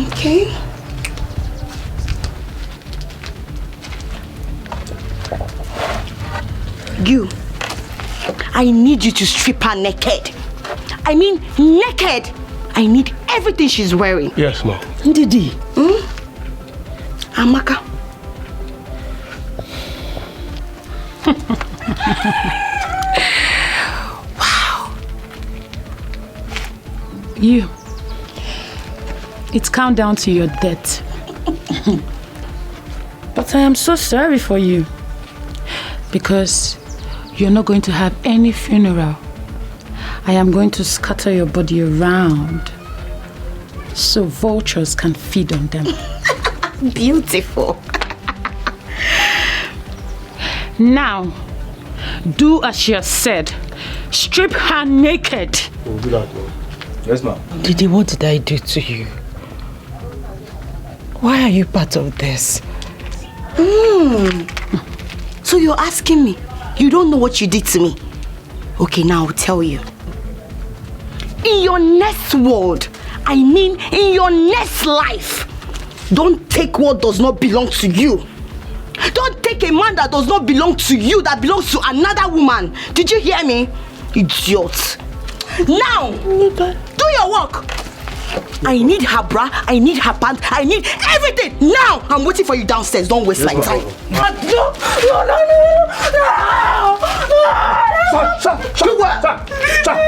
Okay. You, I need you to strip her naked. I mean naked. I need everything she's wearing. Yes, ma'am. Ndidi. Amaka. Wow. You. It's countdown to your death. But I am so sorry for you. Because you're not going to have any funeral. I am going to scatter your body around so vultures can feed on them. Beautiful. Now, do as she has said. Strip her naked. We'll do that, ma'am. Yes, ma'am. Didi, what did I do to you? Why are you part of this? So you're asking me? You don't know what you did to me? Okay, now I'll tell you. In your next world, I mean in your next life, don't take what does not belong to you. Don't take a man that does not belong to you, that belongs to another woman. Did you hear me? Idiot. Now, do your work. I need her bra, I need her pants, I need everything. Now, I'm waiting for you downstairs. Don't waste my time. Stop.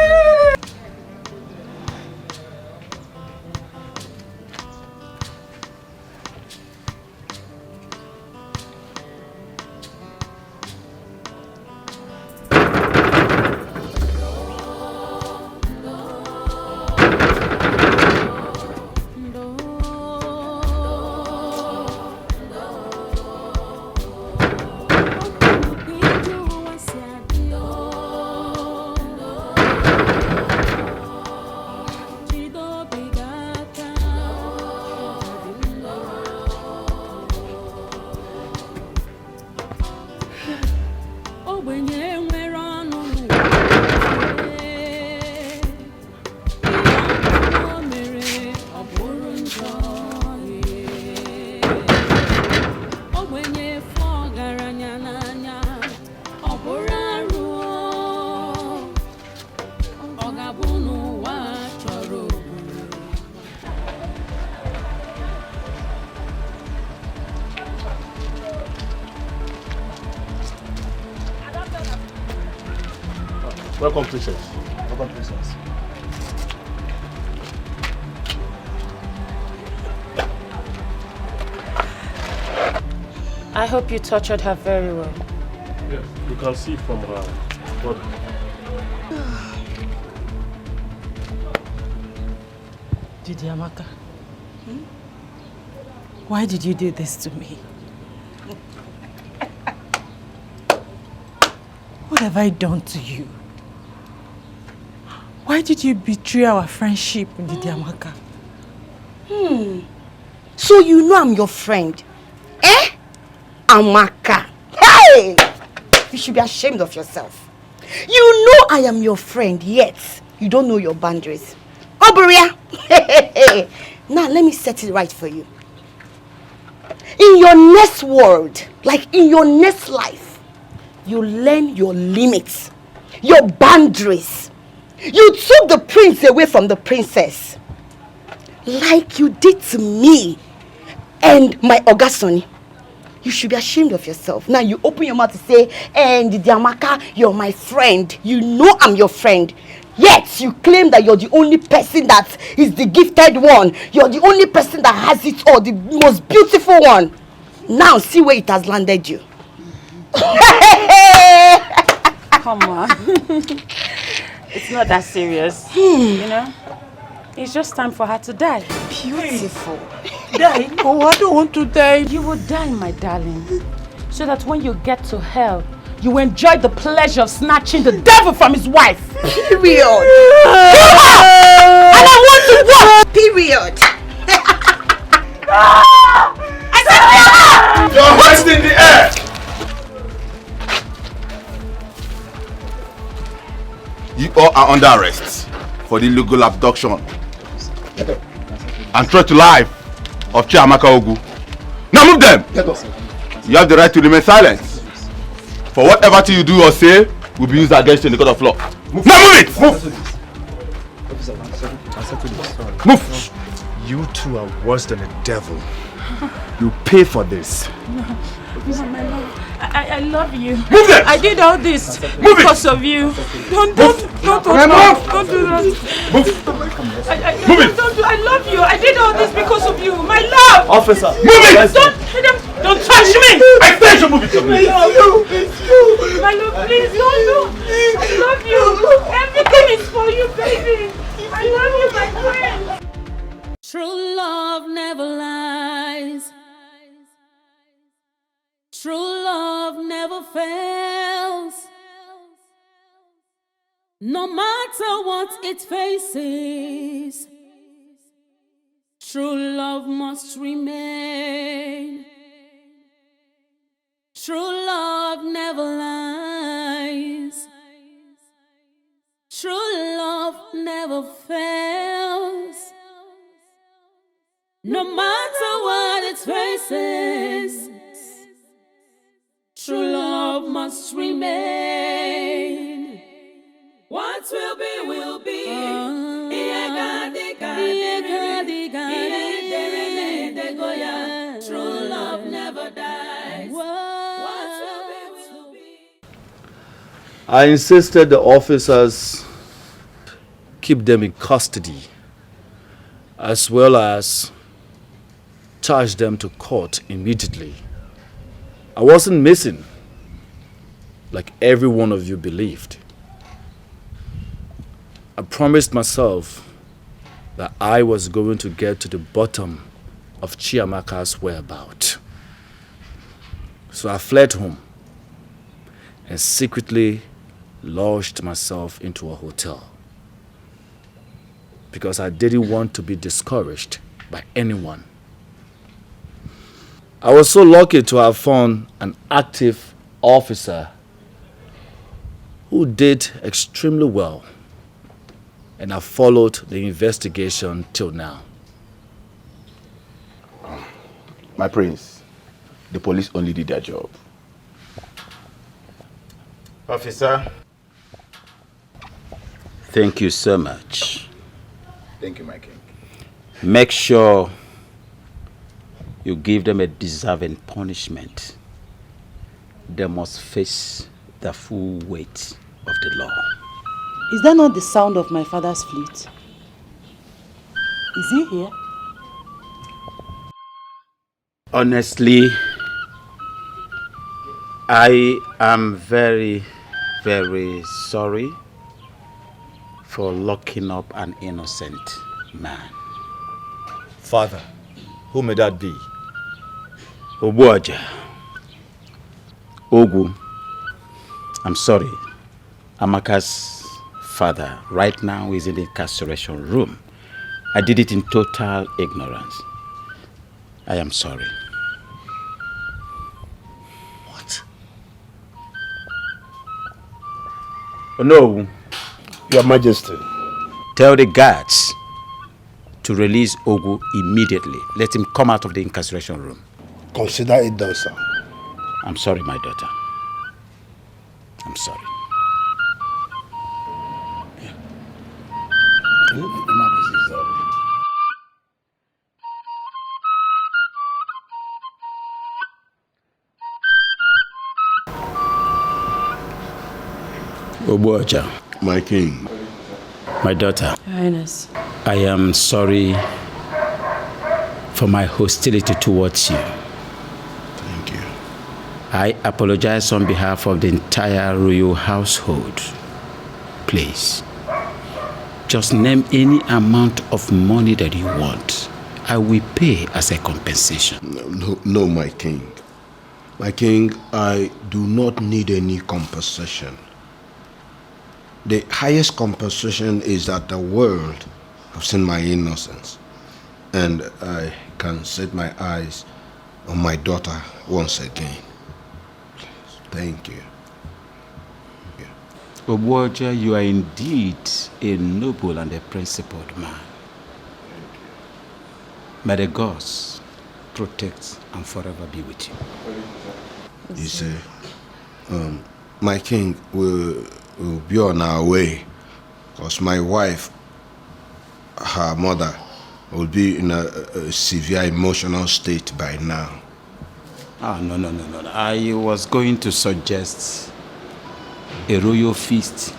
Welcome, Princess. Welcome, Princess. I hope you tortured her very well. Yes, you can see from her body. Didi Amaka, why did you do this to me? What have I done to you? Why did you betray our friendship, Didi Amaka? So you know I'm your friend? Eh? Amaka. Hey! You should be ashamed of yourself. You know I am your friend, yet you don't know your boundaries. Oberia! Now let me set it right for you. In your next world, like in your next life, you learn your limits, your boundaries. You took the prince away from the princess, like you did to me and my Ogasoni. You should be ashamed of yourself. Now you open your mouth to say, and Didi Amaka, you're my friend. You know I'm your friend. Yet you claim that you're the only person that is the gifted one. You're the only person that has it all, the most beautiful one. Now see where it has landed you. Come on. It's not that serious. You know? It's just time for her to die. Beautiful. Die? Oh, I don't want to die. You will die, my darling. So that when you get to hell, you enjoy the pleasure of snatching the devil from his wife. Period. And I want to watch. Period. I said, your hands in the air. You all are under arrest for the illegal abduction and threat to life of Chiamaka Ogu. Now move them. You have the right to remain silent. For whatever thing you do or say will be used against you in the court of law. Now move it! Move! Move! You two are worse than a devil. You pay for this. No, my love. I love you. Move it! I did all this because of you. Don't do that. Move it! I love you. I did all this because of you. My love! Officer! Move it! Don't touch me! I said you move it! My love, please don't. I love you. Everything is for you, baby. I love you, my friend. True love never lies. True love never fails. No matter what it faces, true love must remain. True love never lies. True love never fails. No matter what it faces, true love must remain. What will be, will be. True love never dies. What will be. I insisted the officers keep them in custody, as well as charge them to court immediately. I wasn't missing, like every one of you believed. I promised myself that I was going to get to the bottom of Chiamaka's whereabouts. So I fled home and secretly lodged myself into a hotel because I didn't want to be discouraged by anyone. I was so lucky to have found an active officer who did extremely well, and I followed the investigation till now. My prince, the police only did their job. Officer. Thank you so much. Thank you, my king. Make sure you give them a deserving punishment. They must face the full weight of the law. Is that not the sound of my father's flute? Is he here? Honestly, I am very, very sorry for locking up an innocent man. Father, who may that be? Obuaja. Ogu. I'm sorry. Amaka's father right now is in the incarceration room. I did it in total ignorance. I am sorry. What? Oh, no. Your Majesty. Tell the guards to release Ogu immediately. Let him come out of the incarceration room. Consider it done, sir. I'm sorry, my daughter. I'm sorry. Obuaja. My king. My daughter. Your Highness. I am sorry for my hostility towards you. Thank you. I apologize on behalf of the entire royal household. Please, just name any amount of money that you want. I will pay as a compensation. No, my king. My king, I do not need any compensation. The highest compensation is that the world have seen my innocence, and I can set my eyes on my daughter once again. Please. Thank you. Obuaja, you are indeed a noble and a principled man. May the gods protect and forever be with you. You say, my king will be on our way, because my wife, her mother, will be in a severe emotional state by now. Ah, no. I was going to suggest a royal feast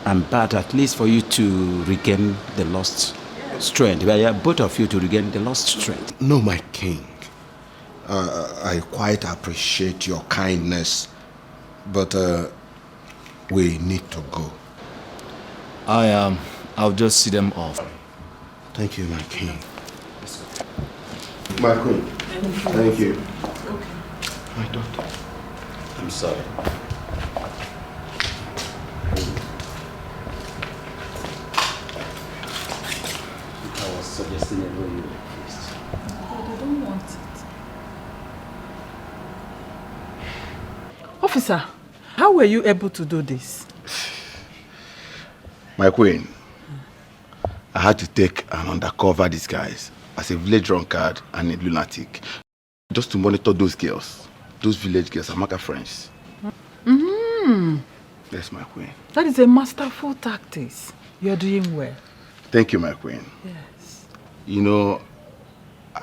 and bath, at least for you to regain the lost strength. Both of you to regain the lost strength. No, my king. I quite appreciate your kindness, but we need to go. I'll just see them off. Thank you, my king. My queen. Thank you. Okay. My daughter. I'm sorry. I was suggesting a royal feast. But I don't want it. Officer, how were you able to do this? My queen, I had to take an undercover disguise as a village drunkard and a lunatic, just to monitor those girls. Those village girls, Amaka friends. Mm-hmm. Yes, my queen. That is a masterful tactics. You're doing well. Thank you, my queen. Yes. You know,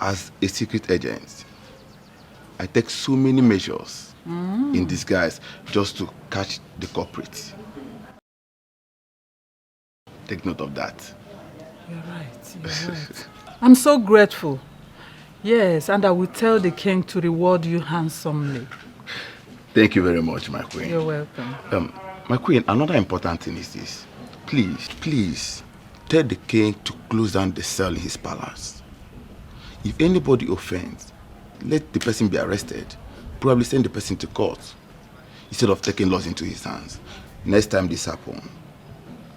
as a secret agent, I take so many measures in disguise just to catch the culprit. Take note of that. You're right. I'm so grateful. Yes, and I will tell the king to reward you handsomely. Thank you very much, my queen. You're welcome. My queen, another important thing is this. Please, tell the king to close down the cell in his palace. If anybody offends, let the person be arrested. Probably send the person to court, instead of taking laws into his hands. Next time this happens,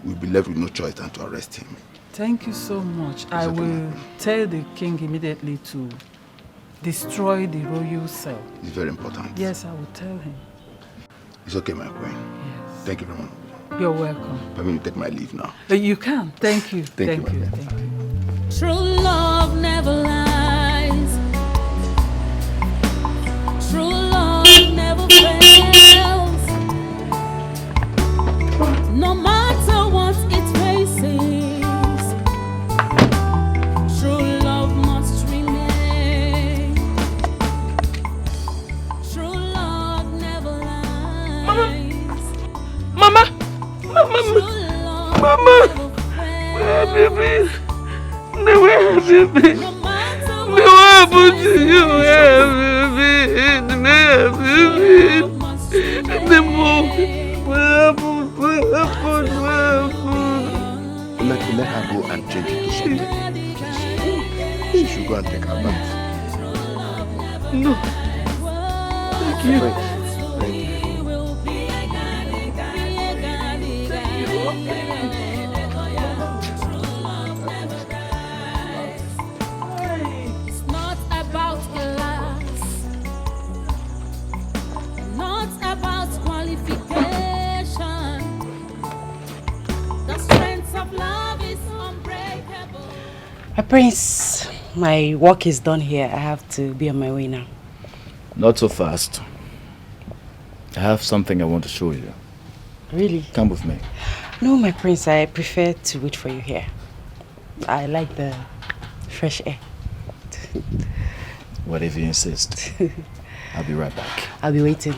we'll be left with no choice than to arrest him. Thank you so much. I will tell the king immediately to destroy the royal cell. It's very important. Yes, I will tell him. It's okay, my queen. Yes. Thank you very much. You're welcome. I'm going to take my leave now. You can. Thank you. Thank you. True love never lies. True love never fails. No matter what it faces, true love must remain. True love never lies. Mama! True Where have you been? Where have you been? What happened to you? Where have you been? Where have you been? The move. What happened? Let her go and change into something. She should go and take her bath. No. Thank you. Thank you. It's not about class, not about qualification. The strength of love is unbreakable. Prince, my work is done here. I have to be on my way now. Not so fast. I have something I want to show you. Really? Come with me. No, my prince, I prefer to wait for you here. I like the fresh air. Whatever you insist. I'll be right back. I'll be waiting.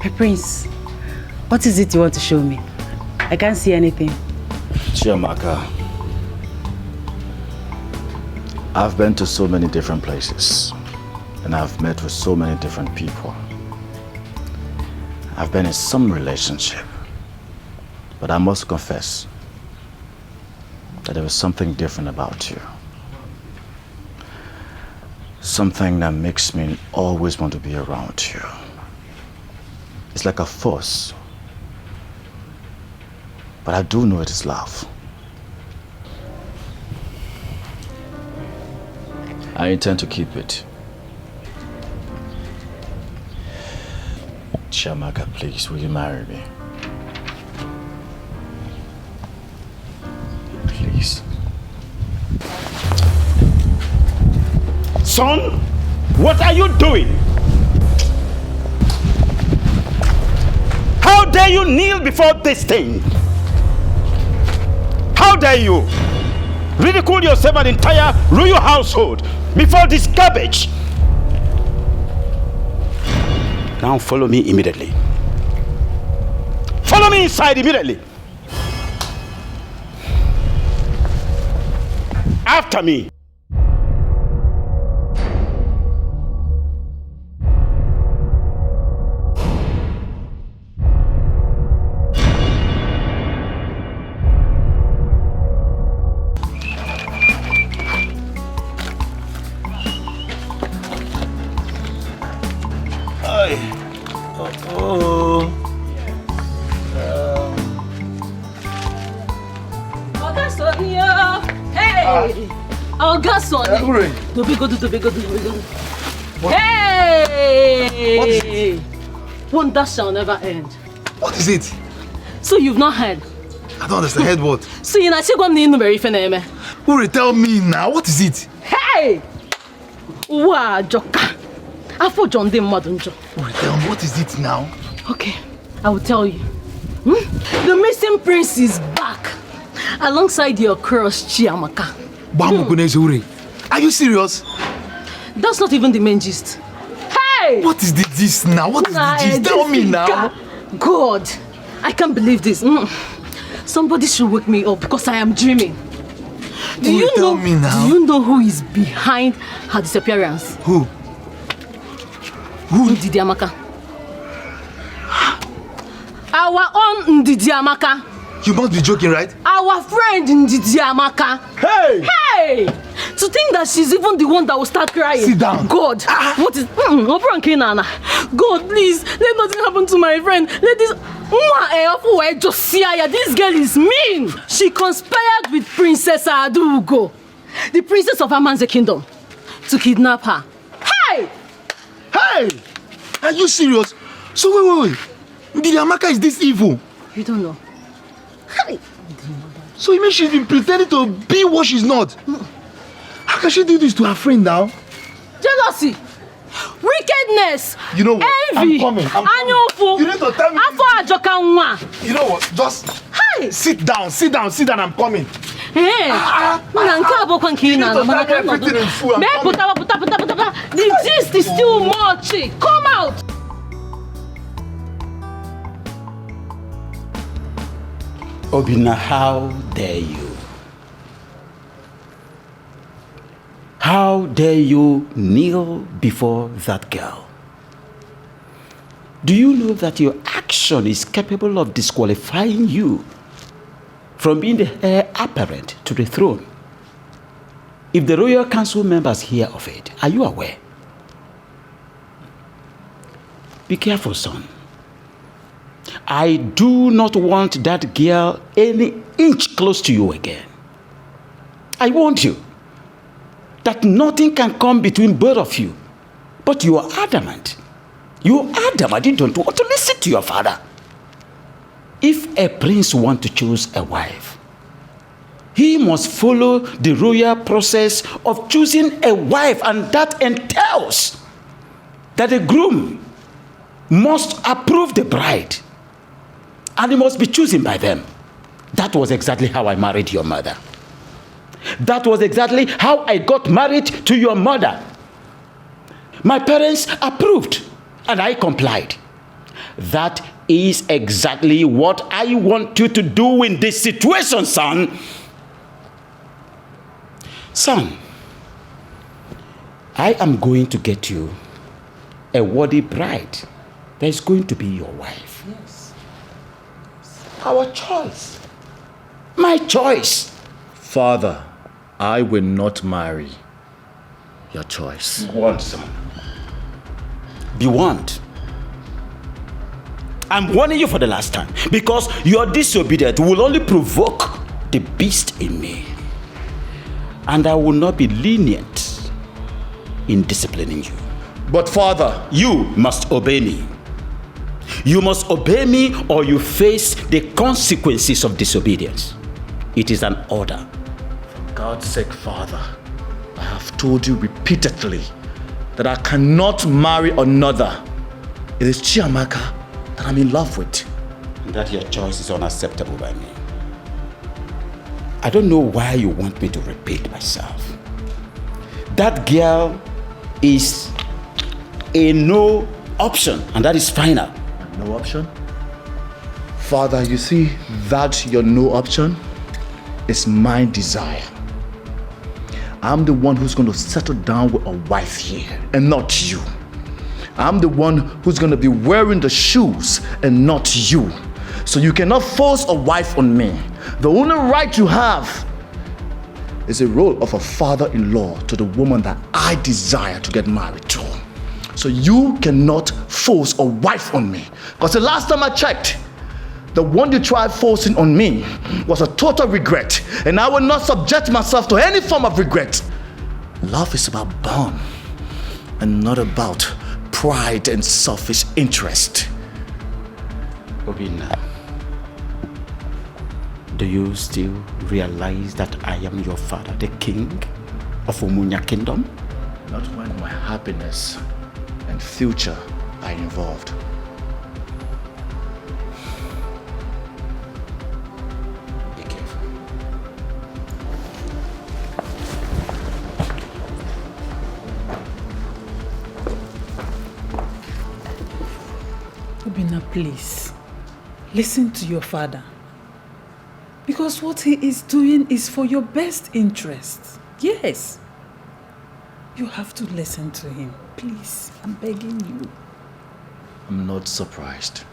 My prince, what is it you want to show me? I can't see anything. Chiamaka, I've been to so many different places and I've met with so many different people. I've been in some relationship, but I must confess that there was something different about you. Something that makes me always want to be around you. It's like a force. But I do know it is love. I intend to keep it. Chiamaka, please, will you marry me? Please. Son, what are you doing? How dare you kneel before this thing? How dare you ridicule yourself and the entire royal household before this garbage? Now follow me immediately. Follow me inside immediately. After me. Hey! Wonder shall never end. What is it? So you've not heard? I don't understand. Heard what? So you not very feneme. Uri, tell me now. What is it? Hey! Wow, Joka. I thought John didn't Madunjo. Uri, tell me, what is it now? Okay, I will tell you. The missing prince is back. Alongside your crush, Chiamaka. Uri. Are you serious? That's not even the main gist. Hey! What is the gist now? What is the gist? Tell me now. God, I can't believe this. Somebody should wake me up because I am dreaming. Do you know who is behind her disappearance? Who? Ndidi Amaka. Our own Ndidi Amaka. You must be joking, right? Our friend Ndidi Amaka. Hey! Hey! To think that she's even the one that will start crying. Sit down. God, what is... God, please, let nothing happen to my friend. Let this... This girl is mean. She conspired with Princess Adugo, the princess of Amanze Kingdom, to kidnap her. Hey! Hey! Are you serious? So wait. Ndidi Amaka is this evil? You don't know. Hey! So you mean she's been pretending to be what she's not? How can she do this to her friend now? jealousy, wickedness, you know what? envy, I'm coming. You need to tell me. You know what? Just sit down. I'm coming. Hey, the gist is still much. Come out. Obina, how dare you? How dare you kneel before that girl? Do you know that your action is capable of disqualifying you from being the heir apparent to the throne? If the royal council members hear of it, are you aware? Be careful, son. I do not want that girl any inch close to you again. I warned you that nothing can come between both of you. But you are adamant. You don't want to listen to your father. If a prince wants to choose a wife, he must follow the royal process of choosing a wife, and that entails that the groom must approve the bride, and he must be chosen by them. That was exactly how I married your mother. That was exactly how I got married to your mother. My parents approved, and I complied. That is exactly what I want you to do in this situation, son. Son, I am going to get you a worthy bride that is going to be your wife. Yes. Our choice. My choice. Father, I will not marry. Your choice. Be warned, son. Be warned. I'm warning you for the last time, because your disobedience will only provoke the beast in me. And I will not be lenient in disciplining you. But Father, you must obey me. You must obey me, or you face the consequences of disobedience. It is an order. For God's sake, Father, I have told you repeatedly that I cannot marry another. It is Chiamaka that I'm in love with. And that your choice is unacceptable by me. I don't know why you want me to repeat myself. That girl is a no option, and that is final. No option? Father, you see, that your no option is my desire. I'm the one who's going to settle down with a wife here, and not you. I'm the one who's going to be wearing the shoes, and not you. So you cannot force a wife on me. The only right you have is the role of a father-in-law to the woman that I desire to get married to. So you cannot force a wife on me. Because the last time I checked, the one you tried forcing on me was a total regret. And I will not subject myself to any form of regret. Love is about bond and not about pride and selfish interest. Obina, do you still realize that I am your father, the king of Umunya Kingdom? Not when my happiness and future are involved. Be careful. Obina, please, listen to your father. Because what he is doing is for your best interest. Yes. You have to listen to him. Please, I'm begging you. I'm not surprised.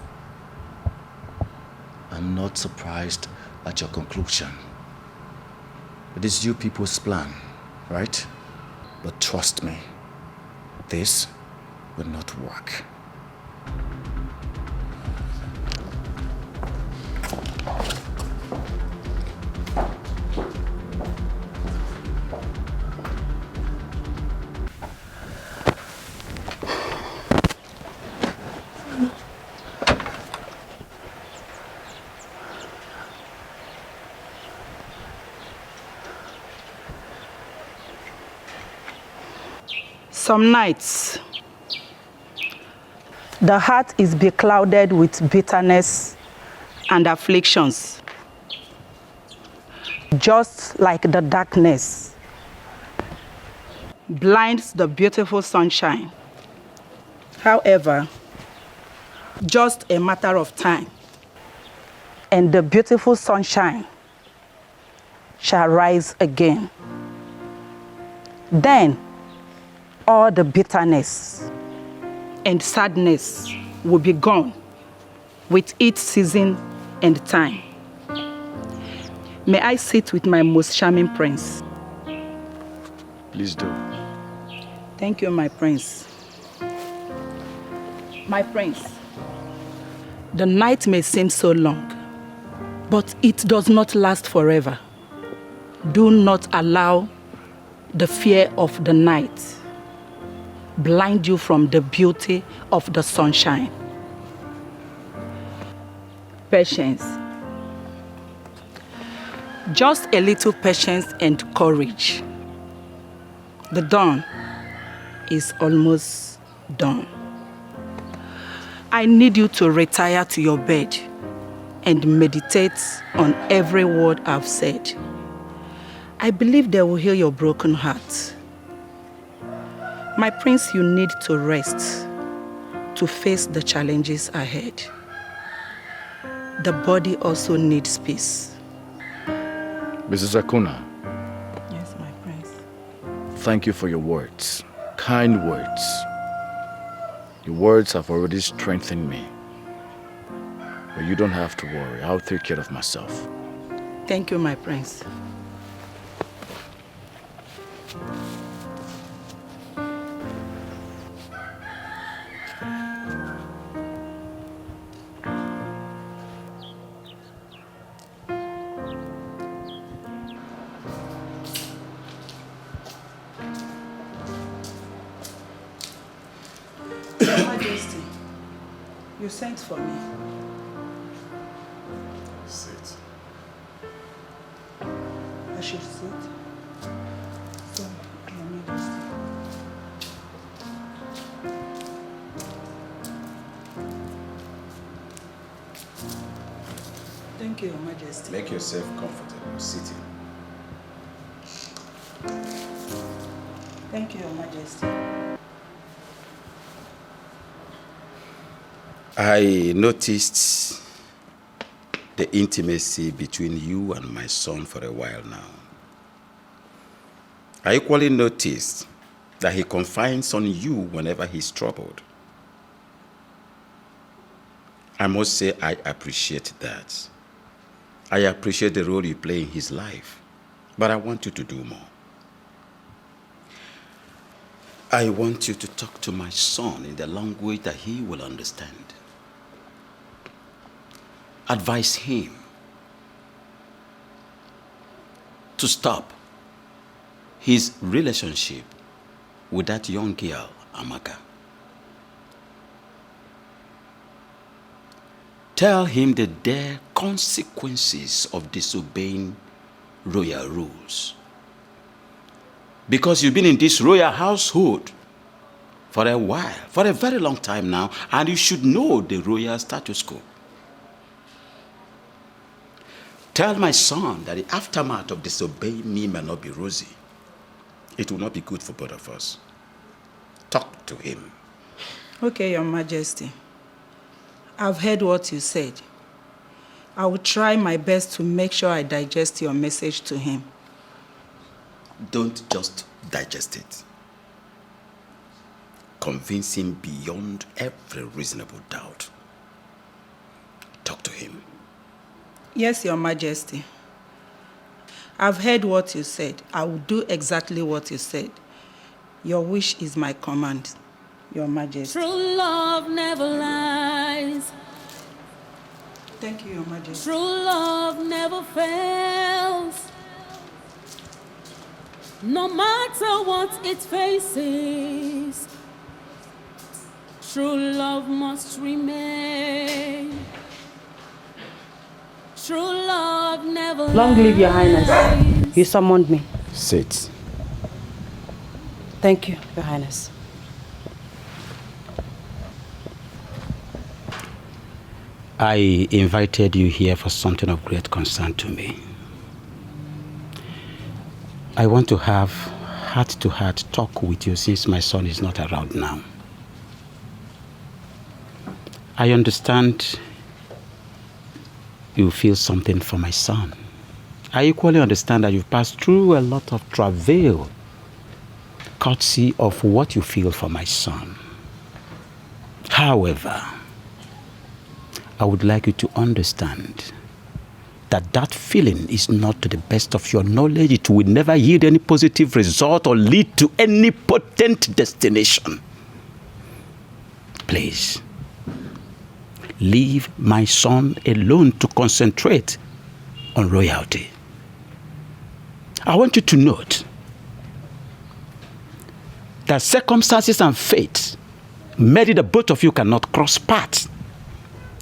I'm not surprised at your conclusion. It is you people's plan, right? But trust me, this will not work. Some nights, the heart is beclouded with bitterness and afflictions, just like the darkness blinds the beautiful sunshine. However, just a matter of time, and the beautiful sunshine shall rise again. Then all the bitterness and sadness will be gone with its season and time. May I sit with my most charming prince? Please do. Thank you, my prince. My prince, the night may seem so long, but it does not last forever. Do not allow the fear of the night blind you from the beauty of the sunshine. Patience. Just a little patience and courage. The dawn is almost done. I need you to retire to your bed and meditate on every word I've said. I believe they will heal your broken heart. My prince, you need to rest to face the challenges ahead. The body also needs peace. Mrs. Akuna. Yes, my prince. Thank you for your words. Kind words. Your words have already strengthened me. But you don't have to worry. I'll take care of myself. Thank you, my prince. Majesty, you sent for me. Sit. I should sit. So, Your Majesty. Thank you, Your Majesty. Make yourself comfortable sitting. Thank you, Your Majesty. I noticed the intimacy between you and my son for a while now. I equally noticed that he confides on you whenever he's troubled. I must say I appreciate that. I appreciate the role you play in his life, but I want you to do more. I want you to talk to my son in the language that he will understand. Advise him to stop his relationship with that young girl, Amaka. Tell him the dire consequences of disobeying royal rules. Because you've been in this royal household for a while, for a very long time now, and you should know the royal status quo. Tell my son that the aftermath of disobeying me may not be rosy. It will not be good for both of us. Talk to him. Okay, Your Majesty. I've heard what you said. I will try my best to make sure I digest your message to him. Don't just digest it. Convince him beyond every reasonable doubt. Talk to him. Yes, Your Majesty. I've heard what you said. I will do exactly what you said. Your wish is my command, Your Majesty. True love never lies. Thank you, Your Majesty. True love never fails. No matter what it faces, true love must remain. True love never Long live Your Highness. You summoned me. Sit. Thank you, Your Highness. I invited you here for something of great concern to me. I want to have heart-to-heart talk with you since my son is not around now. I understand you feel something for my son. I equally understand that you've passed through a lot of travail, courtesy of what you feel for my son. However, I would like you to understand that that feeling is not to the best of your knowledge. It will never yield any positive result or lead to any potent destination. Please, leave my son alone to concentrate on royalty. I want you to note that circumstances and fate made it that both of you cannot cross paths.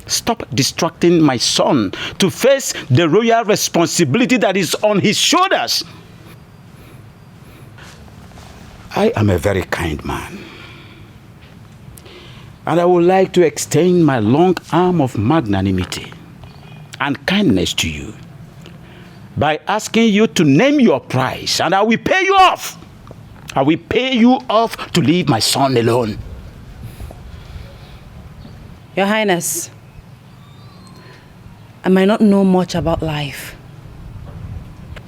Stop distracting my son to face the royal responsibility that is on his shoulders. I am a very kind man, and I would like to extend my long arm of magnanimity and kindness to you by asking you to name your price, and I will pay you off. I will pay you off to leave my son alone. Your Highness, I might not know much about life,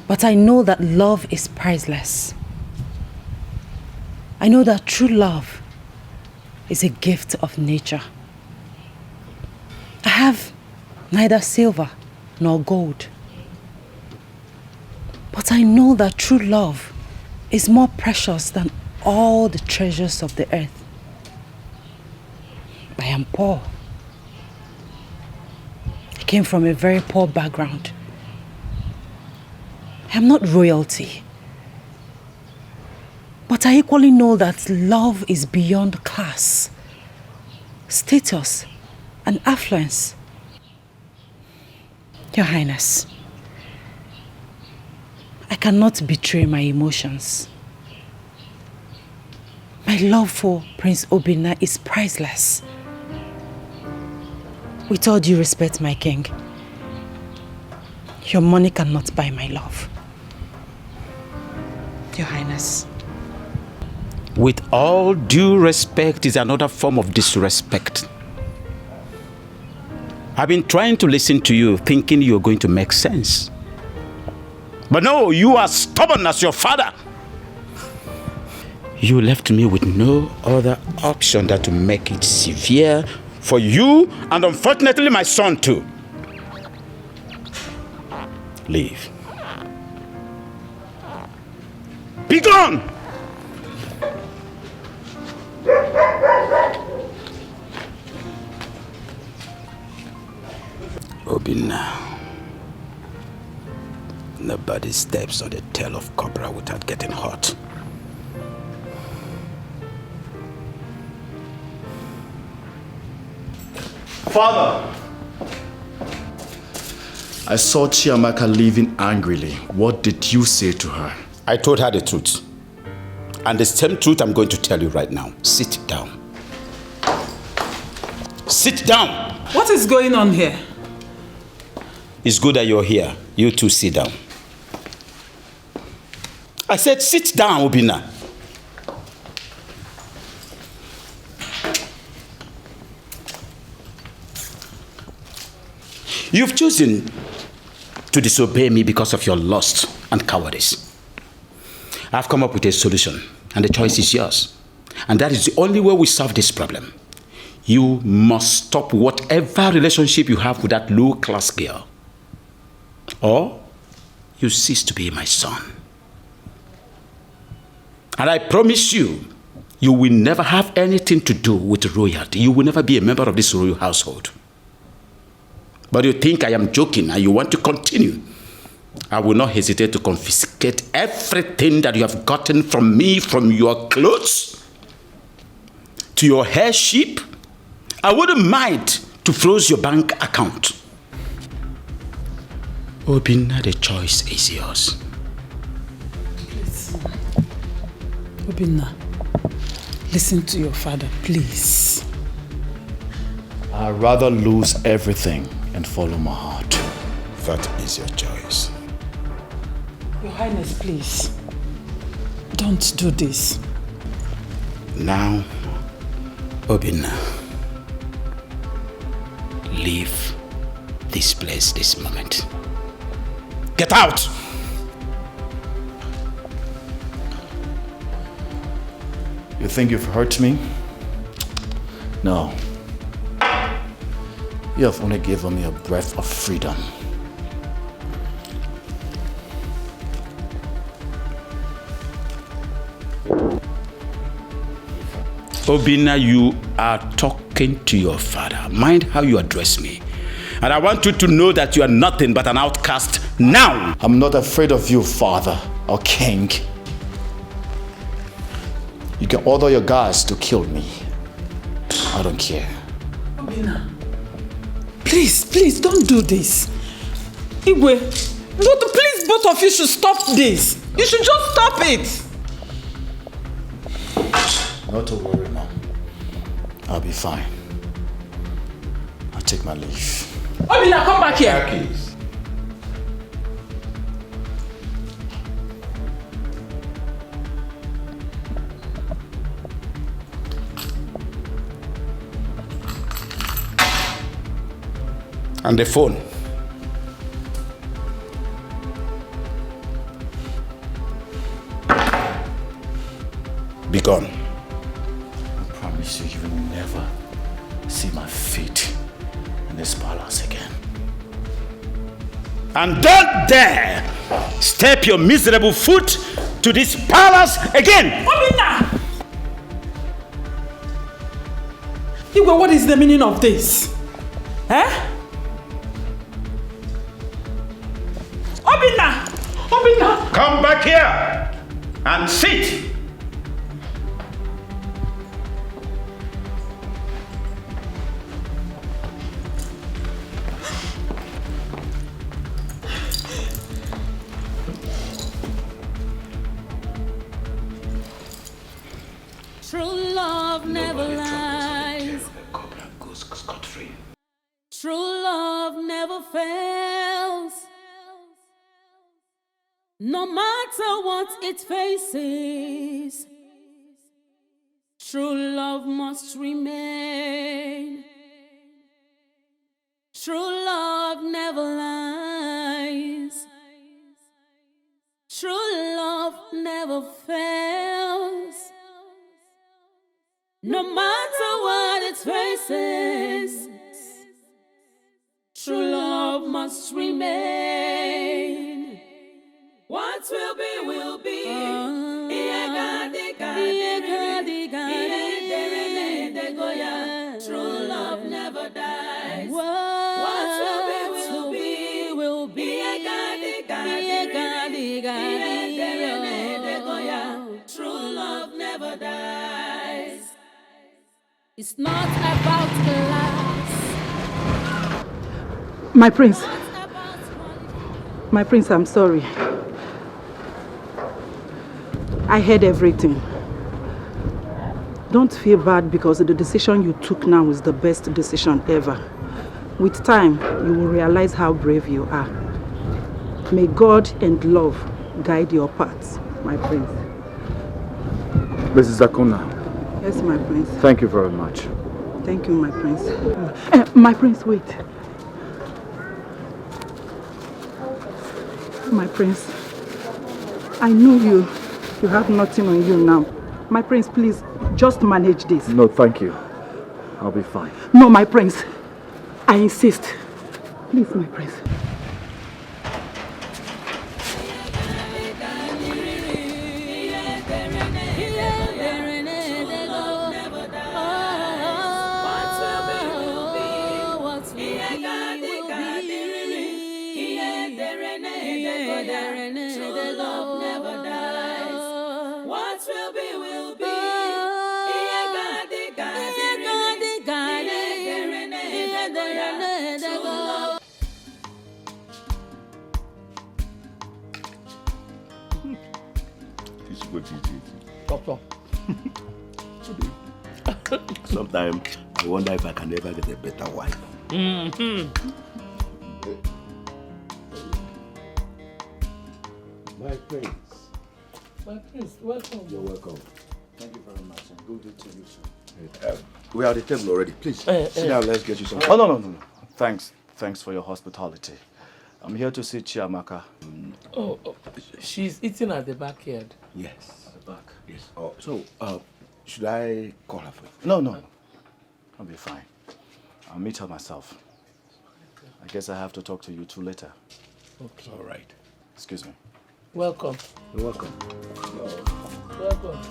but I know that love is priceless. I know that true love is a gift of nature. I have neither silver nor gold, but I know that true love is more precious than all the treasures of the earth. I am poor. I came from a very poor background. I am not royalty. But I equally know that love is beyond class, status, and affluence. Your Highness, I cannot betray my emotions. My love for Prince Obinna is priceless. With all due respect, my king, your money cannot buy my love. Your Highness. With all due respect is another form of disrespect. I've been trying to listen to you, thinking you're going to make sense. But no, you are stubborn as your father. You left me with no other option than to make it severe for you and unfortunately my son too. Leave. Be gone! Obinna. Nobody steps on the tail of cobra without getting hot. Father! I saw Chiamaka leaving angrily. What did you say to her? I told her the truth. And the same truth I'm going to tell you right now. Sit down. Sit down! What is going on here? It's good that you're here. You two sit down. I said sit down, Obinna. You've chosen to disobey me because of your lust and cowardice. I've come up with a solution, and the choice is yours. And that is the only way we solve this problem. You must stop whatever relationship you have with that low-class girl. Or you cease to be my son. And I promise you, you will never have anything to do with royalty. You will never be a member of this royal household. But you think I am joking and you want to continue. I will not hesitate to confiscate everything that you have gotten from me, from your clothes to your hair sheep. I wouldn't mind to freeze your bank account. Obinna, the choice is yours. Please. Obinna, listen to your father, please. I'd rather lose everything and follow my heart. That is your choice. Your Highness, please. Don't do this. Now, Obinna, leave this place this moment. Get out! You think you've hurt me? No. You have only given me a breath of freedom. Obinna, you are talking to your father. Mind how you address me. And I want you to know that you are nothing but an outcast now. I'm not afraid of you, father or king. You can order your guards to kill me. I don't care. Obinna, please don't do this. Igwe, please both of you should stop this. You should just stop it. Not to worry, Mom. I'll be fine. I'll take my leave. Obinna, come back here. Please. And the phone. Be gone. I promise you, you will never see my feet in this palace again. And don't dare step your miserable foot to this palace again! Obinna! Igwe, what is the meaning of this? Eh? Obinna! Obinna! Come back here and sit! True love never lies. True love never fails. No matter what it faces, true love must remain. True love never lies. True love never fails. No matter what it faces, true love must remain. What will be, will be. True love never dies. What will be, will be. True love never dies. It's not about the last. My prince, I'm sorry. I heard everything. Don't feel bad because the decision you took now is the best decision ever. With time, you will realize how brave you are. May God and love guide your paths, my prince. Mrs. Akuna. Yes, my prince. Thank you very much. Thank you, my prince. My prince, wait. My prince, I know you have nothing on you now. My prince, please, just manage this. No, thank you. I'll be fine. No, my prince, I insist. Please, my prince. Sometimes I wonder if I can ever get a better wife. Mm-hmm. My prince. My prince, welcome. You're welcome. Thank you very much, and good day to you too. We are at the table already. Please, sit down. Let's get you something. Oh, no. Thanks for your hospitality. I'm here to see Chiamaka. Oh, she's eating at the backyard. Yes. At the back. Yes. Oh, so, should I call her for you? No. I'll be fine. I'll meet her myself. I guess I have to talk to you two later. Okay. All right. Excuse me. Welcome. You're welcome. Welcome.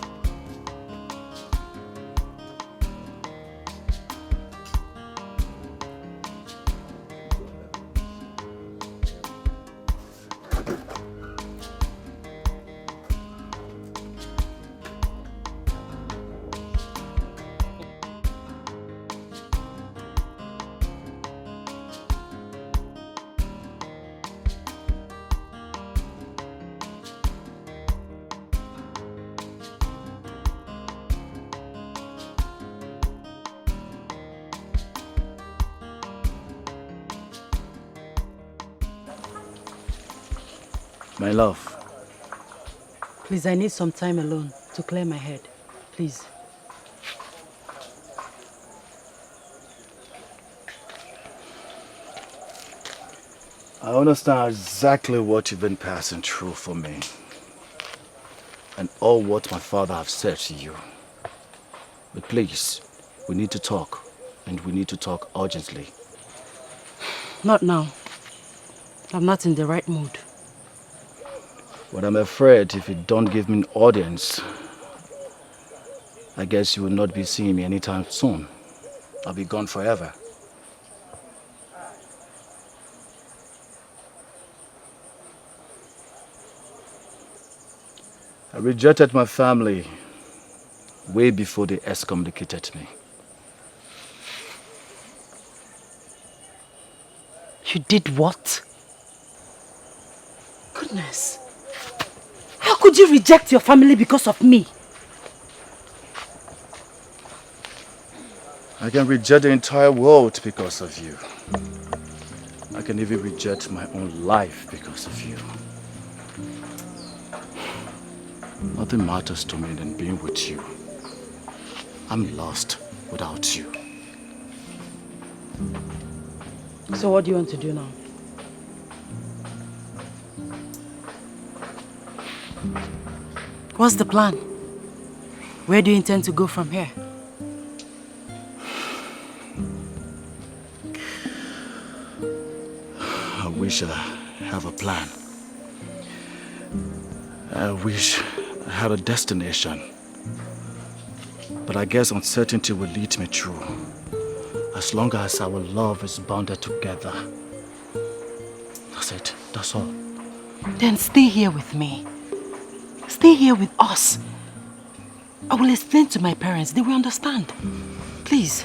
My love. Please, I need some time alone to clear my head. Please. I understand exactly what you've been passing through for me. And all what my father have said to you. But please, we need to talk. And we need to talk urgently. Not now. I'm not in the right mood. But I'm afraid if you don't give me an audience, I guess you will not be seeing me anytime soon. I'll be gone forever. I rejected my family way before they excommunicated me. You did what? Goodness. How could you reject your family because of me? I can reject the entire world because of you. I can even reject my own life because of you. Nothing matters to me than being with you. I'm lost without you. So what do you want to do now? What's the plan? Where do you intend to go from here? I wish I have a plan. I wish I had a destination. But I guess uncertainty will lead me through. As long as our love is bounded together. That's it. That's all. Then stay here with me. Stay here with us. I will explain to my parents. They will understand. Please.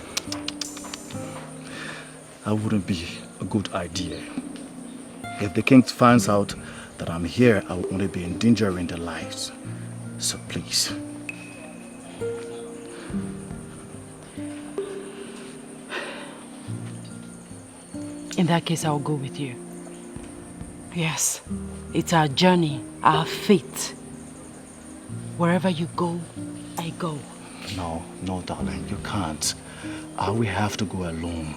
That wouldn't be a good idea. If the king finds out that I'm here, I will only be endangering their lives. So please. In that case, I will go with you. Yes, it's our journey, our fate. Wherever you go, I go. No, darling, you can't. I will have to go alone.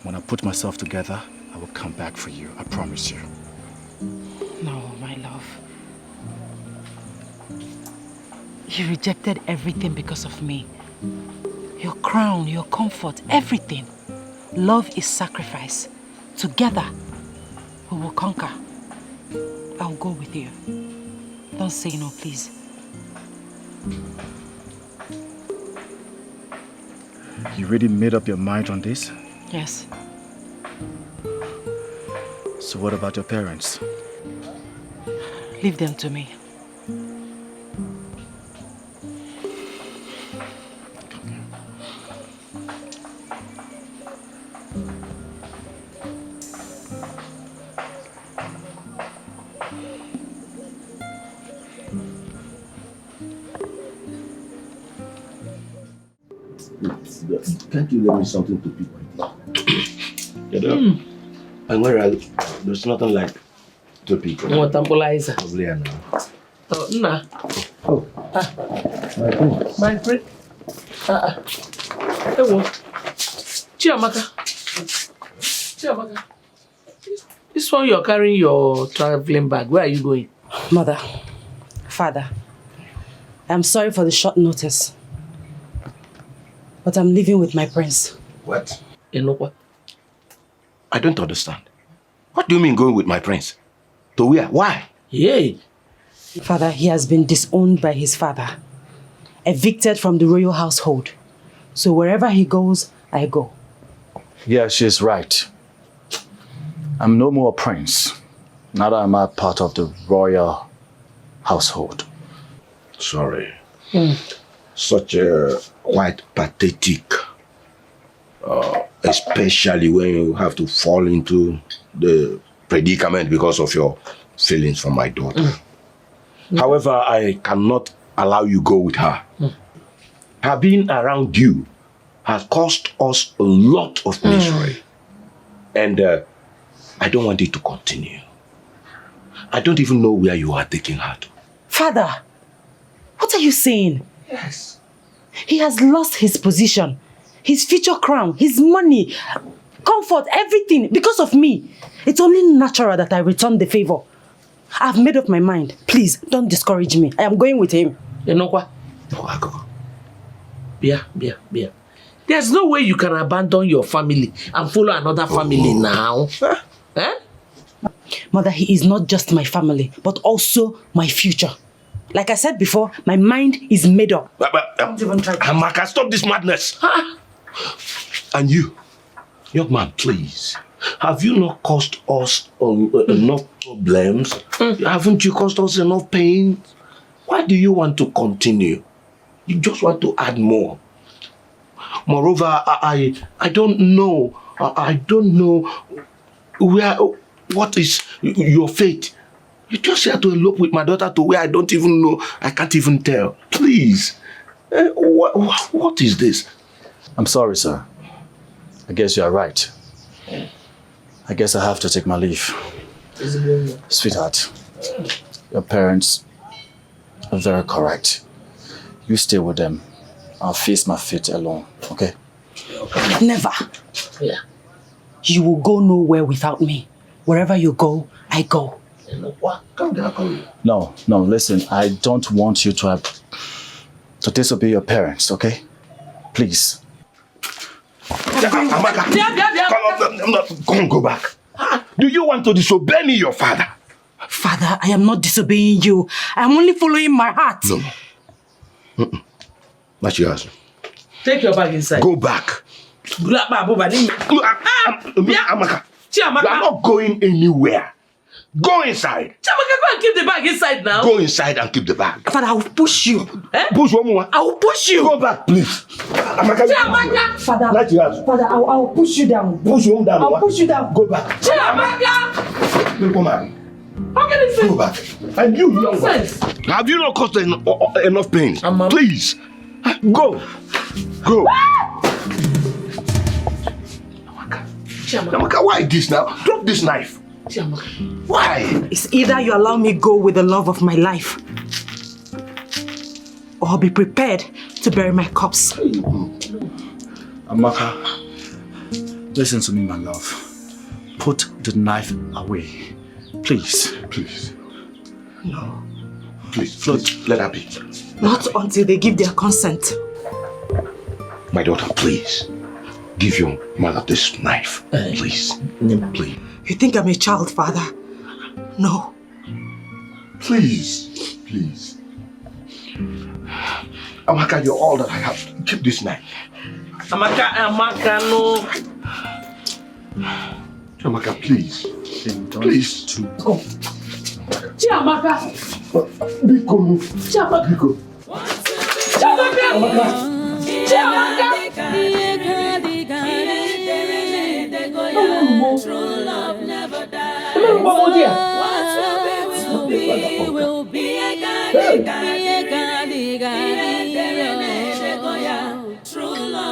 When I put myself together, I will come back for you. I promise you. No, my love. You rejected everything because of me. Your crown, your comfort, everything. Love is sacrifice. Together, we will conquer. I'll go with you. Don't say no, please. You really made up your mind on this? Yes. So what about your parents? Leave them to me. Can't you let me something to pick with you? And where there's nothing like to pick. What temporizer? Probably now. Oh, nah. Oh. My friend. Hey, Chiamaka. This one you're carrying your traveling bag. Where are you going? Mother, father, I'm sorry for the short notice, but I'm living with my prince. What? You know what? I don't understand. What do you mean going with my prince? To where? Why? Yay. Father, he has been disowned by his father, evicted from the royal household. So wherever he goes, I go. Yeah, she's right. I'm no more a prince. Neither am I part of the royal household. Sorry. Such a quite pathetic. Especially when you have to fall into the predicament because of your feelings for my daughter. However, I cannot allow you go with her. Her being around you has caused us a lot of misery. And I don't want it to continue. I don't even know where you are taking her to. Father, what are you saying? Yes. He has lost his position, his future crown, his money, comfort, everything because of me. It's only natural that I return the favor. I've made up my mind. Please, don't discourage me. I am going with him. You know what? Bia. There's no way you can abandon your family and follow another family now. Eh? Mother, he is not just my family, but also my future. Like I said before, my mind is made up. Don't even try to... Amaka, stop this madness. And you, young man, please. Have you not caused us enough problems? Haven't you caused us enough pain? Why do you want to continue? You just want to add more. Moreover, I don't know. I don't know what is your fate. You just here to elope with my daughter to where I don't even know. I can't even tell. Please. What is this? I'm sorry, sir. I guess you are right. I guess I have to take my leave. Sweetheart, your parents are very correct. You stay with them. I'll face my fate alone, okay? Never. Yeah. You will go nowhere without me. Wherever you go, I go. No, listen, I don't want you to disobey your parents, okay? Please. Go back. Do you want to disobey me, your father? Father, I am not disobeying you. I am only following my heart. No. That's yours. Take your bag inside. Go back. Amaka, you are not going anywhere. Go inside. Chiamaka, go and keep the bag inside now. Go inside and keep the bag. Father, I will push you. Push one more. I will push you. Go back, please. Chiamaka. Father, That's yours. Father, I will push you down. Push him down. I will push you down. Go back. Chiamaka. Come on. How can you say? Go back. And you, young one. Have you not caused enough pain? Please. Go. Chiamaka, why this now? Drop this knife. Chiamaka. Why? It's either you allow me go with the love of my life, or be prepared to bury my corpse. Amaka, listen to me, my love. Put the knife away. Please. No. Please, let her be. Not until they give their consent. My daughter, please. Give your mother this knife. Please. Please. You think I'm a child, Father? No. Please. Amaka, you're all that I have. Keep this knife. Amaka, no. Amaka, please. Please. Go. Chiamaka. Biko. Chiamaka. True love never dies. Will be a true love.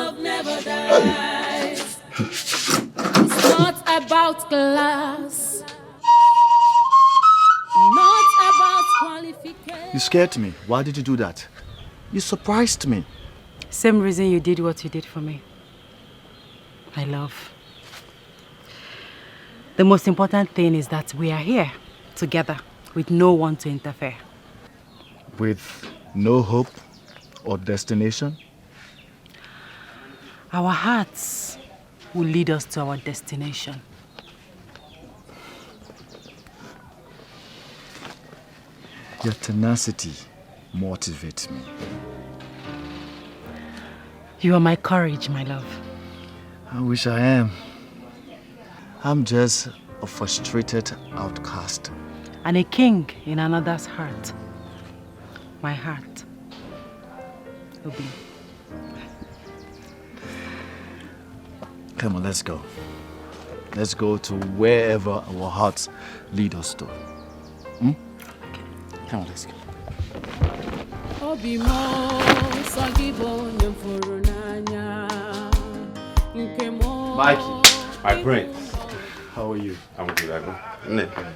paradise. It's not about class, not about qualification. You scared me. Why did you do that? You surprised me. Same reason you did what you did for me. My love. The most important thing is that we are here together with no one to interfere. With no hope or destination? Our hearts will lead us to our destination. Your tenacity motivates me. You are my courage, my love. I wish I am. I'm just a frustrated outcast. And a king in another's heart. My heart. Obi. Come on, let's go. Let's go to wherever our hearts lead us to. Come on, let's go. Mikey, my prince. How are you? I'm good, I know.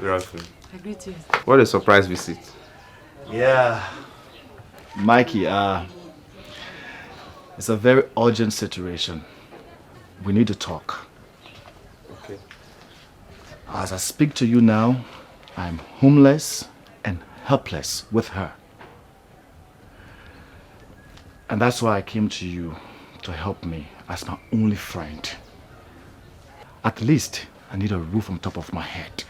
We're all good. I greet you. What a surprise visit. Yeah. Mikey, it's a very urgent situation. We need to talk. Okay. As I speak to you now, I'm homeless and helpless with her. And that's why I came to you to help me as my only friend. At least I need a roof on top of my head.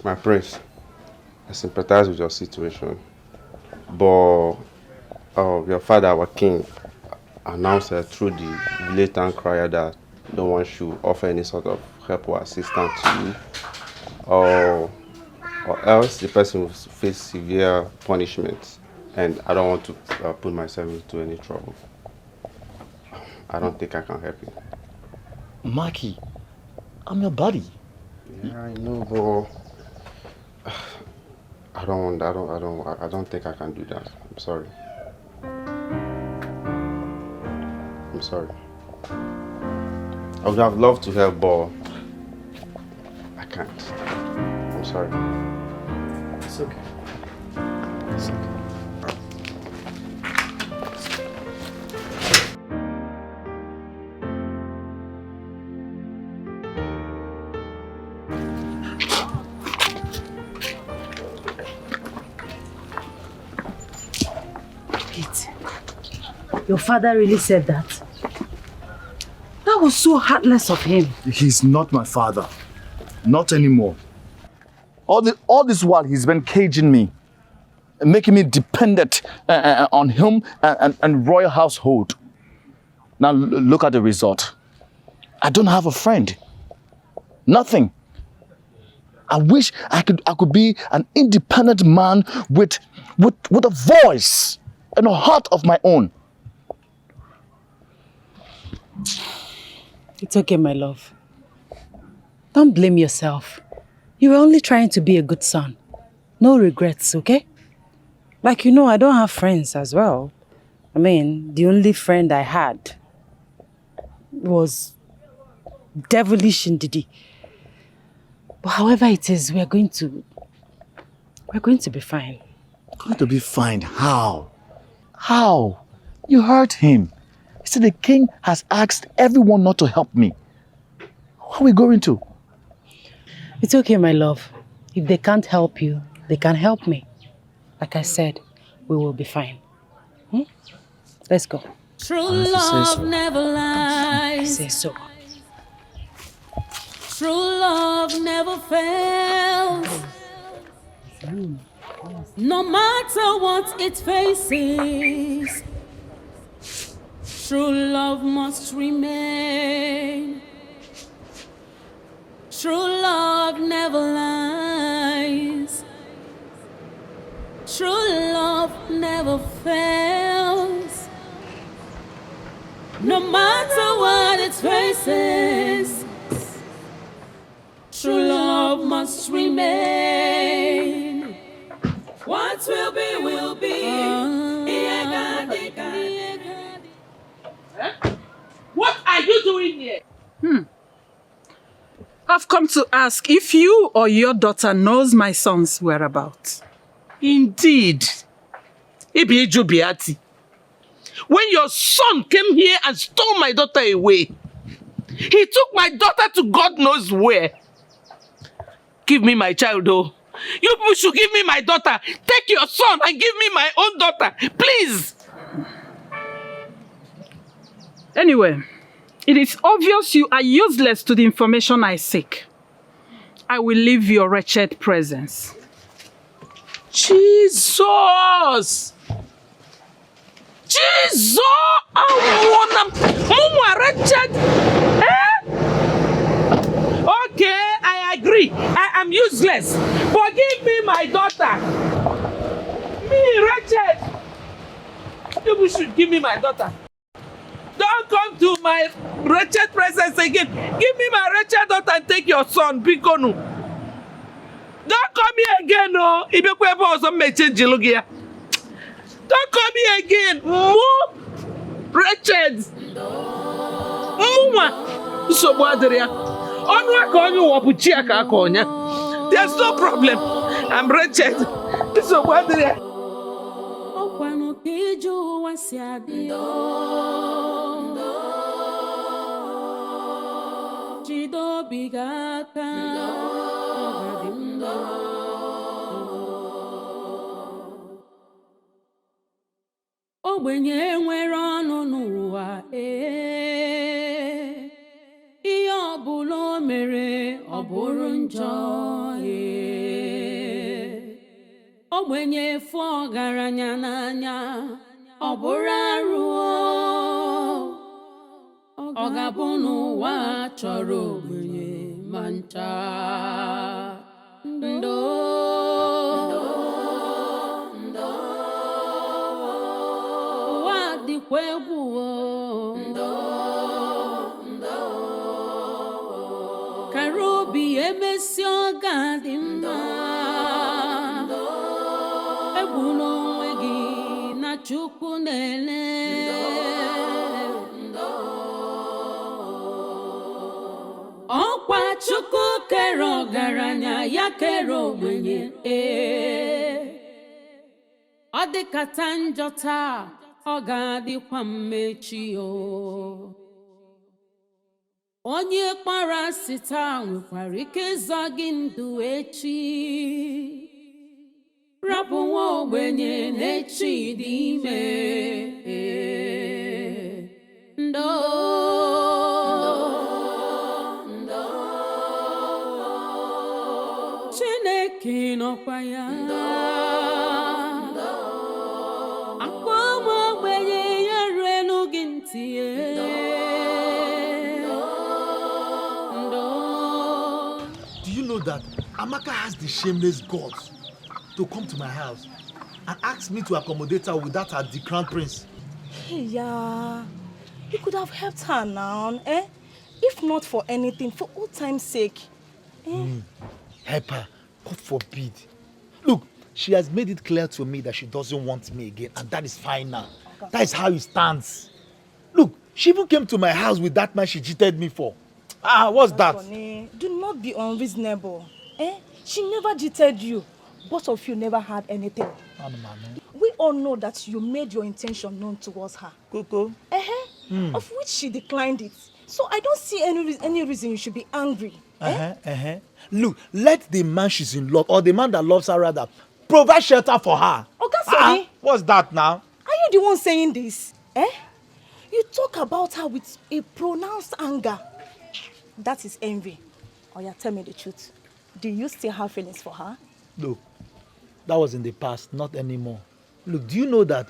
My prince, I sympathize with your situation. But your father, our king, announced through the blatant crier that no one should offer any sort of help or assistance to you. Or else the person will face severe punishment. And I don't want to put myself into any trouble. I don't think I can help you. Mikey, I'm your buddy. Yeah, I know, but I don't think I can do that. I'm sorry. I'm sorry. I would have loved to help, but I can't. I'm sorry. It's okay. It's okay. Your father really said that? That was so heartless of him. He's not my father. Not anymore. All this while he's been caging me, making me dependent on him and royal household. Now look at the result. I don't have a friend. Nothing. I wish I could be an independent man with a voice and a heart of my own. It's okay, my love. Don't blame yourself. You were only trying to be a good son. No regrets, okay? Like, you know, I don't have friends as well. I mean, the only friend I had was devilish Ndidi. But however it is, we're going to be fine. Going to be fine? How? How? You hurt him. He said the king has asked everyone not to help me. How are we going to? It's okay, my love. If they can't help you, they can help me. Like I said, we will be fine. Let's go. True love never lies. I say so. True love never fails. No matter what it faces, true love must remain. True love never lies. True love never fails. No matter what it faces, true love must remain. What will be, will be. doing here? I've come to ask if you or your daughter knows my son's whereabouts. Indeed. Ibi Jubiati. When your son came here and stole my daughter away, he took my daughter to God knows where. Give me my child, though. You people should give me my daughter. Take your son and give me my own daughter, please. Anyway, it is obvious you are useless to the information I seek. I will leave your wretched presence. Jesus! Jesus! Wretched! Okay, I agree. I am useless. But give me my daughter. Me, wretched. You should give me my daughter. Don't come to my wretched presence again. Give me my wretched daughter and take your son, Bikonu. Don't come here again, no. Don't come here again. More wretched. There's no problem. I'm wretched. Ogbenye nwere ọnụ n'ụwa ihe ọbụla o mere ọ bụrụ njọ ogbenye fụ ọgaranya n'anya ọ bụrụ arụ ọ ga-abụ n'ụwa chọrọ ogbenye ma ncha ndo Karobi emesi oga dị mma egwu n'onwe gị na Chukwu na-ele ọkwa Chukwu kere ọgaranya ya kere ogbenye ọ dịkata njọ taa ọ ga-adịkwa mmechi onye kpara asị taa nwekwara ike ịzọ gị ndụ echi rapụ nwa ogbenye n'echi dị ime ndo Chineke nọkwa ya Do you know that Amaka has the shameless guts to come to my house and ask me to accommodate her without her the crown prince? Hey, yeah. You could have helped her now, eh? If not for anything, for old time's sake. Help her. God forbid. Look, she has made it clear to me that she doesn't want me again, and that is fine now. That is how it stands. Look, she even came to my house with that man she cheated me for. What's that? Funny. Do not be unreasonable. Eh? She never cheated you. Both of you never had anything. We all know that you made your intention known towards her. Coco. Of which she declined it. So I don't see any reason you should be angry. Look, let the man she's in love, or the man that loves her rather, provide shelter for her. Okay, what's that now? Are you the one saying this? You talk about her with a pronounced anger. That is envy. Oh yeah, tell me the truth. Do you still have feelings for her? Look, that was in the past, not anymore. Look, do you know that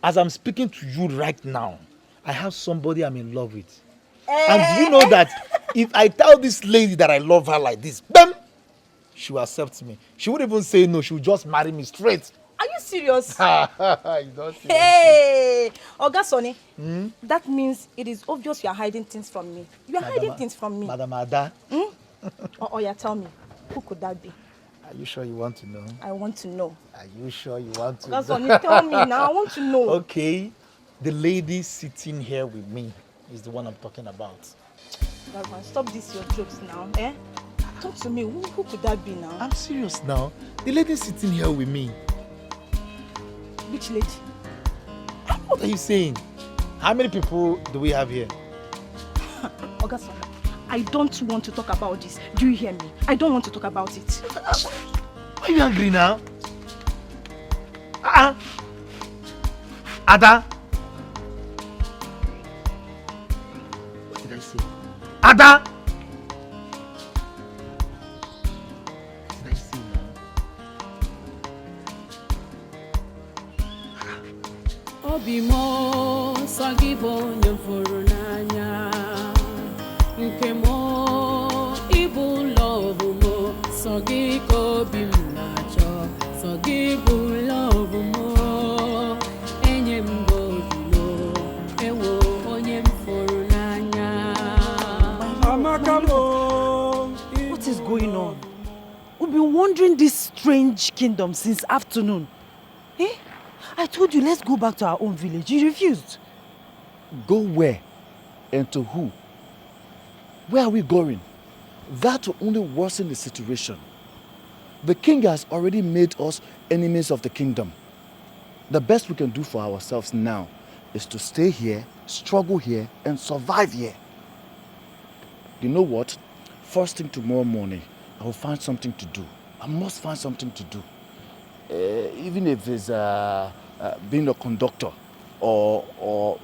as I'm speaking to you right now, I have somebody I'm in love with. And do you know that if I tell this lady that I love her like this, bam, she will accept me. She won't even say no, she will just marry me straight. Are you serious? You don't see Hey, Oga Sonny, that means it is obvious you are hiding things from me. You are hiding things from me. Madam Ada. Oh yeah, tell me, who could that be? Are you sure you want to know? I want to know. Are you sure you want to know? Tell me now, I want to know. Okay, the lady sitting here with me is the one I'm talking about. That one, stop this your jokes now, eh? Talk to me, who could that be now? I'm serious now. The lady sitting here with me. Which lady? What are you saying? How many people do we have here? Ogason, I don't want to talk about this. Do you hear me? I don't want to talk about it. Why are you angry now? Ada? What did I say? Ada? What did I say now? Obimo sagibo nyamfuru n'anya nke mo ibu love mo sagiko bimnacho sagibu love mo enyem godilo ewo onyem furu n'anya amakamo. What is going on? We've been wandering this strange kingdom since afternoon. Eh? I told you, let's go back to our own village. You refused. Go where? And to who? Where are we going? That will only worsen the situation. The king has already made us enemies of the kingdom. The best we can do for ourselves now is to stay here, struggle here, and survive here. You know what? First thing tomorrow morning, I will find something to do. I must find something to do. Even if it's being a conductor or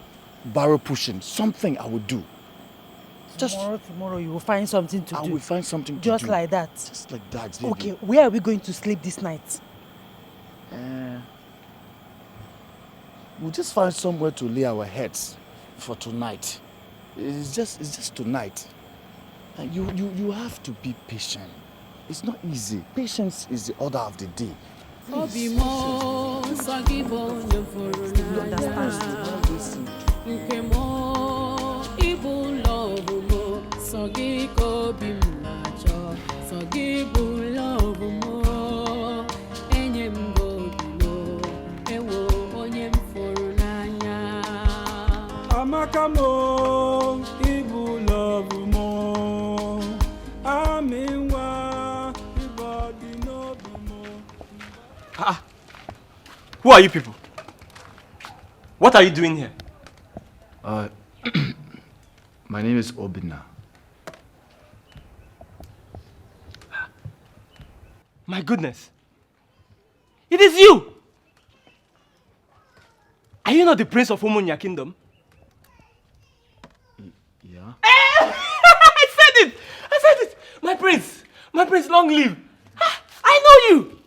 barrel pushing, something I will do. Tomorrow you will find something to do. I will find something to Just do. like that. Just like that, baby. Okay, where are we going to sleep this night? We'll just find somewhere to lay our heads for tonight. It's just tonight. And you have to be patient. It's not easy. Patience is the order of the day. Obimo sagibo nyamfuru n'anya nke mo ibu love mo sagiko bimnacho sagibu love mo enyem godilo ewo onyem furu n'anya amakamo ibu love mo aminwa ibadi no be mo. Who are you people? What are you doing here? My name is Obina. My goodness. It is you! Are you not the prince of Umunya kingdom? Yeah? I said it! My prince, long live. I know you!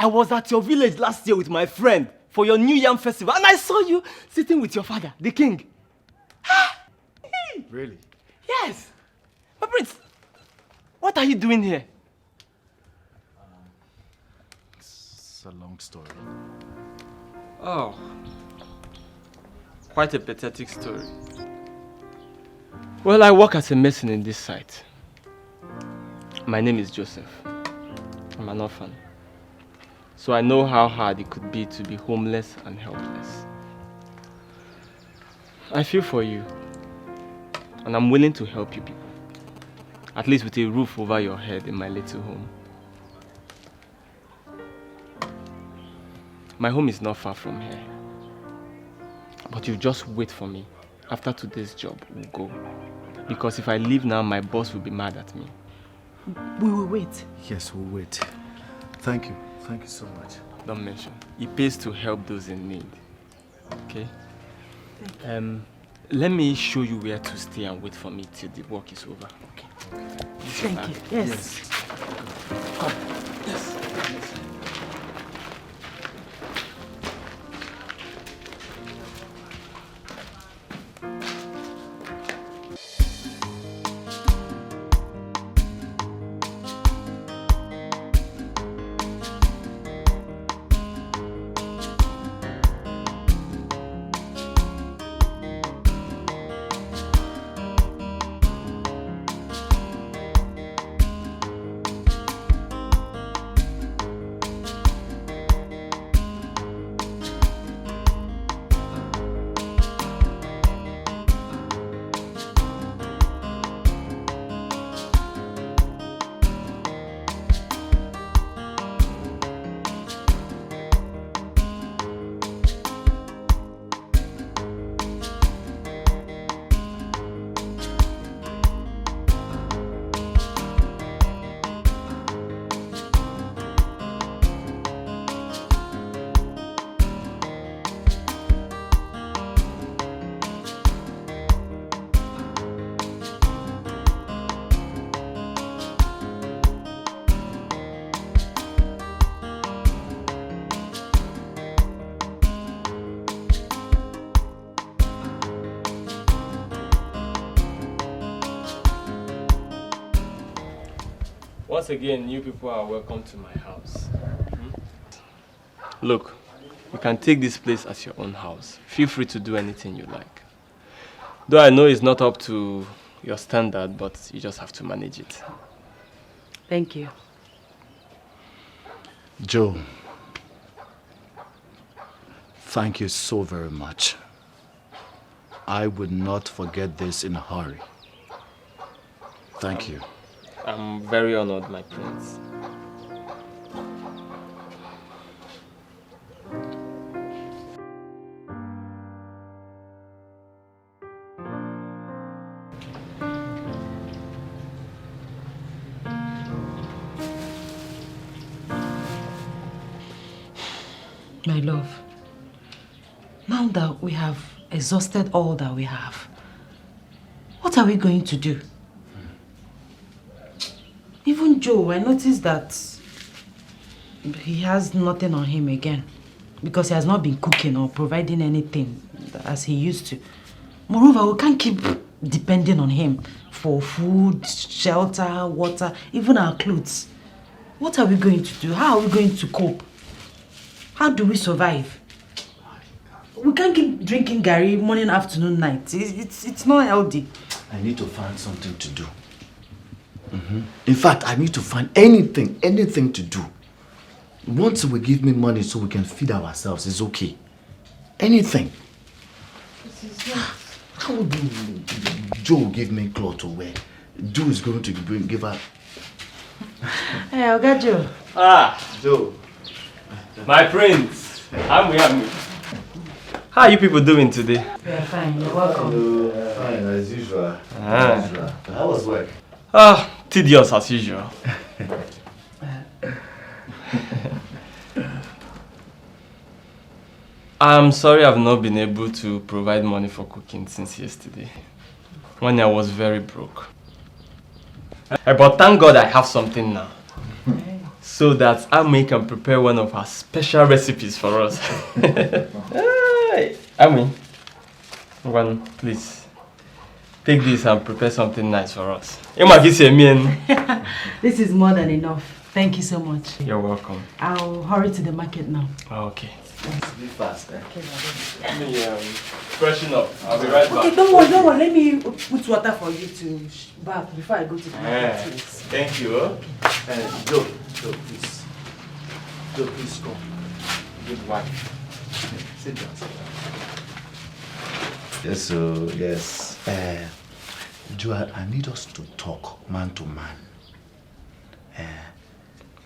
I was at your village last year with my friend for your New Yam festival and I saw you sitting with your father, the king. Really? Yes! My prince, what are you doing here? It's a long story. Oh, quite a pathetic story. Well, I work as a mason in this site. My name is Joseph. I'm an orphan. So I know how hard it could be to be homeless and helpless. I feel for you. And I'm willing to help you people. At least with a roof over your head in my little home. My home is not far from here. But you just wait for me. After today's job, we'll go. Because if I leave now, my boss will be mad at me. We will wait. Yes, we'll wait. Thank you. Thank you so much. Don't mention. It pays to help those in need. Okay? Let me show you where to stay and wait for me till the work is over. Okay? Thank you. Yes. Come. Yes. Once again, you people are welcome to my house. Look, you can take this place as your own house. Feel free to do anything you like. Though I know it's not up to your standard, but you just have to manage it. Thank you. Joe, thank you so very much. I would not forget this in a hurry. Thank you. I'm very honored, my prince. My love, now that we have exhausted all that we have, what are we going to do? Even Joe, I noticed that he has nothing on him again because he has not been cooking or providing anything as he used to. Moreover, we can't keep depending on him for food, shelter, water, even our clothes. What are we going to do? How are we going to cope? How do we survive? We can't keep drinking Gary morning, afternoon, night. It's not healthy. I need to find something to do. In fact, I need to find anything to do. Once we give me money so we can feed ourselves, it's okay. Anything. How would Joe give me clothes to wear? Joe is going to give her... Hey, I got Joe. Joe. My prince, I'm with. How are you people doing today? We are fine, you're welcome. Fine, as usual. How was work? Tedious as usual. I'm sorry I've not been able to provide money for cooking since yesterday, when I was very broke. But thank God I have something now, so that Ami can prepare one of her special recipes for us. Hey, Ami, one, please, take this and prepare something nice for us. This is more than enough. Thank you so much. You're welcome. I'll hurry to the market now. Okay. Be fast, eh? Let me freshen up. I'll be right back. Okay, don't worry. Let me put water for you to bath before I go to the market. Please. Thank you. Joe, please. Joe, please come. Good wife. Sit down. Yes, so, yes. Joe, I need us to talk man to man.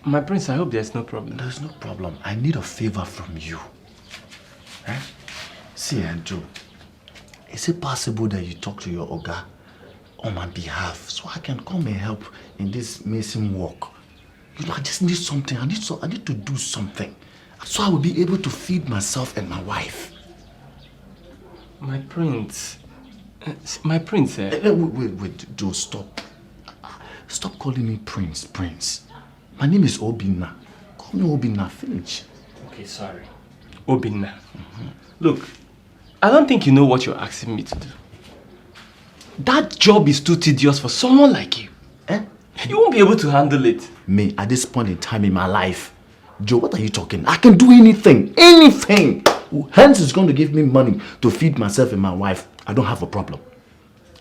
My prince, I hope there's no problem. There's no problem. I need a favor from you. See, Joe, is it possible that you talk to your Oga on my behalf so I can come and help in this mason work? You know, I just need something. I need to do something so I will be able to feed myself and my wife. My prince. Wait, Joe, stop. Stop calling me Prince. My name is Obinna. Call me Obinna, finish. Okay, sorry. Obinna. Look, I don't think you know what you're asking me to do. That job is too tedious for someone like you. You won't be able to handle it. Me, at this point in time in my life, Joe, what are you talking? I can do anything. Anything. Hence is going to give me money to feed myself and my wife. I don't have a problem.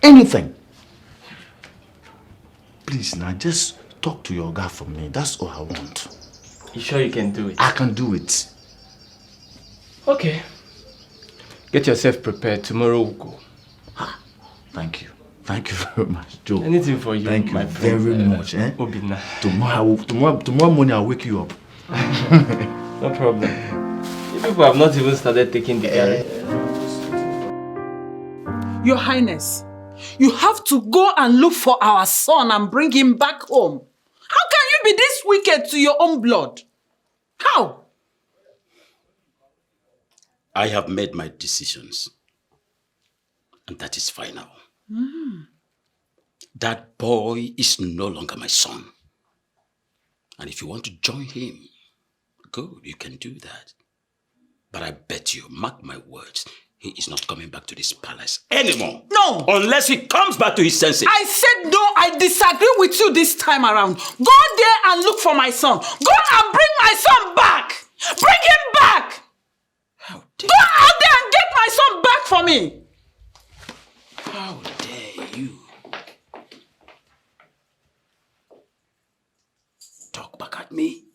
Anything. Please, now just talk to your guy for me. That's all I want. You sure you can do it? I can do it. Okay. Get yourself prepared. Tomorrow we'll go. Thank you. Thank you very much, Joe. Anything for you, Thank you my very much. Obinna. Tomorrow morning I'll wake you up. No problem. You people have not even started taking the Gary. Your Highness, you have to go and look for our son and bring him back home. How can you be this wicked to your own blood? How? I have made my decisions. And that is final. That boy is no longer my son. And if you want to join him, good, you can do that. But I bet you, mark my words, he is not coming back to this palace anymore. No. Unless he comes back to his senses. I said no, I disagree with you this time around. Go there and look for my son. Go and bring my son back. Bring him back. Go out there and get my son back for me. How dare you? Talk back at me.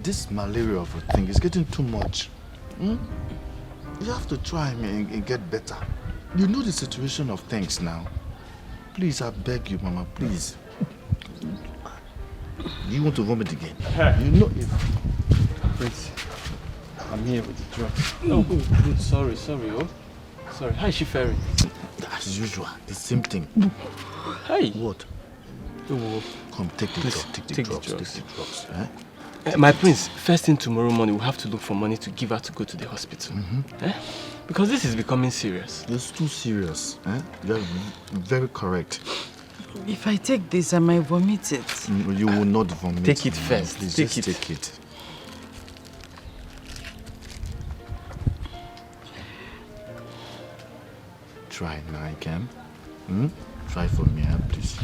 This malaria of a thing is getting too much. You have to try and get better. You know the situation of things now. Please, I beg you, Mama, please. You want to vomit again? You know if... Prince, I'm here with the drugs. Oh, good. Sorry, oh. Sorry. How is she faring? As usual, the same thing. Hey. What? Come, take the drugs. Take the drugs. Eh? My prince, first thing tomorrow morning, we'll have to look for money to give her to go to the hospital. Because this is becoming serious. It's too serious. You're very correct. If I take this, I might vomit it. You will not vomit. Take it first. Please, take it. Try now, Kem. Try for me, please.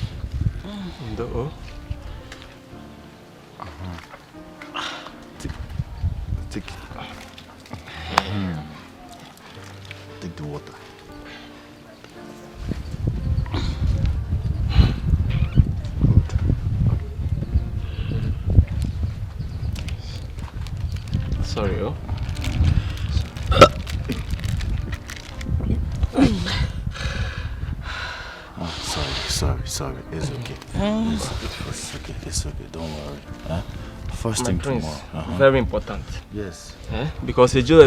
Take it. Take the water. Sorry, oh. Sorry. It's okay. It's okay. Don't worry. First thing prince, tomorrow. Very important. Yes. Because you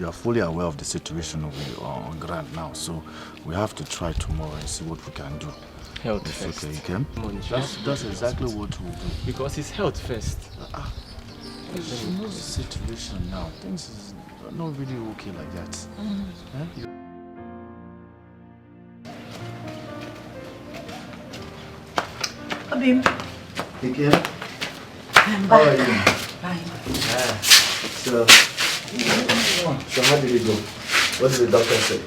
are fully aware of the situation on ground now, so we have to try tomorrow and see what we can do. Health it's first. Okay, Kem? That's exactly what we'll do. Because it's health first. You know the situation now. Things is not really okay like that. Abim. Hey, Kem? I'm How are back. you? Fine. So how did it go? What did the doctor say?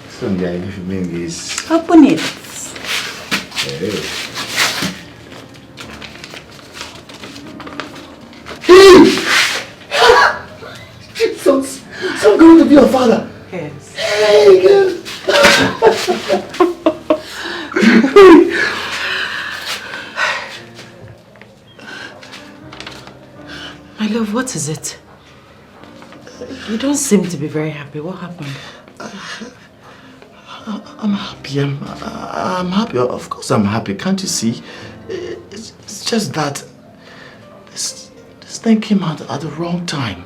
Some guy giving me this. Open it. Hey. So I'm going to be your father. Yes. Hey, girl. My love, what is it? You don't seem to be very happy. What happened? I'm happy. I'm happy. Of course I'm happy. Can't you see? It's just that this thing came out at the wrong time.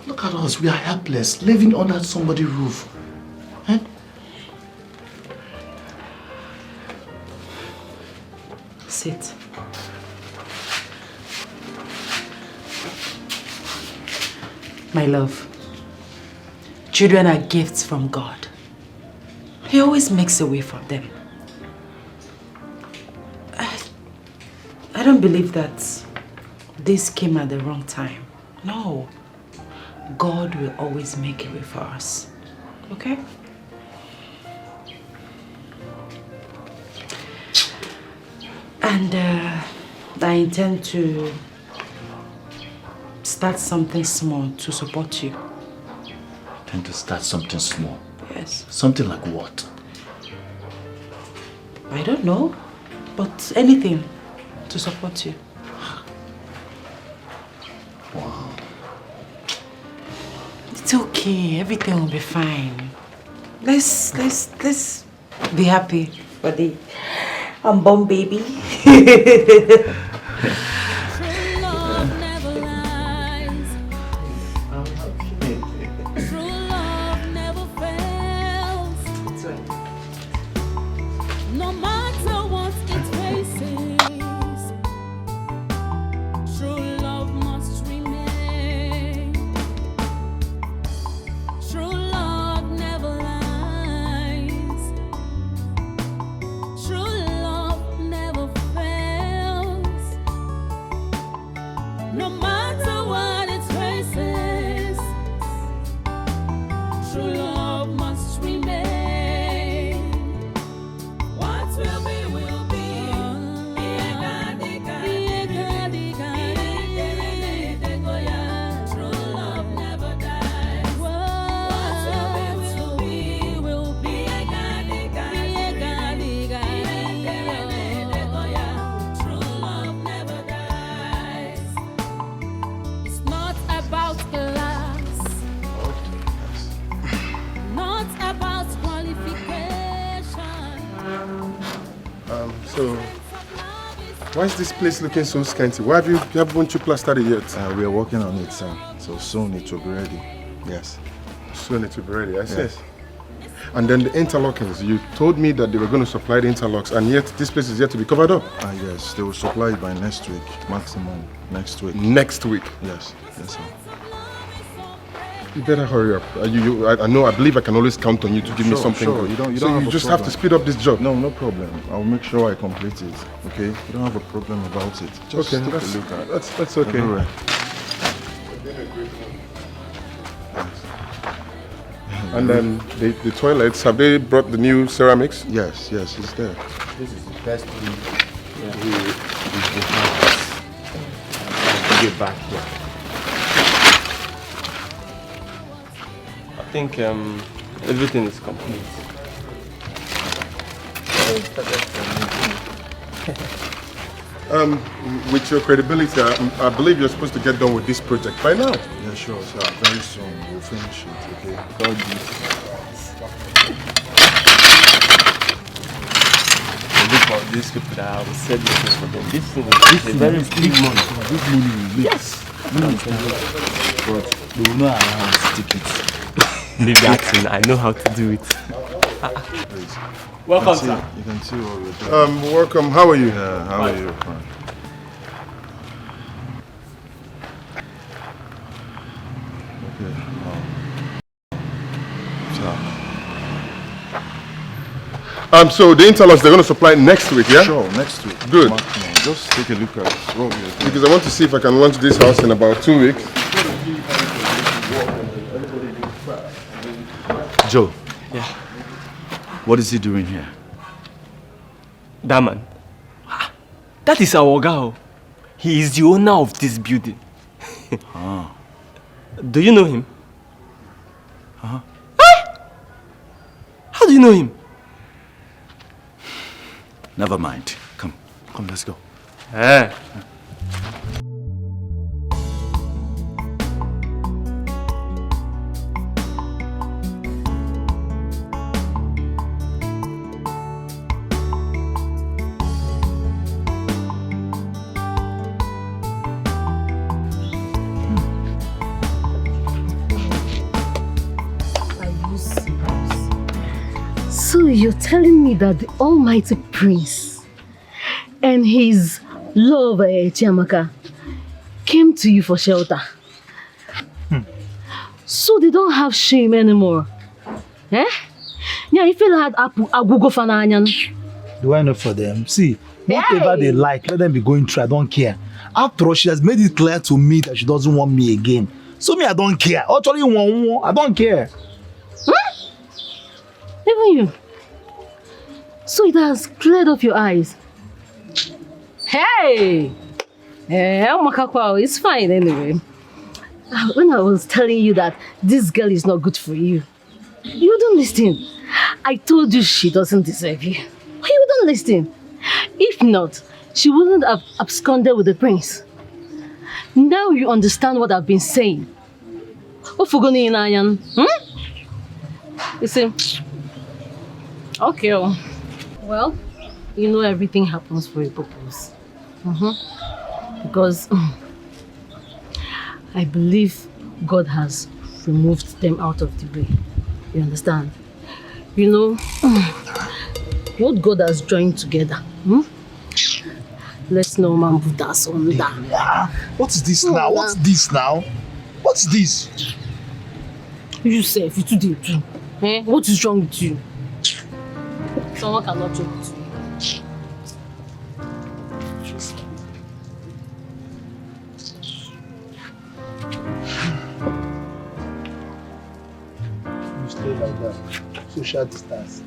Look at us. We are helpless, living under somebody's roof. Sit. My love, children are gifts from God. He always makes a way for them. I don't believe that this came at the wrong time. No. God will always make a way for us. Okay? And I intend to start something small to support you. Tend to start something small. Yes. Something like what? I don't know, but anything to support you. Wow. It's okay. Everything will be fine. Let's be happy for the unborn baby. True love So, why is this place looking so scanty? Why haven't you plastered it yet? We are working on it, sir. So soon it will be ready. Yes. Soon it will be ready, I see. Yes. And then the interlockings. You told me that they were going to supply the interlocks, and yet this place is yet to be covered up. Yes, they will supply it by next week, maximum next week. Next week? Yes, yes, sir. You better hurry up. I believe I can always count on you to give me something good. You just have to speed up this job. No problem. I'll make sure I complete it. Okay? You don't have a problem about it. Just okay, take a look at it. That's okay. Everywhere. And then the toilets, have they brought the new ceramics? Yes, it's there. This is the first thing we get back here. I think everything is complete. With your credibility, I believe you're supposed to get done with this project by now. Yeah, sure, sir. Very soon we'll finish it, okay? God Look at these people that I will sell this thing for them. This is very big money. This money will make. Yes. But they will not allow us to take it. Leave that thing. I know how to do it. Welcome, sir. You can see what we're doing. Welcome. How are you? Yeah, how are you? Fine. So the interlocks they're going to supply next week, yeah? Sure, next week. Good. Just take a look at what we're doing. Because I want to see if I can launch this house in about 2 weeks. Joe. Yeah. What is he doing here? That man. That is our guy. He is the owner of this building. Do you know him? Uh-huh. How do you know him? Never mind. Come, let's go. Eh. So you're telling me that the almighty prince and his lover, Chiamaka, came to you for shelter? So they don't have shame anymore? Eh? Yeah, if you had Agugo Fananyan. Do I know for them? See, whatever they like, let them be going through. I don't care. After all, she has made it clear to me that she doesn't want me again. So me, I don't care. Actually, I don't care. Huh? Even you. So it has cleared up your eyes. Hey! It's fine anyway. When I was telling you that this girl is not good for you, you don't listen. I told you she doesn't deserve you. You don't listen. If not, she wouldn't have absconded with the prince. Now you understand what I've been saying. You see? Okay. Well, you know everything happens for a purpose. Because I believe God has removed them out of the way. You understand? You know, what God has joined together. Let's no man put us on that. What is this now? What's this now? What's this? You say, if you do too. Eh? What is wrong with you? Someone cannot joke with you. You stay like that. Social distance.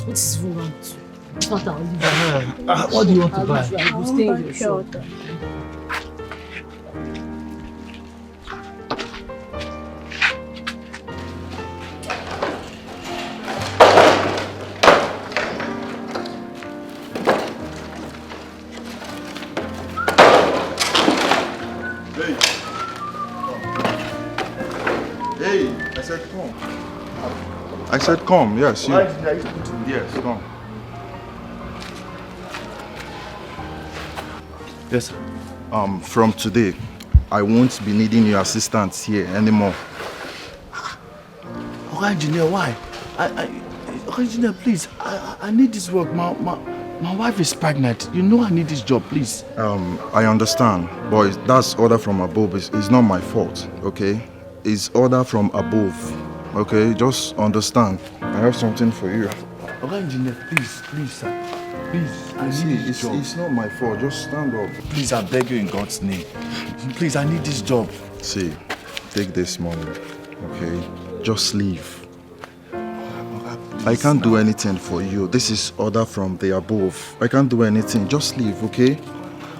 What is wrong with you? It's not our living. What do you want to buy? You stay in your shop. I said come, yes. Why did I put in? Yes, come. Yes, sir. From today, I won't be needing your assistance here anymore. Okay, engineer, why? Okay, engineer, please. I need this work. My wife is pregnant. You know I need this job, please. I understand, but that's order from above. It's not my fault, okay? It's order from above, okay? Just understand. I have something for you. Okay, engineer, please, sir. Please, I need this job. It's not my fault. Just stand up. Please, I beg you in God's name. Please, I need this job. See, take this money, okay? Just leave. I can't do anything for you. This is order from the above. I can't do anything. Just leave, okay?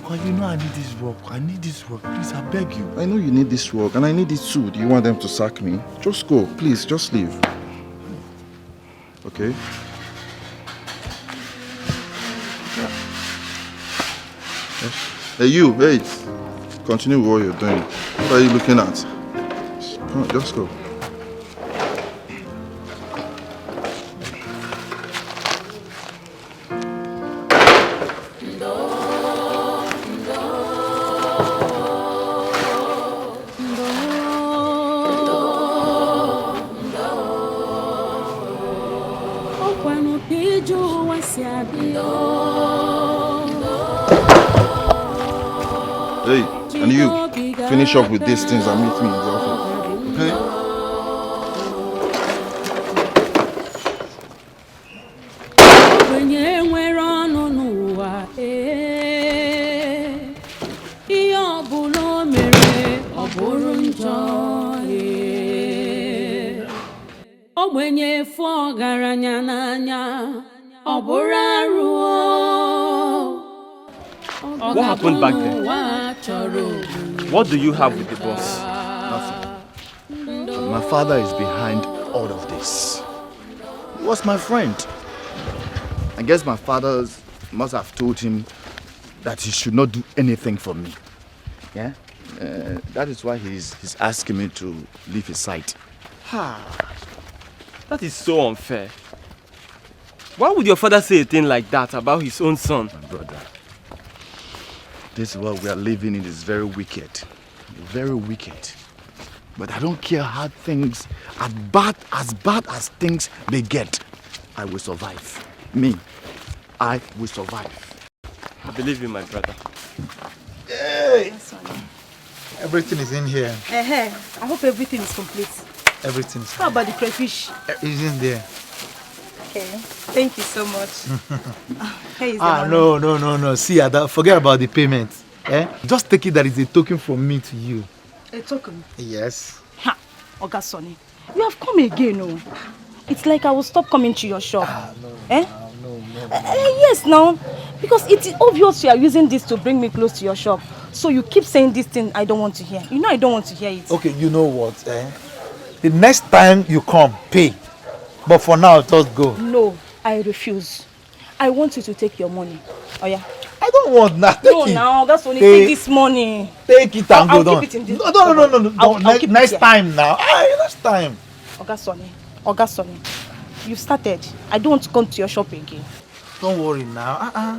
Well, you know I need this work. I need this work. Please, I beg you. I know you need this work, and I need it too. Do you want them to sack me? Just go. Please, just leave. Okay? Hey, you, wait. Continue what you're doing. What are you looking at? Come on, just go. Hey, and you, finish up with these things and meet me in the office, okay? What happened back there? What do you have with the boss? Nothing. My father is behind all of this. He was my friend. I guess my father must have told him that he should not do anything for me. Yeah? That is why he's asking me to leave his side. That is so unfair. Why would your father say a thing like that about his own son? My brother, this world we are living in is very wicked. Very wicked. But I don't care how things, as bad as things may get, I will survive. Me, I will survive. I believe in my brother. Hey! Everything is in here. I hope everything is complete. Everything's How about the crayfish? It's in there. Okay, thank you so much. Hey, is the money? No. See, Ada, forget about the payment. Just take it that it's a token from me to you. A token? Yes. Ha! Oga Sonny, you have come again, oh. It's like I will stop coming to your shop. No. Yes, now. Because it is obvious you are using this to bring me close to your shop. So you keep saying this thing I don't want to hear. You know I don't want to hear it. Okay, you know what? The next time you come, pay. But for now, just go. No, I refuse. I want you to take your money. Oh yeah. I don't want that. No, now that's only take this money. Take it and go down. I'll keep it in this. No. I'll keep Next it time now. Next time. Oga Sonny, you started. I don't want to come to your shop again. Don't worry now.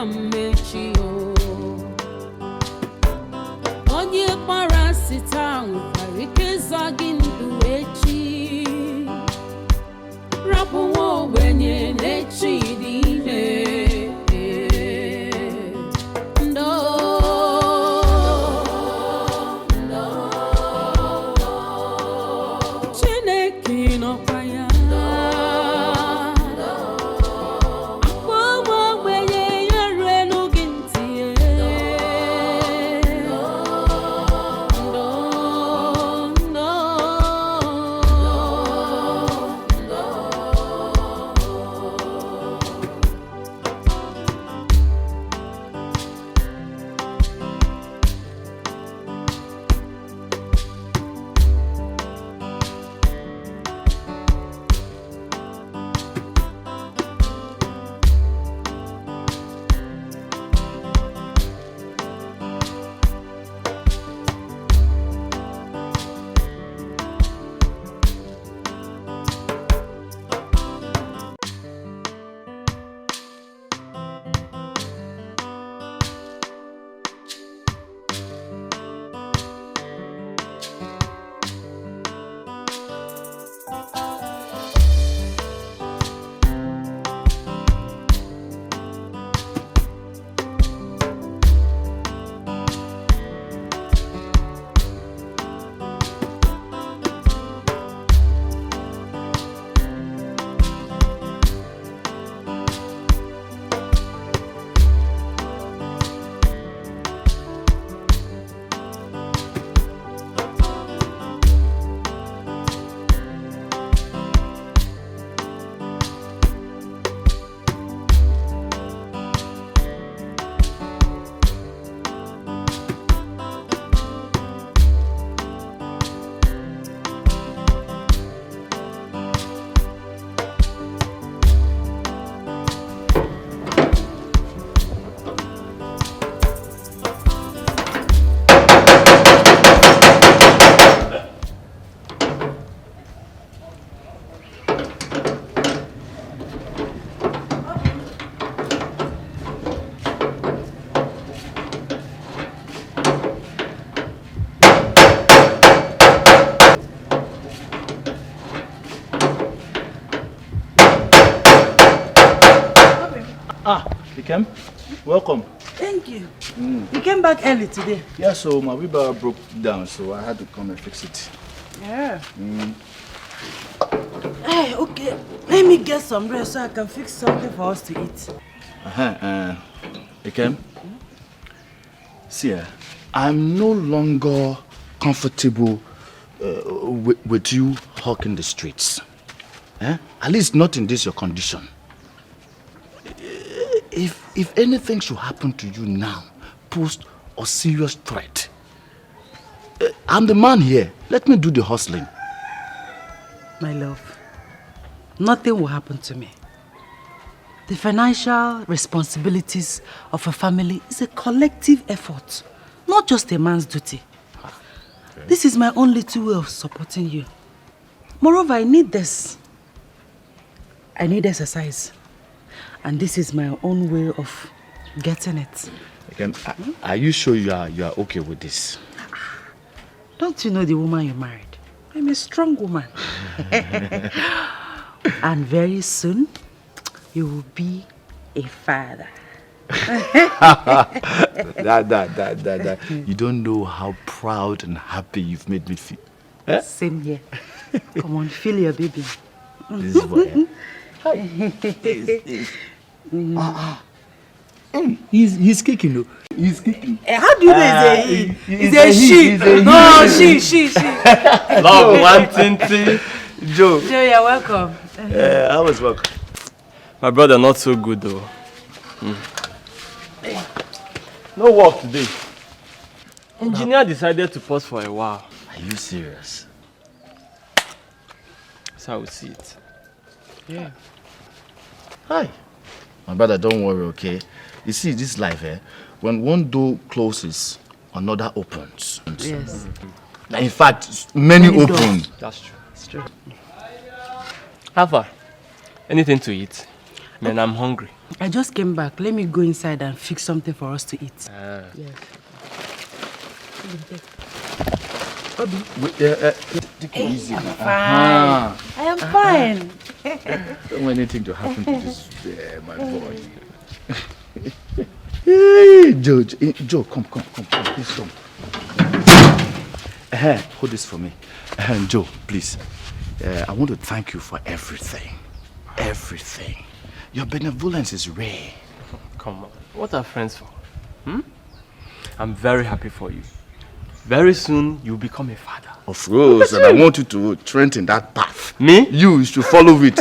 mechi o. Onye kpara sita nwekwara ike zọgị ndụ echi. Rapụ nwa ogbenye n'echi dị ime. Ah, you came? Welcome. Thank you. You came back early today. Yeah, so my wheelbarrow broke down, so I had to come and fix it. Yeah. Hey, okay. Let me get some rest so I can fix something for us to eat. You came? See, I'm no longer comfortable with you hawking the streets. At least not in this your condition. If anything should happen to you now, pose a serious threat, I'm the man here. Let me do the hustling. My love, nothing will happen to me. The financial responsibilities of a family is a collective effort, not just a man's duty. Okay. This is my only way of supporting you. Moreover, I need this. I need exercise. And this is my own way of getting it. Again, are you sure you are okay with this? Don't you know the woman you married? I'm a strong woman. And very soon, you will be a father. You don't know how proud and happy you've made me feel. Eh? Same here. Come on, feel your baby. This is what. He's kicking, though. He's kicking. How do you know he's a she? No, she. Love, one tinty. Joe, you're welcome. I was welcome. My brother, not so good though. No work today. Engineer decided to pause for a while. Are you serious? That's how we see it. Yeah. Hi. My brother, don't worry, okay? You see, this life, when one door closes, another opens. Yes. In fact, many open. That's true. It's true. How far? Anything to eat? Man, I'm hungry. I just came back. Let me go inside and fix something for us to eat. Yes. Obi. Take it easy. I'm fine. I am fine. Don't want anything to happen to this, my boy. Hey, Joe, come, please come. Hold this for me. Joe, please. I want to thank you for everything. Everything. Your benevolence is rare. Come on. What are friends for? I'm very happy for you. Very soon, you'll become a father. Of course, and I want you to trend in that path. Me? You should follow it.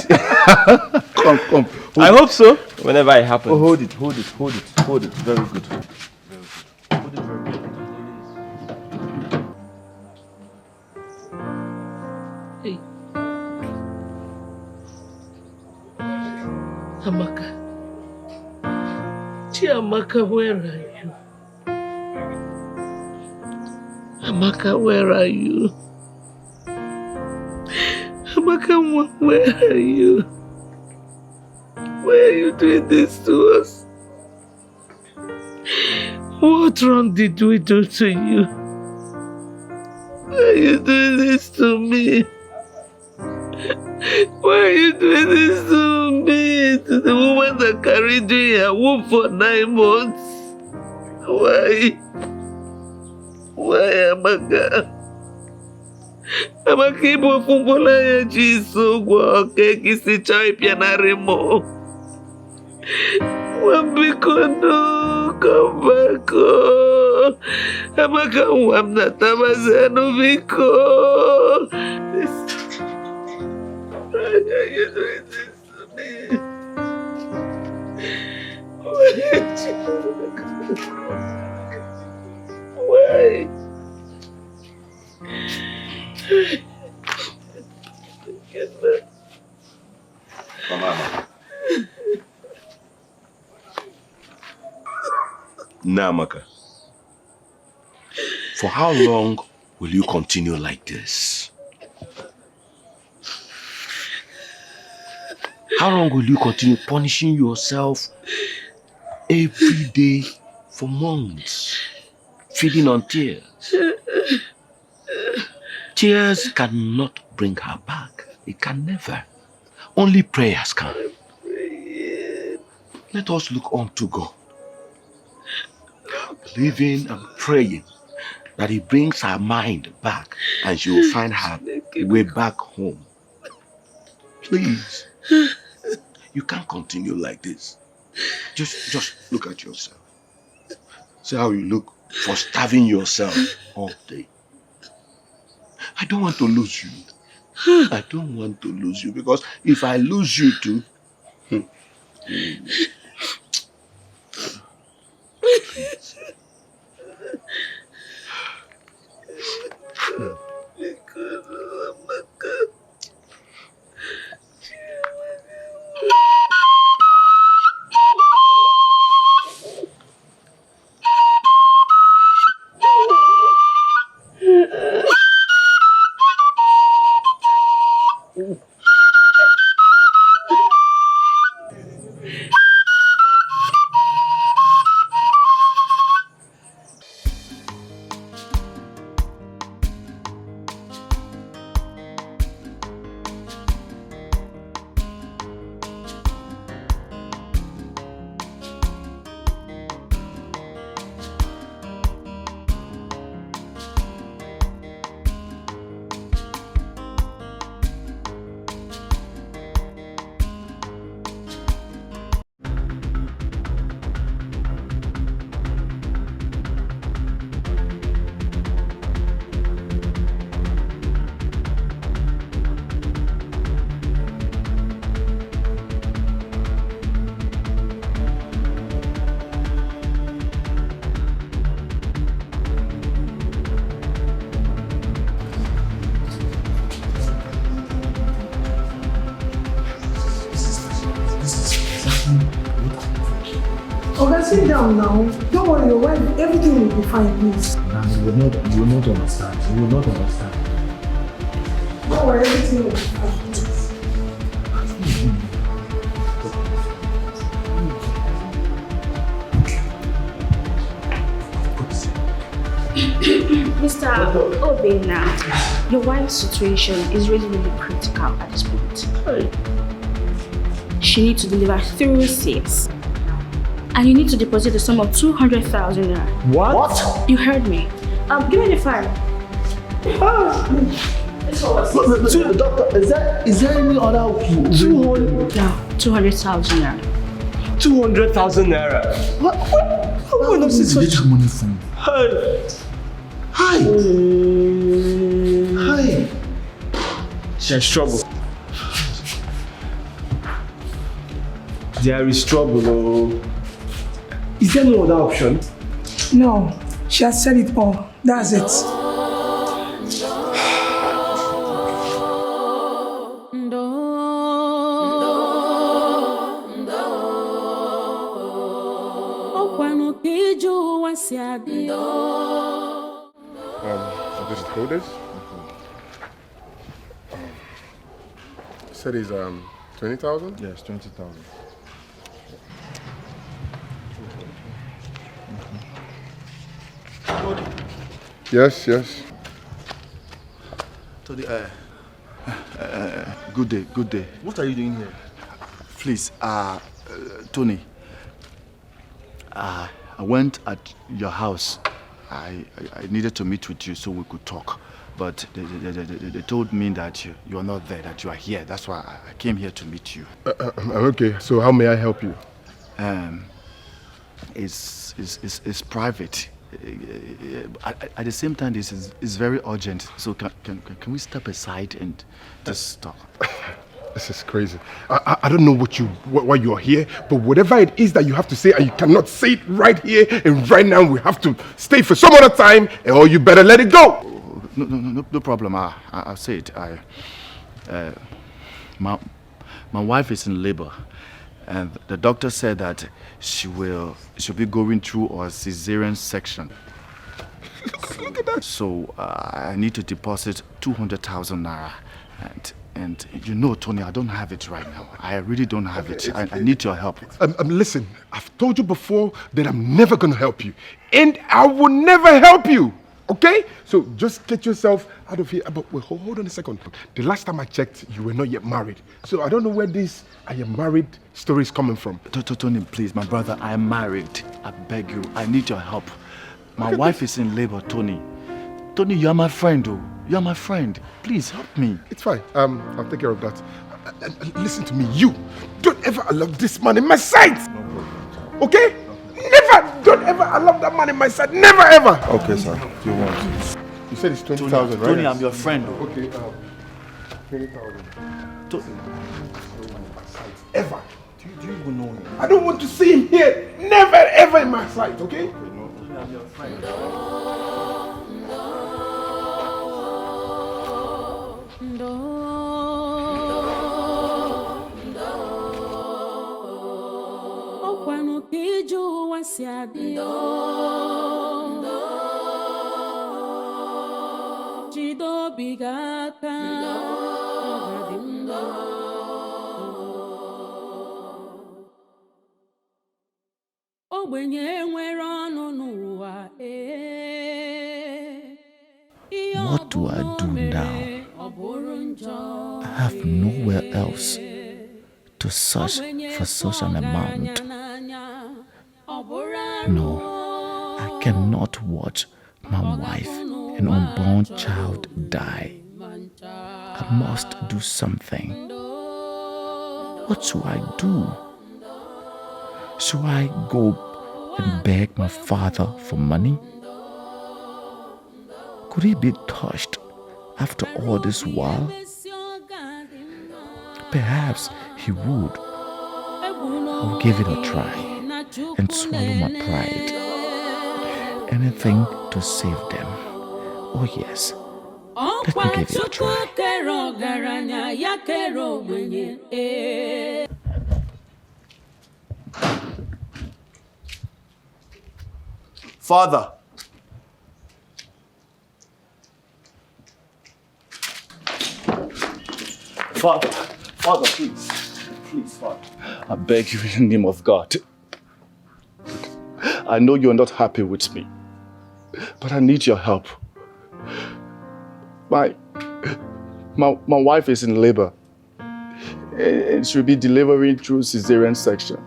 Come. I hope so. Whenever it happens. Oh, hold it. Very good. Hold it very good. Hey. Amaka. Chiamaka, where are you? Amaka, where are you? Amaka, where are you? Why are you doing this to us? What wrong did we do to you? Why are you doing this to me? Why are you doing this to me? To the woman that carried you in her womb for 9 months? Why? Why, Amaka? Amaka, ibo fumbola ya jiso gwa keki si chai pianare mo. Wambiko no, come back. Amaka, wamna tabazano biko. Why are you doing this to me? Why? Mama. Namaka, for how long will you continue like this? How long will you continue punishing yourself every day for months, feeding on tears? Tears cannot bring her back. It can never. Only prayers can. Let us look unto God, believing and praying that He brings her mind back and she will find her way back home. Please, you can't continue like this. Just look at yourself. See how you look for starving yourself all day. I don't want to lose you. I don't want to lose you, because if I lose you too, Sit down now. Don't worry, your wife, everything will be fine, please. You will not understand. You will not understand. Don't worry, everything will be fine, please. Mr. Obina, your wife's situation is really, really critical at this point. She needs to deliver through 6. And you need to deposit the sum of 200,000 naira. What? You heard me. Give me the file. Doctor, is there any other 200,000 naira. 200,000 naira. What? Where did you get that money from? Hi. There's trouble. There is trouble. Oh. Is there no other option? No, she has said it all. That's it. This is coders. Said he's 20,000? Yes, 20,000. Yes, yes. Tony, good day, good day. What are you doing here? Please, Tony, I went at your house. I needed to meet with you so we could talk. But they told me that you are not there, that you are here. That's why I came here to meet you. Okay, so how may I help you? It's private. At the same time, this is very urgent. So can we step aside and just talk? This is crazy. I don't know why you are here, but whatever it is that you have to say, and you cannot say it right here and right now, we have to stay for some other time, or you better let it go. No problem. I'll say it. My wife is in labor, and the doctor said that she'll be going through a cesarean section. Look at that. So I need to deposit 200,000 naira, and you know, Tony, I don't have it right now. I really don't have it. I need your help. Listen, I've told you before that I'm never going to help you, and I will never help you. Okay? So just get yourself out of here. But wait, hold on a second. The last time I checked, you were not yet married. So I don't know where this I am married story is coming from. Tony, please, my brother, I am married. I beg you. I need your help. My wife is in labor, Tony. Tony, you are my friend, oh. You are my friend. Please help me. It's fine. I'll take care of that. Listen to me. You don't ever allow this man in my sight. No problem. Okay? Never! Don't ever allow that man in my sight. Never ever! Okay, sir. Do you want? You said it's 20,000, right? Tony, I'm your friend. Okay, 20,000. Ever. Do you even know him? I don't want to see him here. Never ever in my sight, okay? I'm your friend. What do I do now? I have nowhere else to search for such an amount. No, I cannot watch my wife and unborn child die. I must do something. What should I do? Should I go and beg my father for money? Could he be touched after all this while? Perhaps he would. I'll give it a try and swallow my pride. Anything to save them. Oh yes, let me give it a try. Father. Father, please. Please, Father. I beg you in the name of God. I know you're not happy with me. But I need your help. My wife is in labor. And she'll be delivering through cesarean section.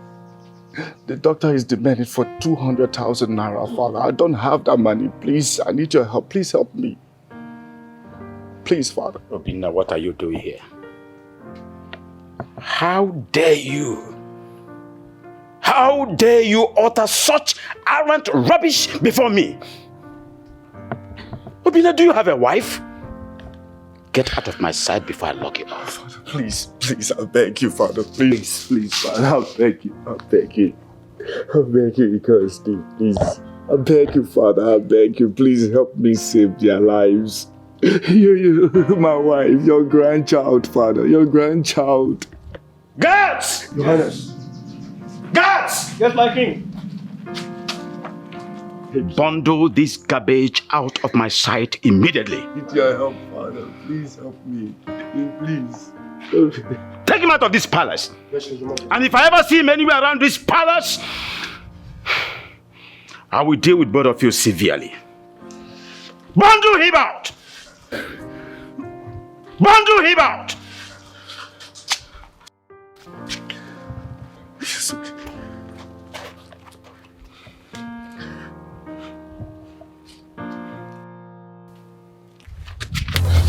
The doctor is demanding for 200,000 naira, Father. I don't have that money. Please, I need your help. Please help me. Please, Father. Obinna, what are you doing here? How dare you? How dare you utter such arrant rubbish before me? Obinna, do you have a wife? Get out of my sight before I lock you up. Father, please, I beg you, Father. Please, Father, I beg you. I beg you, because please. I beg you, Father, I beg you. Please help me save their lives. You, my wife, your grandchild, Father, your grandchild. Guards! Your Highness. Guards! Yes, my king. Bundle this garbage out of my sight immediately. Need your help, Father. Please help me. Please. Take him out of this palace. And if I ever see him anywhere around this palace, I will deal with both of you severely. Bundle him out! Bundle him out!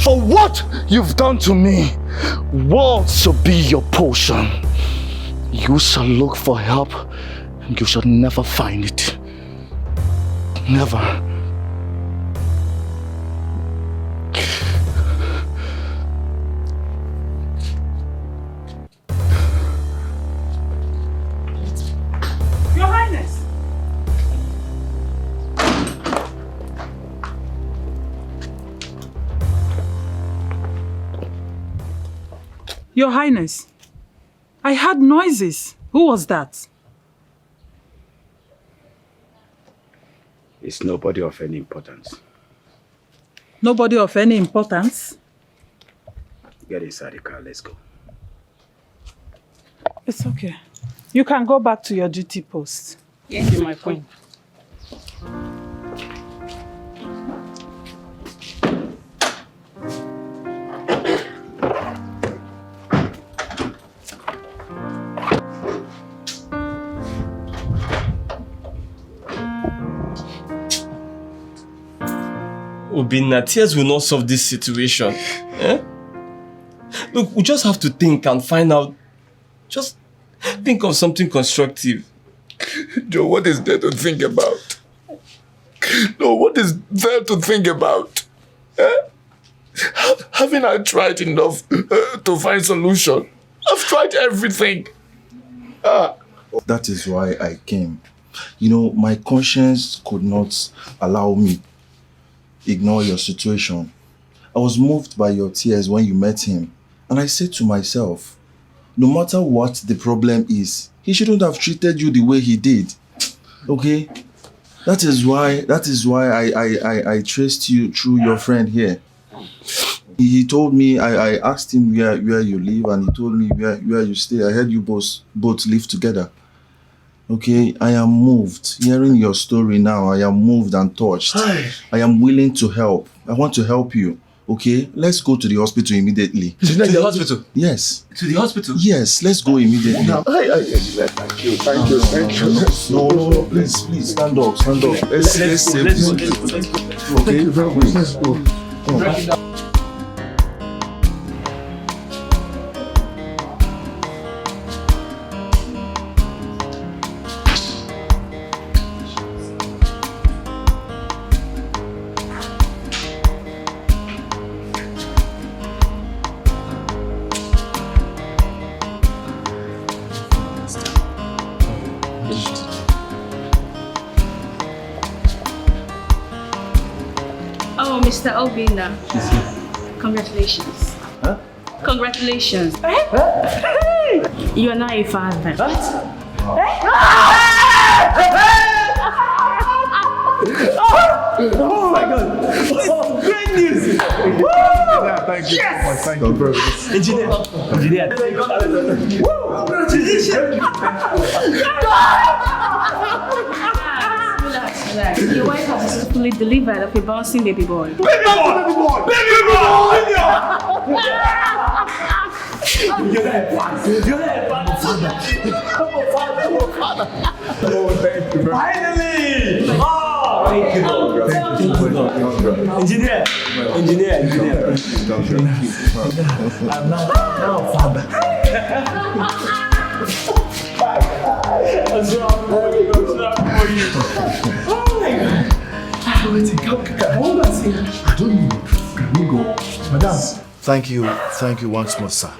For what you've done to me, war shall be your portion. You shall look for help, and you shall never find it. Never. Your Highness. Your Highness, I heard noises. Who was that? It's nobody of any importance. Nobody of any importance? Get inside the car, let's go. It's okay. You can go back to your duty post. Yes, my queen. Obinna, tears will not solve this situation. Eh? Look, we just have to think and find out. Just think of something constructive. Joe, what is there to think about? No, what is there to think about? Eh? Haven't I tried enough to find solution? I've tried everything. That is why I came. You know, my conscience could not allow me ignore your situation. I was moved by your tears when you met him. And I said to myself, no matter what the problem is, he shouldn't have treated you the way he did. Okay? That is why I traced you through your friend here. He told me, I asked him where you live, and he told me where you stay. I heard you both live together. Okay, I am moved. Hearing your story now, I am moved and touched. I am willing to help. I want to help you. Okay, let's go to the hospital immediately. To the hospital? Yes. To the hospital? Yes, let's go immediately. Thank you. No, please, stand up. Let's save this. Okay, let's go. Come on. Mr. Obinna, congratulations. Huh? Congratulations. You are now a father. What? Oh my God! Oh, great news! Thank you. Yes! Thank you, bro. Engineer. Congratulations! Your wife has successfully delivered of a bouncing baby boy. Baby boy! Baby boy! Baby boy! You're there, father. You're there, father. Oh, thank you. Finally! Oh, thank you. Thank you. Engineer. I'm now father. What's wrong for you? Oh my God. I don't know. Can we go? Madam. Thank you once more, sir.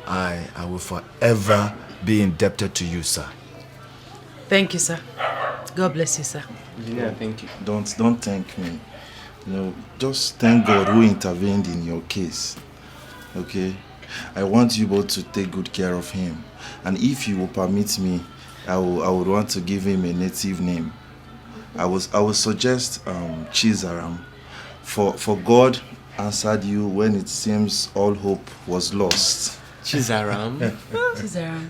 I will forever be indebted to you, sir. Thank you, sir. God bless you, sir. Yeah, thank you. Don't thank me. Just thank God who intervened in your case. Okay? I want you both to take good care of him. And if you will permit me, I would want to give him a native name. I would suggest Chizzy. For God answered you when it seems all hope was lost. Chizzy.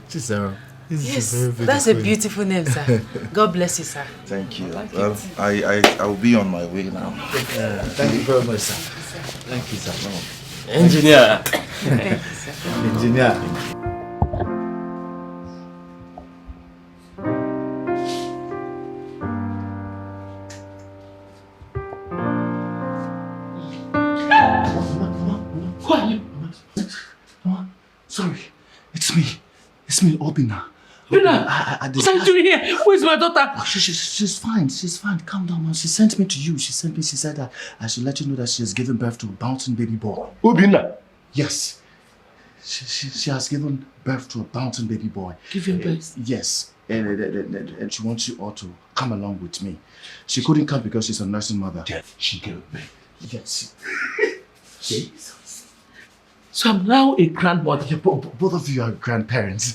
Chizzy. Yes, that's a beautiful name, sir. God bless you, sir. Thank you. Well, I will be on my way now. Thank you very much, sir. Thank you, sir. Engineer. Thank you, sir. Engineer. Who are you? Sorry, it's me, Obina. What are you doing here? Where's my daughter? Oh, she's fine. Calm down, man. She sent me to you. She said that I should let you know that she has given birth to a bouncing baby boy. Obina? Yes. She has given birth to a bouncing baby boy. Giving birth? Yes. And she wants you all to come along with me. She couldn't come because she's a nursing mother. She gave birth? Yes. Jesus. So I'm now a grandmother. Yeah, both of you are grandparents.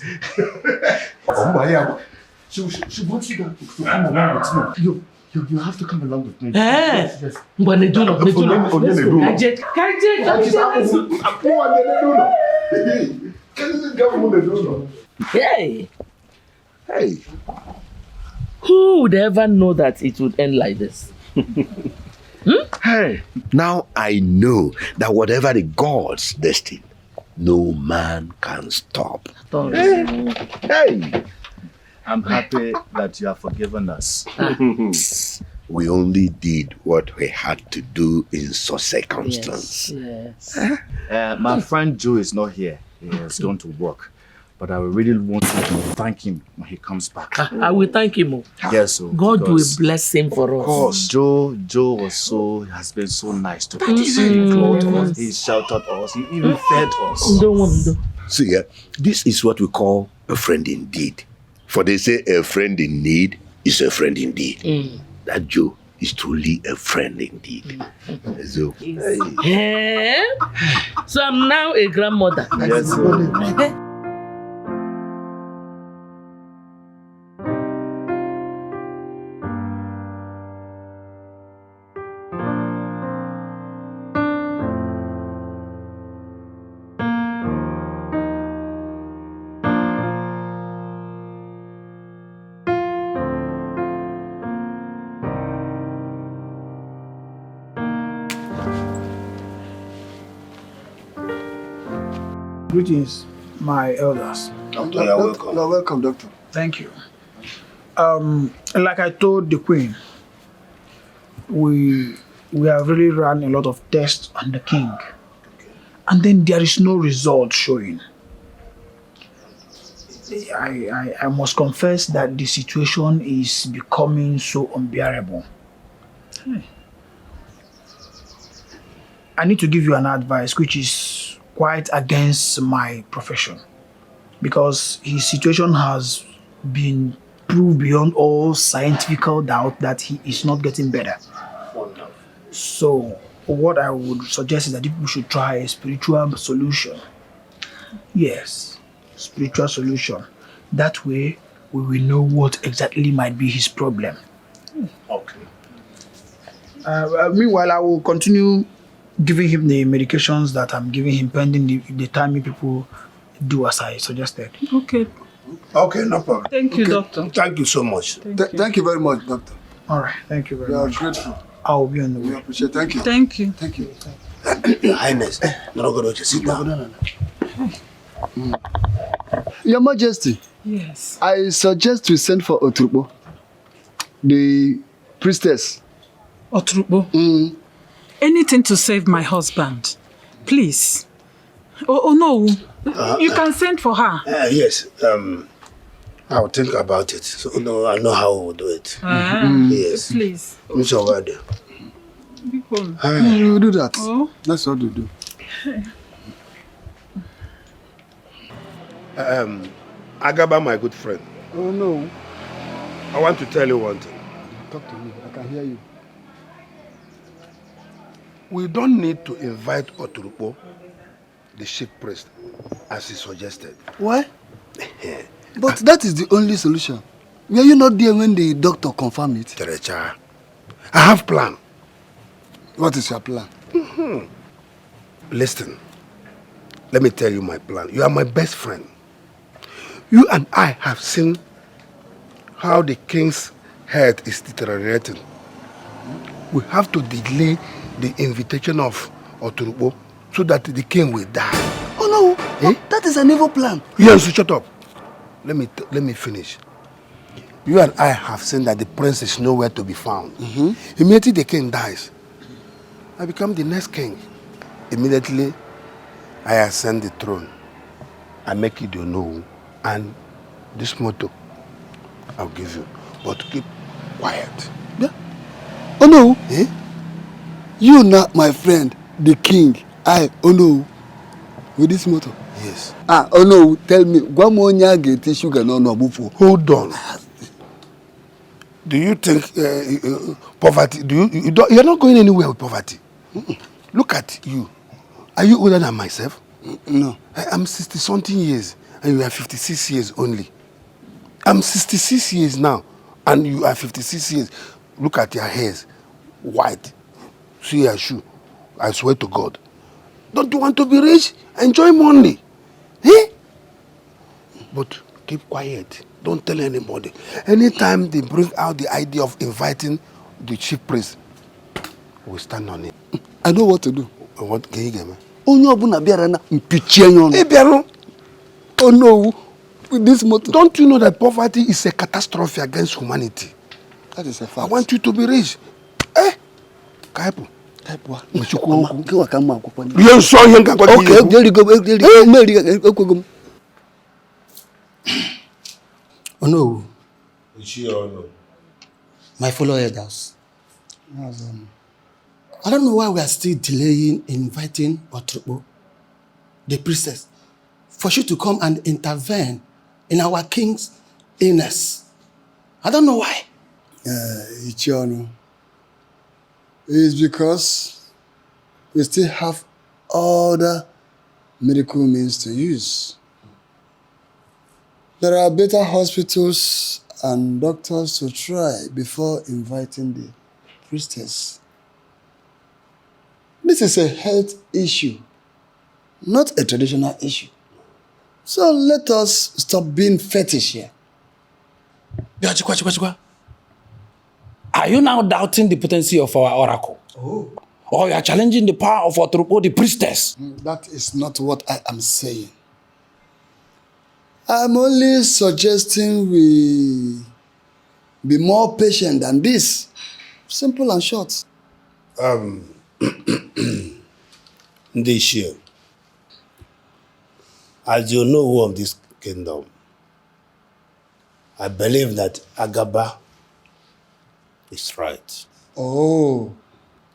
She wants you to come along with me. You have to come along with me. Yes. Hey. Who would ever know that it would end like this? Hey, now I know that whatever the gods destined, no man can stop. Hey, I'm happy that you have forgiven us. We only did what we had to do in such circumstance. Yes. My friend Joe is not here. He has gone to work. But I really want you to thank him when he comes back. I will thank him. Yes, God will bless him for us. Of course, Joe has been so nice to us. He clothed us, he sheltered us, he even fed us. See, this is what we call a friend indeed. For they say a friend in need is a friend indeed. That Joe is truly a friend indeed. So, so I'm now a grandmother. Yes, Greetings, my elders. Doctor, you're welcome. You're welcome, Doctor. Thank you. Like I told the Queen, we have really run a lot of tests on the King, and then there is no result showing. I must confess that the situation is becoming so unbearable. I need to give you an advice which is quite against my profession, because his situation has been proved beyond all scientific doubt that he is not getting better. So what I would suggest is that we should try a spiritual solution. Yes, spiritual solution. That way we will know what exactly might be his problem. Okay. Meanwhile, I will continue giving him the medications that I'm giving him pending the time you people do as I suggested. Okay. Okay, no problem. Thank you, Doctor. Thank you so much. Thank you very much, Doctor. All right, thank you very We are much. grateful. I'll be on the way. We appreciate. Thank you. Thank you. Thank you. Your Highness, sit down. Your Majesty. Yes. I suggest we send for Oturbo, the priestess. Oturbo? Anything to save my husband. Please. Oh no. You can send for her. Yes. I'll think about it. So no, I know how we'll do it. Yes. Please. Mr. Wade. We will do that. Oh. That's what we do. Agaba, my good friend. Oh no. I want to tell you one thing. Talk to me. I can hear you. We don't need to invite Oturukpo, the chief priest, as he suggested. Why? But that is the only solution. Were you not there when the doctor confirmed it? Terecha, I have a plan. What is your plan? Listen, let me tell you my plan. You are my best friend. You and I have seen how the king's health is deteriorating. We have to delay the invitation of Oturukpo so that the king will die. Oh no, that is an evil plan. Yes, shut up. Let me finish. You and I have seen that the prince is nowhere to be found. Immediately the king dies, I become the next king. Immediately, I ascend the throne. I make it your know, and this motto I'll give you. But keep quiet. Yeah. Oh no. You not my friend, the king. Oh no. With this motto. Yes. Oh no, tell me, Guamonya get sugar no bufo. Hold on. Do you think poverty? You're not going anywhere with poverty. Look at you. Are you older than myself? No. I'm 60-something years, and you are 56 years only. I'm 66 years now, and you are 56 years. Look at your hairs, white. See your shoe. I swear to God. Don't you want to be rich? Enjoy money. But keep quiet. Don't tell anybody. Anytime they bring out the idea of inviting the chief priest, we'll stand on it. I know what to do. What can you get me? Oh no, with this motto. Don't you know that poverty is a catastrophe against humanity? That is a fact. I want you to be rich. Kaipu. Okay, there you go. Oh no. My fellow elders. I don't know why we are still delaying inviting Oturukpo, the priestess, for you to come and intervene in our king's illness. I don't know why. Ichiono. It's because we still have other medical means to use. There are better hospitals and doctors to try before inviting the priestess. This is a health issue, not a traditional issue. So let us stop being fetish here. Are you now doubting the potency of our oracle? Oh. Or you are challenging the power of Oturukpo, the priestess? That is not what I am saying. I'm only suggesting we be more patient than this. Simple and short. This year, as you know who of this kingdom, I believe that Agaba is right. Oh.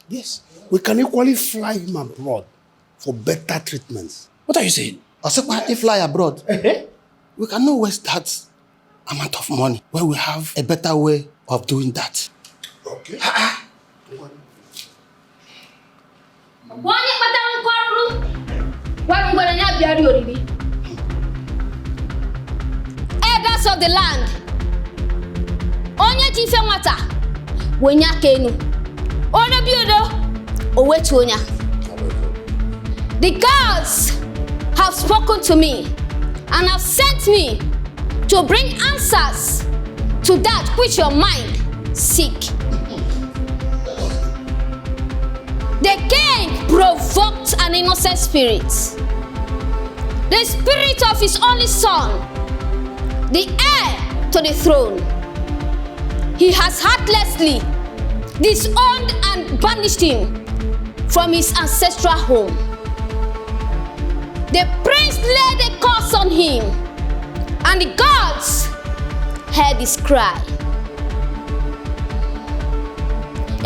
Yes. We can equally fly him abroad for better treatments. What are you saying? If we fly abroad, we cannot waste that amount of money when we have a better way of doing that. Okay. Elders of the land, onye chife nwata, wonya kenu, ono biodo, owetu onya. The gods have spoken to me and have sent me to bring answers to that which your mind seek. innocent spirit, the spirit of his only son, the heir to the throne. He has heartlessly disowned and banished him from his ancestral home. The prince laid a curse on him, and the gods heard his cry.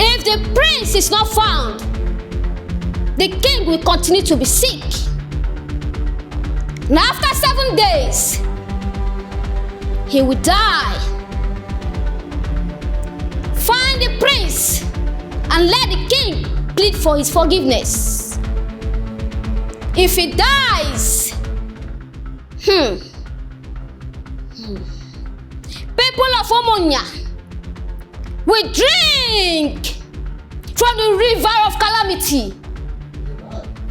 If the prince is not found, the king will continue to be sick. And after 7 days, he will die. Find the prince and let the king plead for his forgiveness. If he dies, people of Omonia will drink from the river of calamity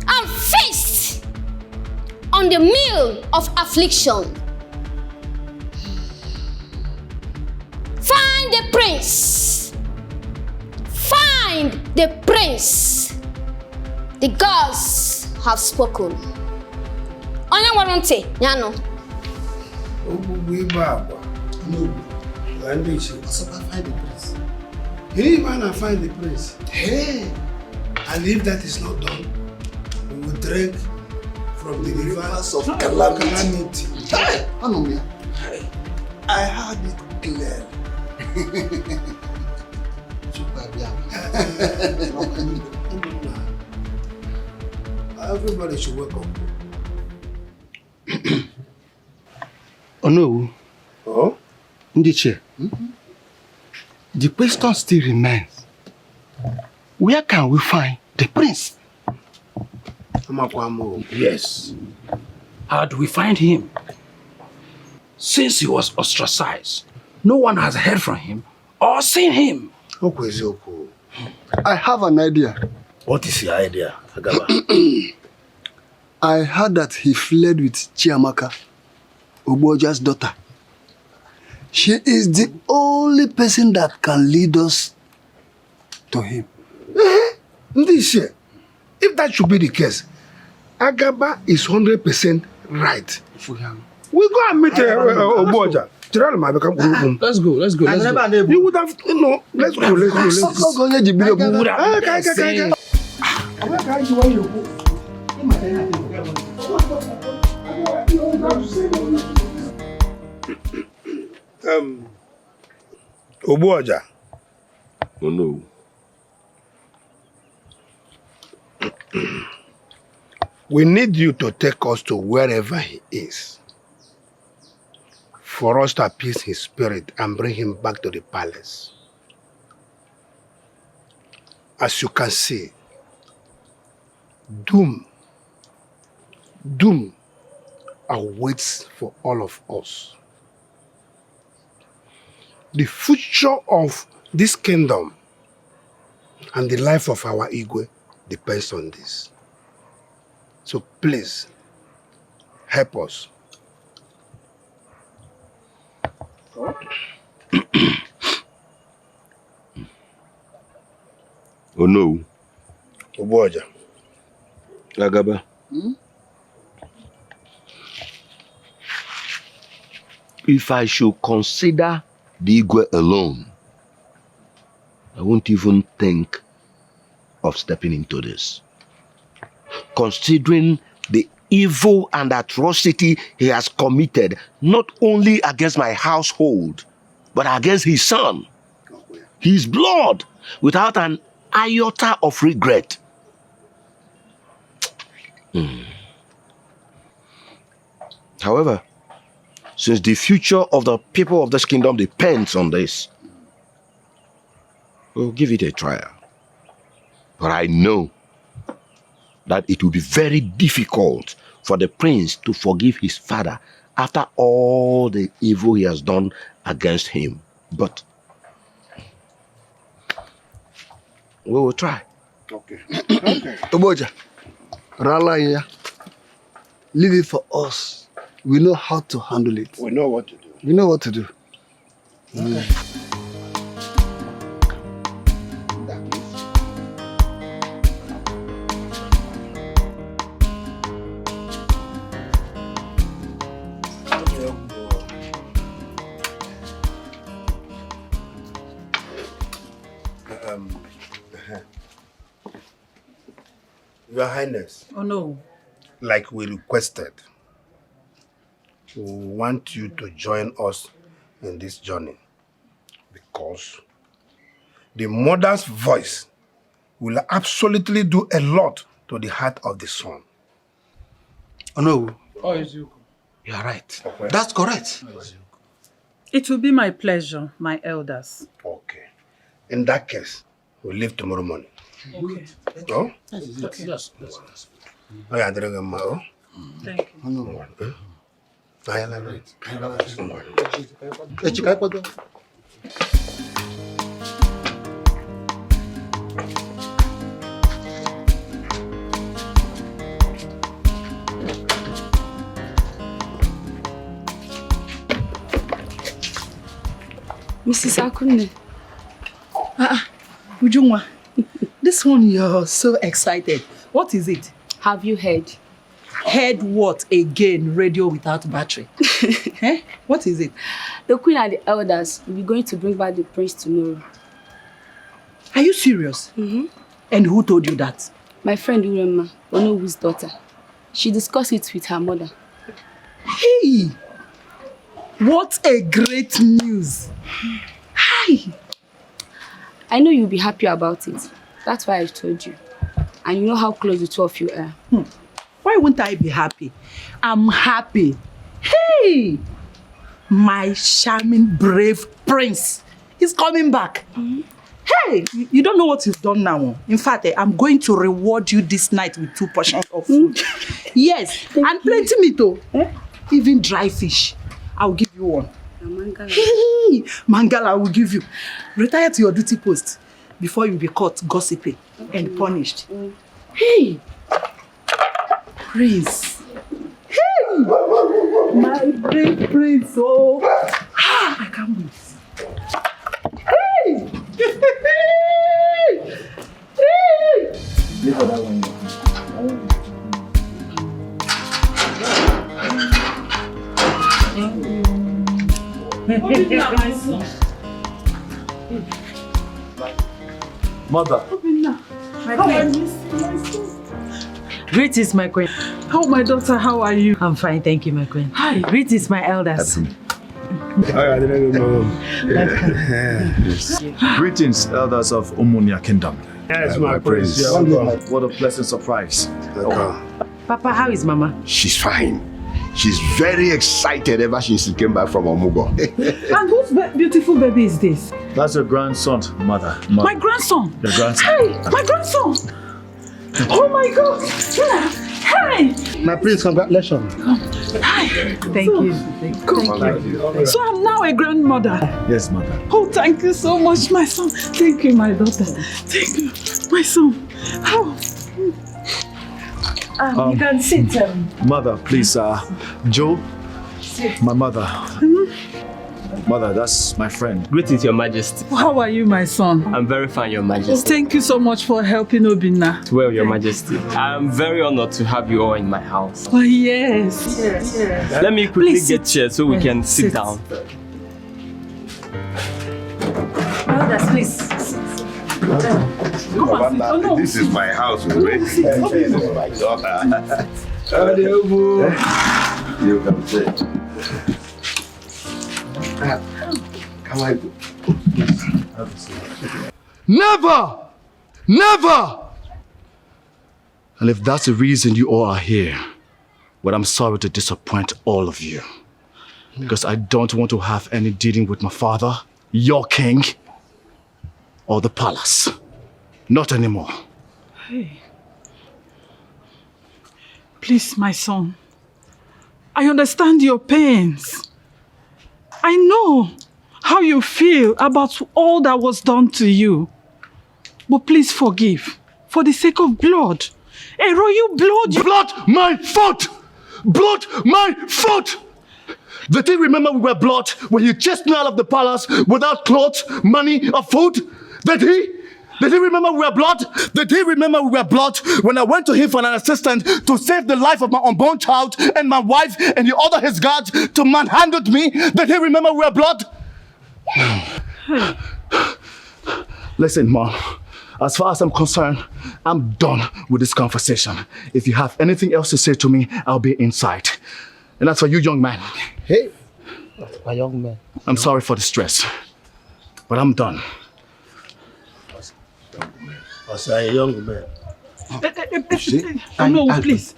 and feast on the meal of affliction. Find the prince. Find the prince. The gods have spoken. Onye warranty, Nyano. No, find the prince. You need to find the prince. Hey! And if that is not done, we will drink from the rivers of calamity. Hey! Anomia. I heard it clear. Everybody should wake up. Oh no. Oh? Ndiche. The question still remains. Where can we find the prince? Yes. How do we find him? Since he was ostracized, no one has heard from him or seen him. I have an idea. What is your idea, Agaba? I heard that he fled with Chiamaka, Uboja's daughter. She is the only person that can lead us to him. Ndishe, if that should be the case, Agaba is 100% right. We go and meet Oboja. Let's go. You would have, let's go. Oboja. Oh no. We need you to take us to wherever he is, for us to appease his spirit and bring him back to the palace. As you can see, doom awaits for all of us. The future of this kingdom and the life of our Igwe depends on this. So please, help us. Oh no. Oboja. Agaba. If I should consider the Igwe alone, I won't even think of stepping into this. Considering the evil and atrocity he has committed, not only against my household, but against his son, his blood, without an iota of regret. However, since the future of the people of this kingdom depends on this, we'll give it a trial. But I know that it will be very difficult for the prince to forgive his father after all the evil he has done against him. But we will try. Okay. Oboja, Rala here. Leave it for us. We know how to handle it. We know what to do. We know what to do. Okay. Your Highness. Oh no. Like we requested, we want you to join us in this journey because the mother's voice will absolutely do a lot to the heart of the son. Oh no. Oh, you are right. That's correct. It will be my pleasure, my elders. Okay. In that case, we'll leave tomorrow morning. Okay. Oh? Yes. Oh, yeah, oh. Thank you. No. I am right. Mrs. Akunne. Ujungwa, this one you're so excited. What is it? Have you heard? Heard what again? Radio without battery. Eh? What is it? The queen and the elders will be going to bring back the prince tomorrow. Are you serious? Mm-hmm. And who told you that? My friend Urema, Onowu's daughter. She discussed it with her mother. Hey! What a great news! Hi! I know you'll be happy about it. That's why I told you. And you know how close the two of you are. Why wouldn't I be happy? I'm happy. Hey! My charming, brave prince is coming back. Mm-hmm. Hey! You don't know what you've done now. In fact, I'm going to reward you this night with 2 portions of food. Yes, and plenty meat too. Even dry fish. I'll give you one. Mangala. Hey! Mangala, I will give you. Retire to your duty post before you be caught gossiping and punished. Hey! Prince. Hey! My brave prince. Oh! I can't wait. Hey! Hey! Look at that one. Mother. Greetings, my queen. Oh, my daughter, how are you? I'm fine, thank you, my queen. Hi. Greetings, my elders. Greetings, elders of Umunia Kingdom. Yes, my prince. What a pleasant surprise. Papa, how is Mama? She's fine. She's very excited ever since she came back from Omugo. And whose beautiful baby is this? That's your grandson, mother. My grandson. Your grandson. Hey, my grandson. Oh my God. Hey. My prince, congratulations. Hi. Thank you. Thank you. So I'm now a grandmother. Yes, mother. Oh, thank you so much, my son. Thank you, my daughter. Thank you, my son. How? You can sit. Mother, please, Joe, Sit. my mother. Mother, that's my friend. Greetings, Your Majesty. How are you, my son? I'm very fine, Your Majesty. Thank you so much for helping Obinna. Well, Your Majesty, I'm very honored to have you all in my house. Oh, yes. Let me quickly get chairs so we can sit down. Elders, please. This is my house, right? This is my daughter. You can sit. Come on. Never! Never! And if that's the reason you all are here, well, I'm sorry to disappoint all of you. Because I don't want to have any dealing with my father, your king, or the palace. Not anymore. Hey. Please, my son. I understand your pains. I know how you feel about all that was done to you. But please forgive. For the sake of blood. A royal blood. Blood, my foot! Blood, my foot! Did he remember we were blood when you chased me out of the palace without clothes, money, or food? Did he? Did he remember we were blood? Did he remember we were blood when I went to him for an assistant to save the life of my unborn child and my wife, and he ordered his guards to manhandle me? Did he remember we were blood? Listen, Mom. As far as I'm concerned, I'm done with this conversation. If you have anything else to say to me, I'll be inside. And that's for you, young man. Hey, my young man. I'm sorry for the stress, but I'm done. A young man. No, please.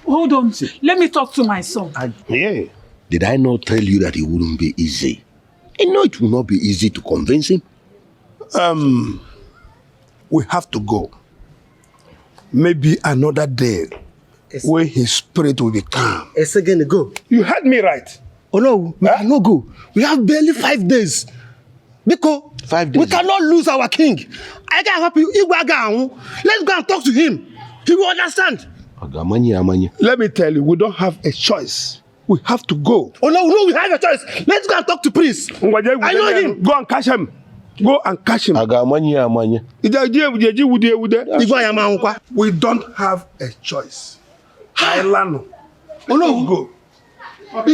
Hold on. Let me talk to my son. Yeah. Did I not tell you that it wouldn't be easy? I know it will not be easy to convince him. We have to go. Maybe another day where his spirit will be calm. It's again go. You heard me right. Oh no, we cannot go. We have barely 5 days. Because 5 days. We cannot lose our king. I can help you. Let's go and talk to him. He will understand. Let me tell you, we don't have a choice. We have to go. Oh no, we have a choice. Let's go and talk to Prince. I know him. Go and catch him. Go and catch him. We don't have a choice. Oh no, go. What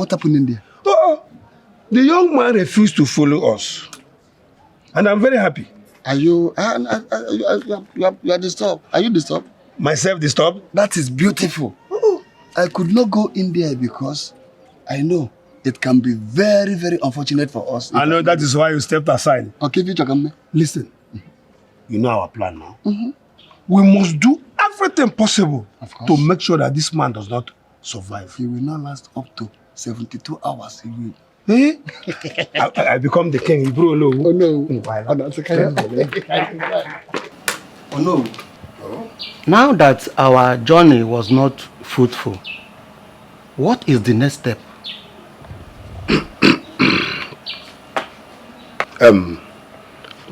happened in there? The young man refused to follow us. And I'm very happy. Are you are disturbed? Are you disturbed? Myself disturbed? That is beautiful. I could not go in there because I know it can be very, very unfortunate for us. I know that is why you stepped aside. Okay, listen, you know our plan now. We must do everything possible to make sure that this man does not survive. He will not last up to 72 hours. He will. Eh? I become the king. Oh no. Oh no. Now that our journey was not fruitful, what is the next step?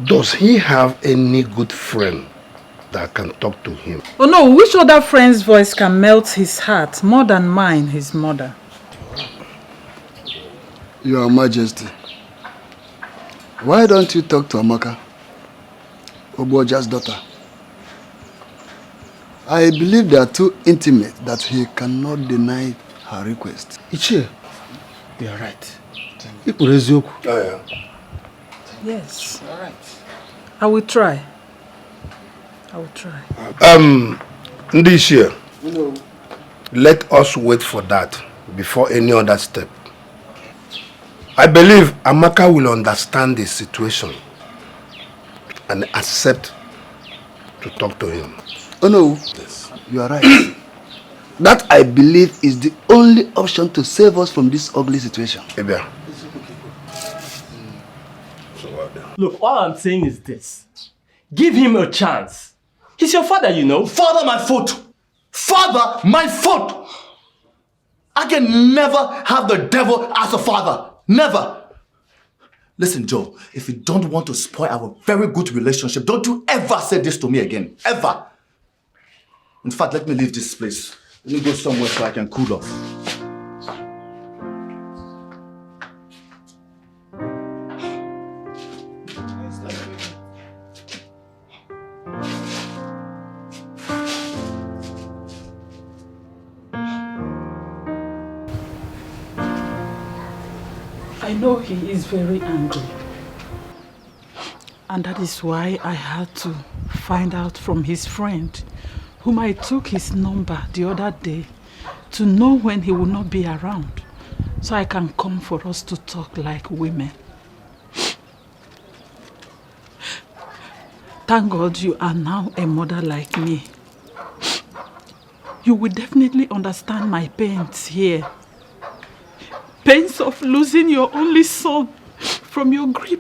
Does he have any good friend that can talk to him? Oh no, which other friend's voice can melt his heart more than mine, his mother? Your Majesty, why don't you talk to Amaka, Oboja's daughter? I believe they are too intimate that he cannot deny her request. Ichie, you are right. Yes. All right. I will try. This year, let us wait for that before any other step. I believe Amaka will understand the situation and accept to talk to him. Oh no, you are right. That I believe is the only option to save us from this ugly situation. Look, all I'm saying is this. Give him a chance. He's your father, you know. Father, my foot! Father, my foot! I can never have the devil as a father. Never. Listen, Joe, if you don't want to spoil our very good relationship, don't you ever say this to me again. Ever. In fact, let me leave this place. Let me go somewhere so I can cool off. I know he is very angry. And that is why I had to find out from his friend, whom I took his number the other day, to know when he will not be around, so I can come for us to talk like women. Thank God you are now a mother like me. You will definitely understand my pains here. Pains of losing your only son from your grip.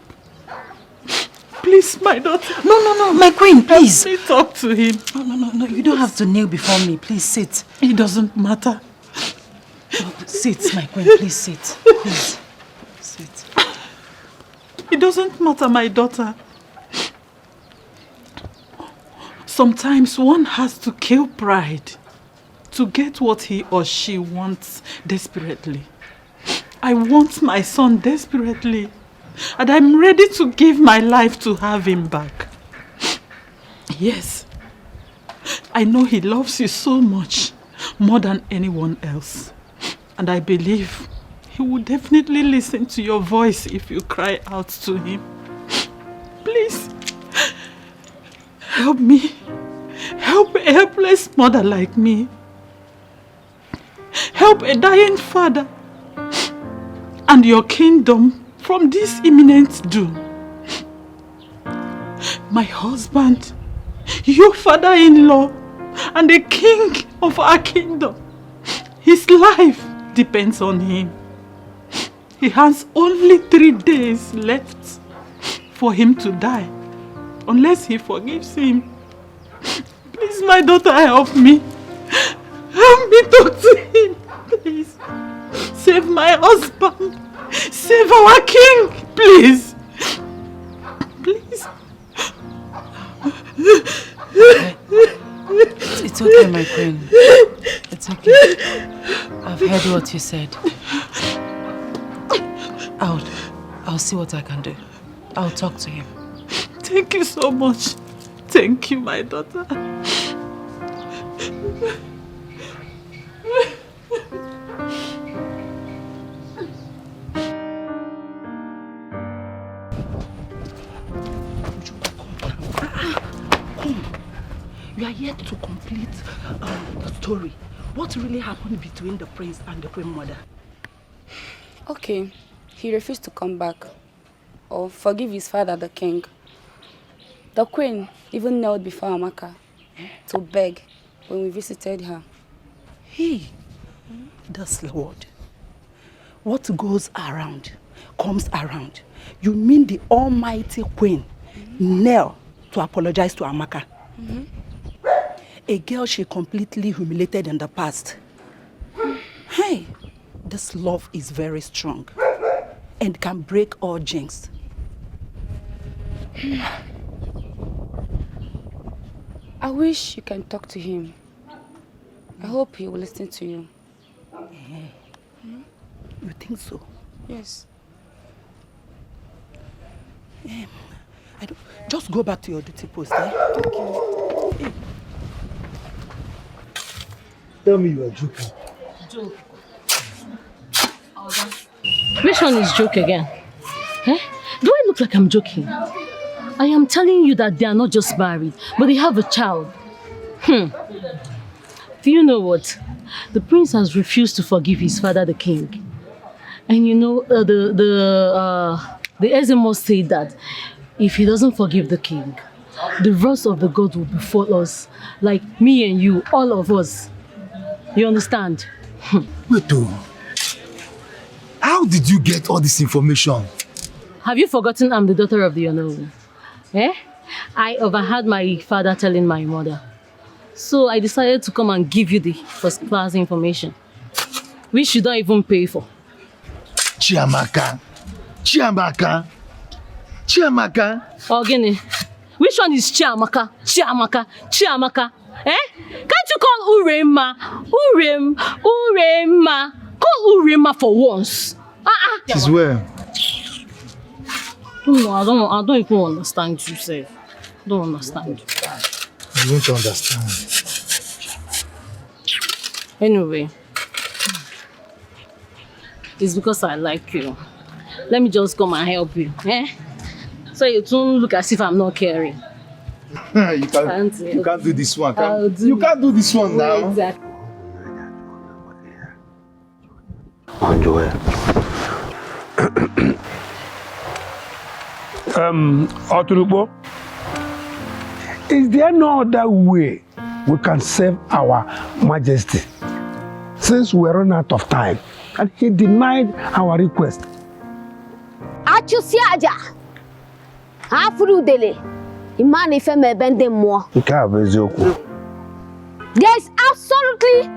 Please, my daughter. No, my queen, please. Let me talk to him. No, you don't have to kneel before me. Please sit. It doesn't matter. Sit, my queen, please sit. Please, sit. It doesn't matter, my daughter. Sometimes one has to kill pride to get what he or she wants desperately. I want my son desperately, and I'm ready to give my life to have him back. Yes, I know he loves you so much, more than anyone else. And I believe he will definitely listen to your voice if you cry out to him. Please, help me. Help a helpless mother like me. Help a dying father. And your kingdom from this imminent doom. My husband, your father-in-law, and the king of our kingdom. His life depends on him. He has only 3 days left for him to die, unless he forgives him. Please, my daughter, help me. Help me talk to him, please. Save my husband. Save our king, please. Please. It's okay, my queen. It's okay. I've heard what you said. I'll see what I can do. I'll talk to him. Thank you so much. Thank you, my daughter. You are yet to complete the story. What really happened between the prince and the queen mother? Okay, he refused to come back or forgive his father, the king. The queen even knelt before Amaka to beg when we visited her. Hey, that's the word. What goes around comes around. You mean the almighty queen knelt to apologize to Amaka? A girl she completely humiliated in the past. Hey, this love is very strong and can break all jinx. I wish you can talk to him. I hope he will listen to you. You think so? Yes. Just go back to your duty post, eh? Thank you. Hey. Tell me you are joking. Joke. Which one is joke again? Eh? Do I look like I'm joking? I am telling you that they are not just married, but they have a child. Do you know what? The prince has refused to forgive his father, the king. And you know, the Ezemo said that if he doesn't forgive the king, the wrath of the God will befall us, like me and you, all of us. You understand? Wait, how did you get all this information? Have you forgotten I'm the daughter of the Onowu? Eh? I overheard my father telling my mother. So I decided to come and give you the first class information, which you don't even pay for. Chiamaka. Ogini, which one is Chiamaka? Eh? Can't you call Urema? Urema. Call Urema for once. She's well. No, I don't even understand you, sir. Don't understand. I don't understand. Anyway, it's because I like you. Let me just come and help you. Eh? So you don't look as if I'm not caring. You can't do this one. You can't do this one now. Exactly. Oturubo, is there no other way we can serve our majesty since we run out of time and he denied our request? Achusiaja, Afrudele, Imani Feme Bendemo. There is absolutely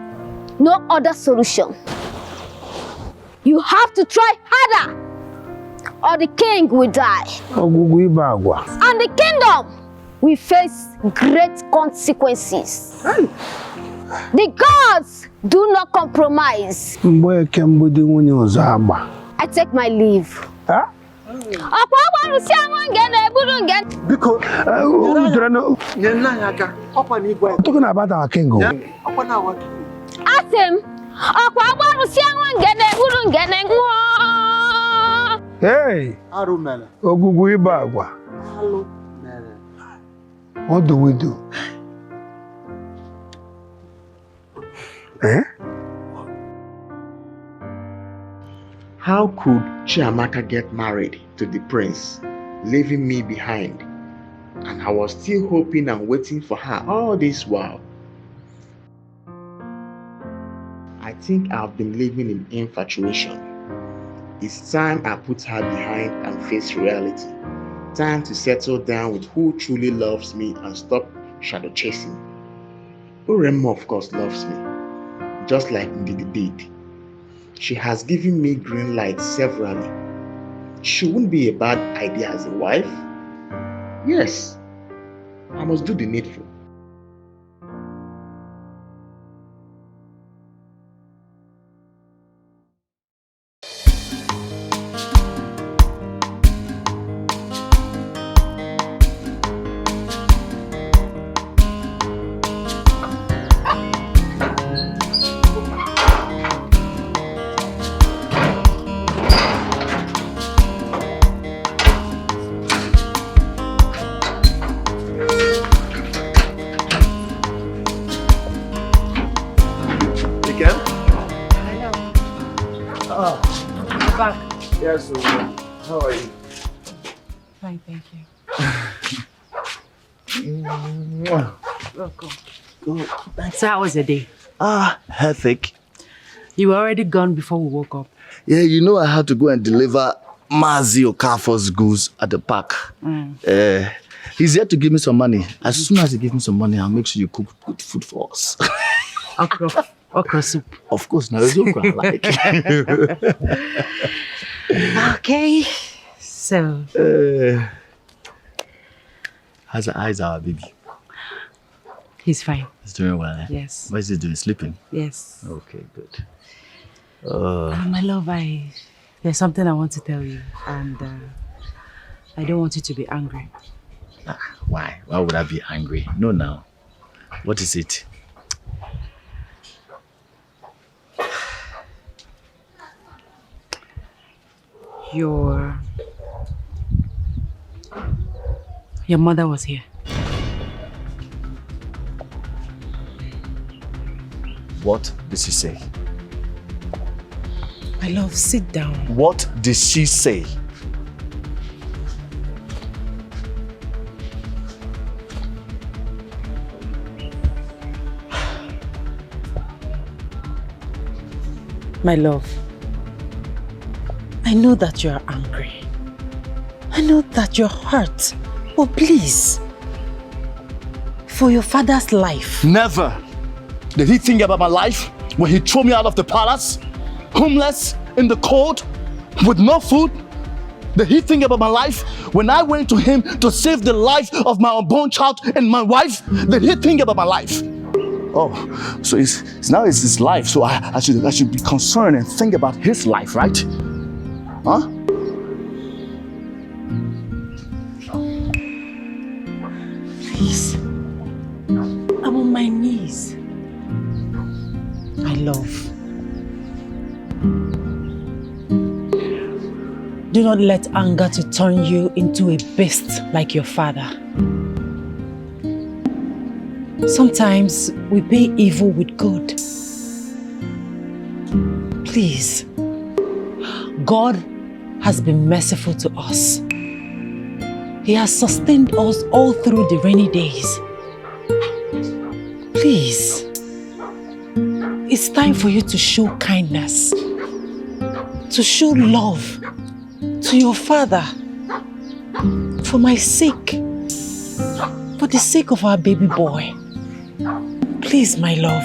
no other solution. You have to try harder, or the king will die. And the kingdom will face great consequences. The gods do not compromise. I take my leave. Huh? Ọkwa agbarụ si anwụ ngene eburu ngene. Biko, talking about our king. Asị m, ọkwa agbarụ si anwụ ngene eburu ngene nwụọ. Hey! Ogugu Ibagwa. What do we do? Eh? How could Chiamaka get married to the prince, leaving me behind? And I was still hoping and waiting for her all this while. I think I've been living in infatuation. It's time I put her behind and face reality. Time to settle down with who truly loves me and stop shadow chasing. Uremma, of course, loves me, just like Ndidi did. She has given me green light severally. She wouldn't be a bad idea as a wife. Yes, I must do the needful. Yes, how are you? Fine, thank you. Welcome. Good. So how was your day? Hectic. You were already gone before we woke up. Yeah, you know I had to go and deliver Mazi Okafor's goods at the park. He's here to give me some money. As soon as he gives me some money, I'll make sure you cook good food for us. Okra soup. Of course, now it's okra I like. Okay, so how's our baby? He's fine. He's doing well, eh? Yes. What is he doing? Sleeping? Yes. Okay, good. My love, there's something I want to tell you, and I don't want you to be angry. Why? Why would I be angry? No, now. What is it? Your mother was here. What did she say? My love, sit down. What did she say? My love, I know that you are angry. I know that you're hurt. But please, for your father's life. Never did he think about my life when he threw me out of the palace, homeless, in the cold, with no food. Did he think about my life when I went to him to save the life of my unborn child and my wife? Did he think about my life? Oh, so now it's his life, so I should be concerned and think about his life, right? Huh? Please, I'm on my knees. My love, do not let anger to turn you into a beast like your father. Sometimes we pay evil with good. Please, God has been merciful to us. He has sustained us all through the rainy days. Please, it's time for you to show kindness, to show love to your father, for my sake, for the sake of our baby boy. Please, my love.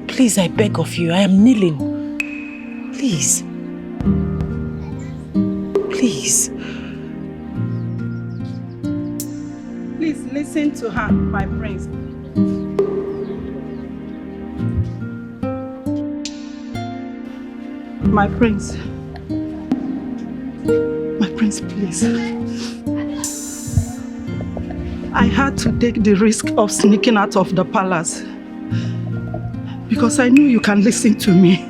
Please, I beg of you, I am kneeling. Please. Please. Please Listen to her, my prince. My prince. My prince, please. I had to take the risk of sneaking out of the palace because I knew you can listen to me.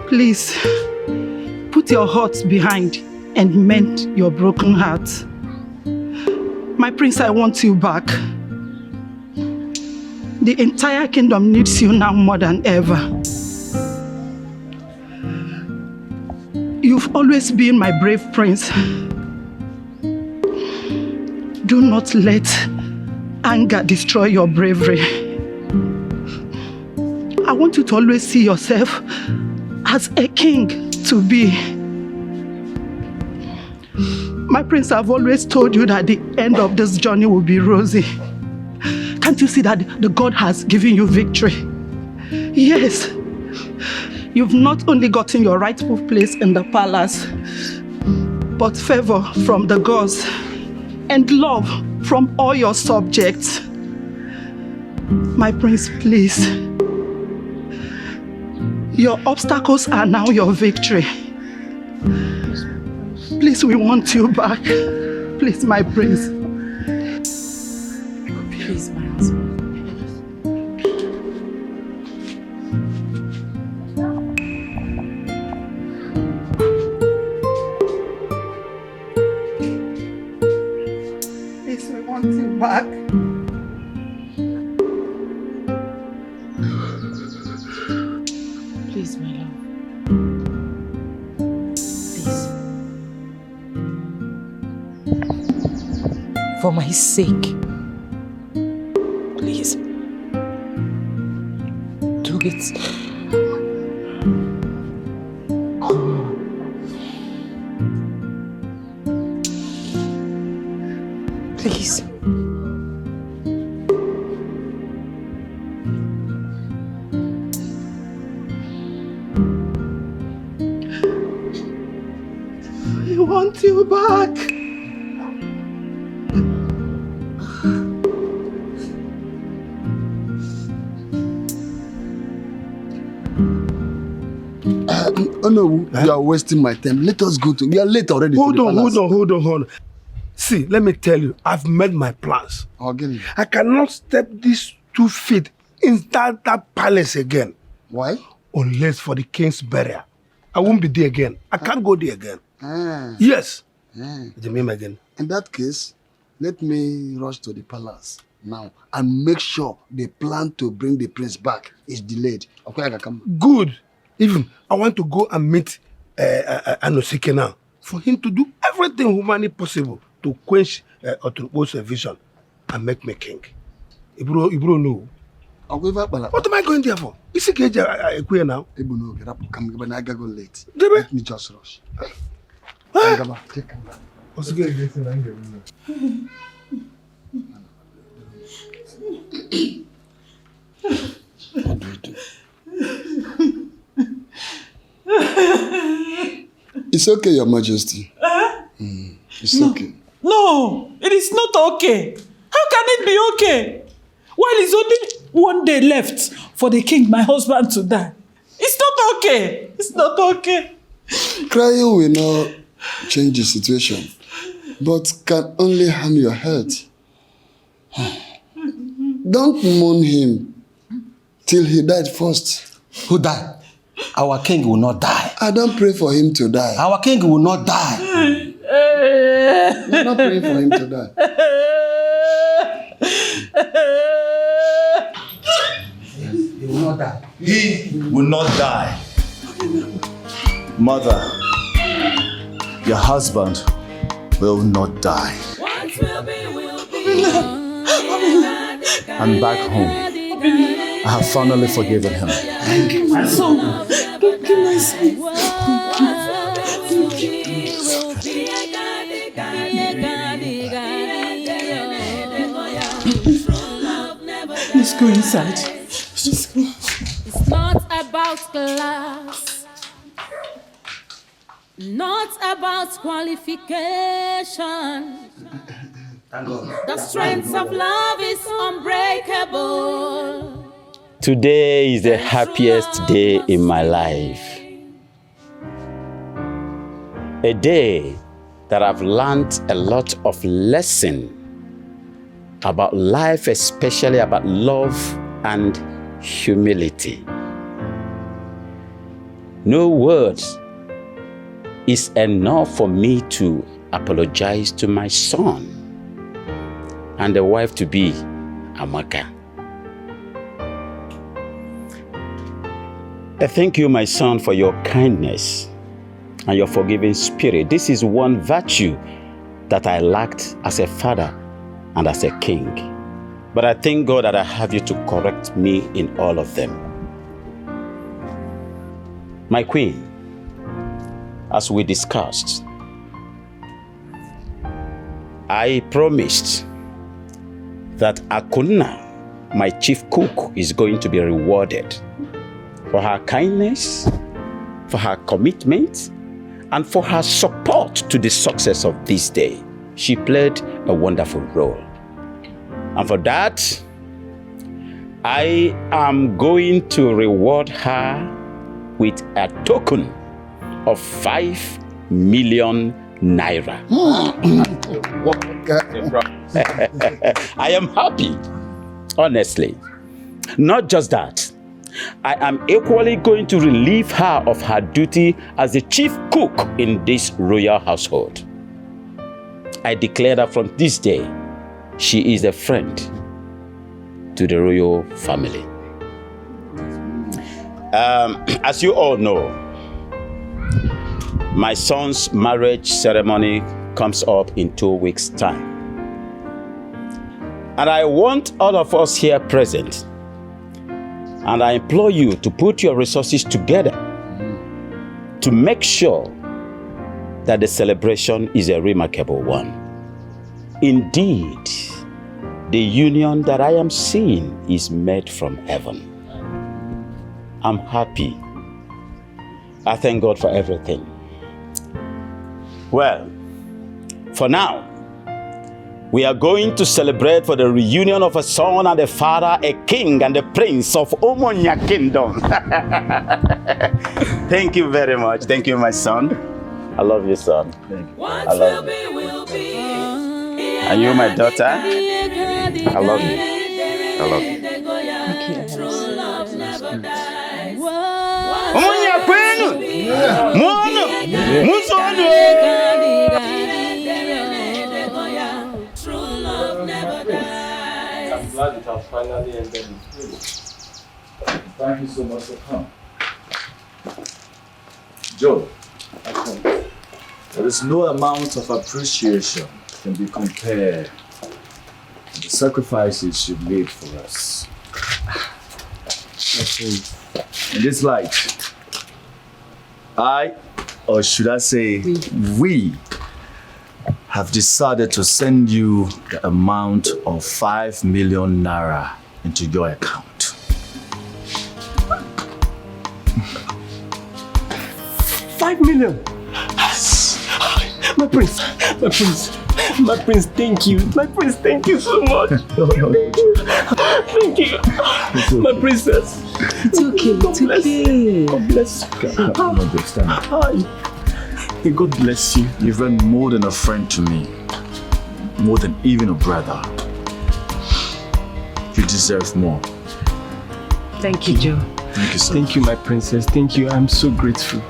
Please, put your heart behind and mend your broken heart. My prince, I want you back. The entire kingdom needs you now more than ever. You've always been my brave prince. Do not let anger destroy your bravery. I want you to always see yourself as a king to be. My prince, I've always told you that the end of this journey will be rosy. Can't you see that the God has given you victory? Yes. You've not only gotten your rightful place in the palace, but favor from the gods and love from all your subjects. My prince, please. Your obstacles are now your victory. Please, we want you back. Please, my prince. Please, my husband. Please, we want you back. Please, my love. Please. For my sake. Please. Do it. Please. I want you back. Oh no, you are wasting my time. Let us go to. We are late already. Hold on. See, let me tell you, I've made my plans. I cannot step these 2 feet inside that palace again. Why? Unless for the king's burial. I won't be there again. I can't go there again. Yes. Again. In that case, let me rush to the palace now and make sure the plan to bring the prince back is delayed. Okay, I can come. Good. Even I want to go and meet Anosike now for him to do everything humanly possible to quench Oturbo's vision and make me king. Ibro know. What am I going there for? Is it queer now? Ibu get up, come when I go late. Let me just rush. What's good? What do we do? It's okay, Your Majesty. It's okay. No, it is not okay. How can it be okay? While it's only 1 day left for the king, my husband, to die. It's not okay. It's not okay. Crying will not change the situation, but can only harm your health. Don't mourn him till he died first. Who died? Our king will not die. I don't pray for him to die. Our king will not die. We're not praying for him to die. He will not die. He will not die. Mother, your husband will not die. I'm back home. I have finally forgiven him. Thank you, my son. Thank you, my son. Let's go inside. Let's go. It's not about class, not about qualification. Thank God. The strength of love is unbreakable. Today is the happiest day in my life. A day that I've learned a lot of lesson about life, especially about love and humility. No words is enough for me to apologize to my son and the wife-to-be, Amaka. I thank you, my son, for your kindness and your forgiving spirit. This is one virtue that I lacked as a father and as a king. But I thank God that I have you to correct me in all of them. My queen, as we discussed, I promised that Akuna, my chief cook, is going to be rewarded for her kindness, for her commitment, and for her support to the success of this day. She played a wonderful role. And for that, I am going to reward her with a token of 5 million naira. I am happy, honestly. Not just that, I am equally going to relieve her of her duty as the chief cook in this royal household. I declare that from this day, she is a friend to the royal family. As you all know, my son's marriage ceremony comes up in 2 weeks' time. And I want all of us here present, and I implore you to put your resources together to make sure that the celebration is a remarkable one. Indeed, the union that I am seeing is made from heaven. I'm happy. I thank God for everything. Well, for now, we are going to celebrate for the reunion of a son and a father, a king and a prince of Omonia Kingdom. Thank you very much. Thank you, my son. I love you, son. I love you. And you, my daughter. I love you. I love you. Omonia Kwenu! Mono! Musono! I'm glad it has finally ended in peace. Thank you so much for coming. Joe, there is no amount of appreciation can be compared to the sacrifices you made for us. In this light, I, or should I say, we have decided to send you the amount of 5 million naira into your account. 5 million? My prince, my prince, my prince, thank you. My prince, thank you so much. Thank you. My princess. It's okay, God bless you. God bless you. Hi. God bless you. You've been more than a friend to me. More than even a brother. You deserve more. Thank you, Joe. Thank you, sir. Thank you, my princess. Thank you. I'm so grateful.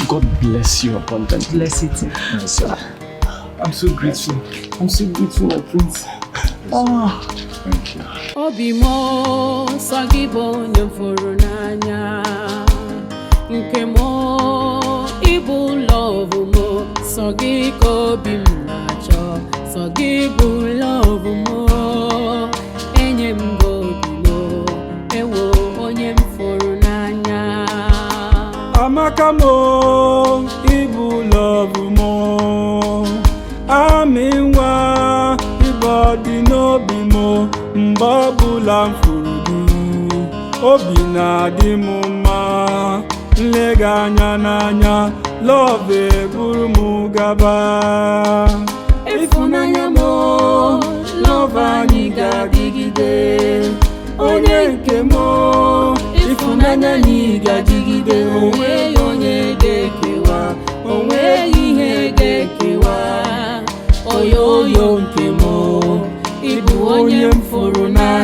God bless you abundantly. Bless you too. Yes, sir. I'm so grateful. I'm so grateful, my prince. Oh. Thank you. Obimo sagibo nyamfuru nanya nkemo ibu love mo sagiko bimnacho sagibu love mo enyembo bimo ewo onyemfuru nanya Amaka mo ibu love mo aminwa ibodi no bimo mbabula mfurudu obi na-adị m mma nlega anya n'anya love buru m gaba ịfụnanya m love anyị ga-adịgide onye nke m ịfụnanya anyị ga-adịgide onweghị onye ga-ekewa onweghị ihe ga-ekewa oyoyo nke m ịbụ onye m fụrụ n'anya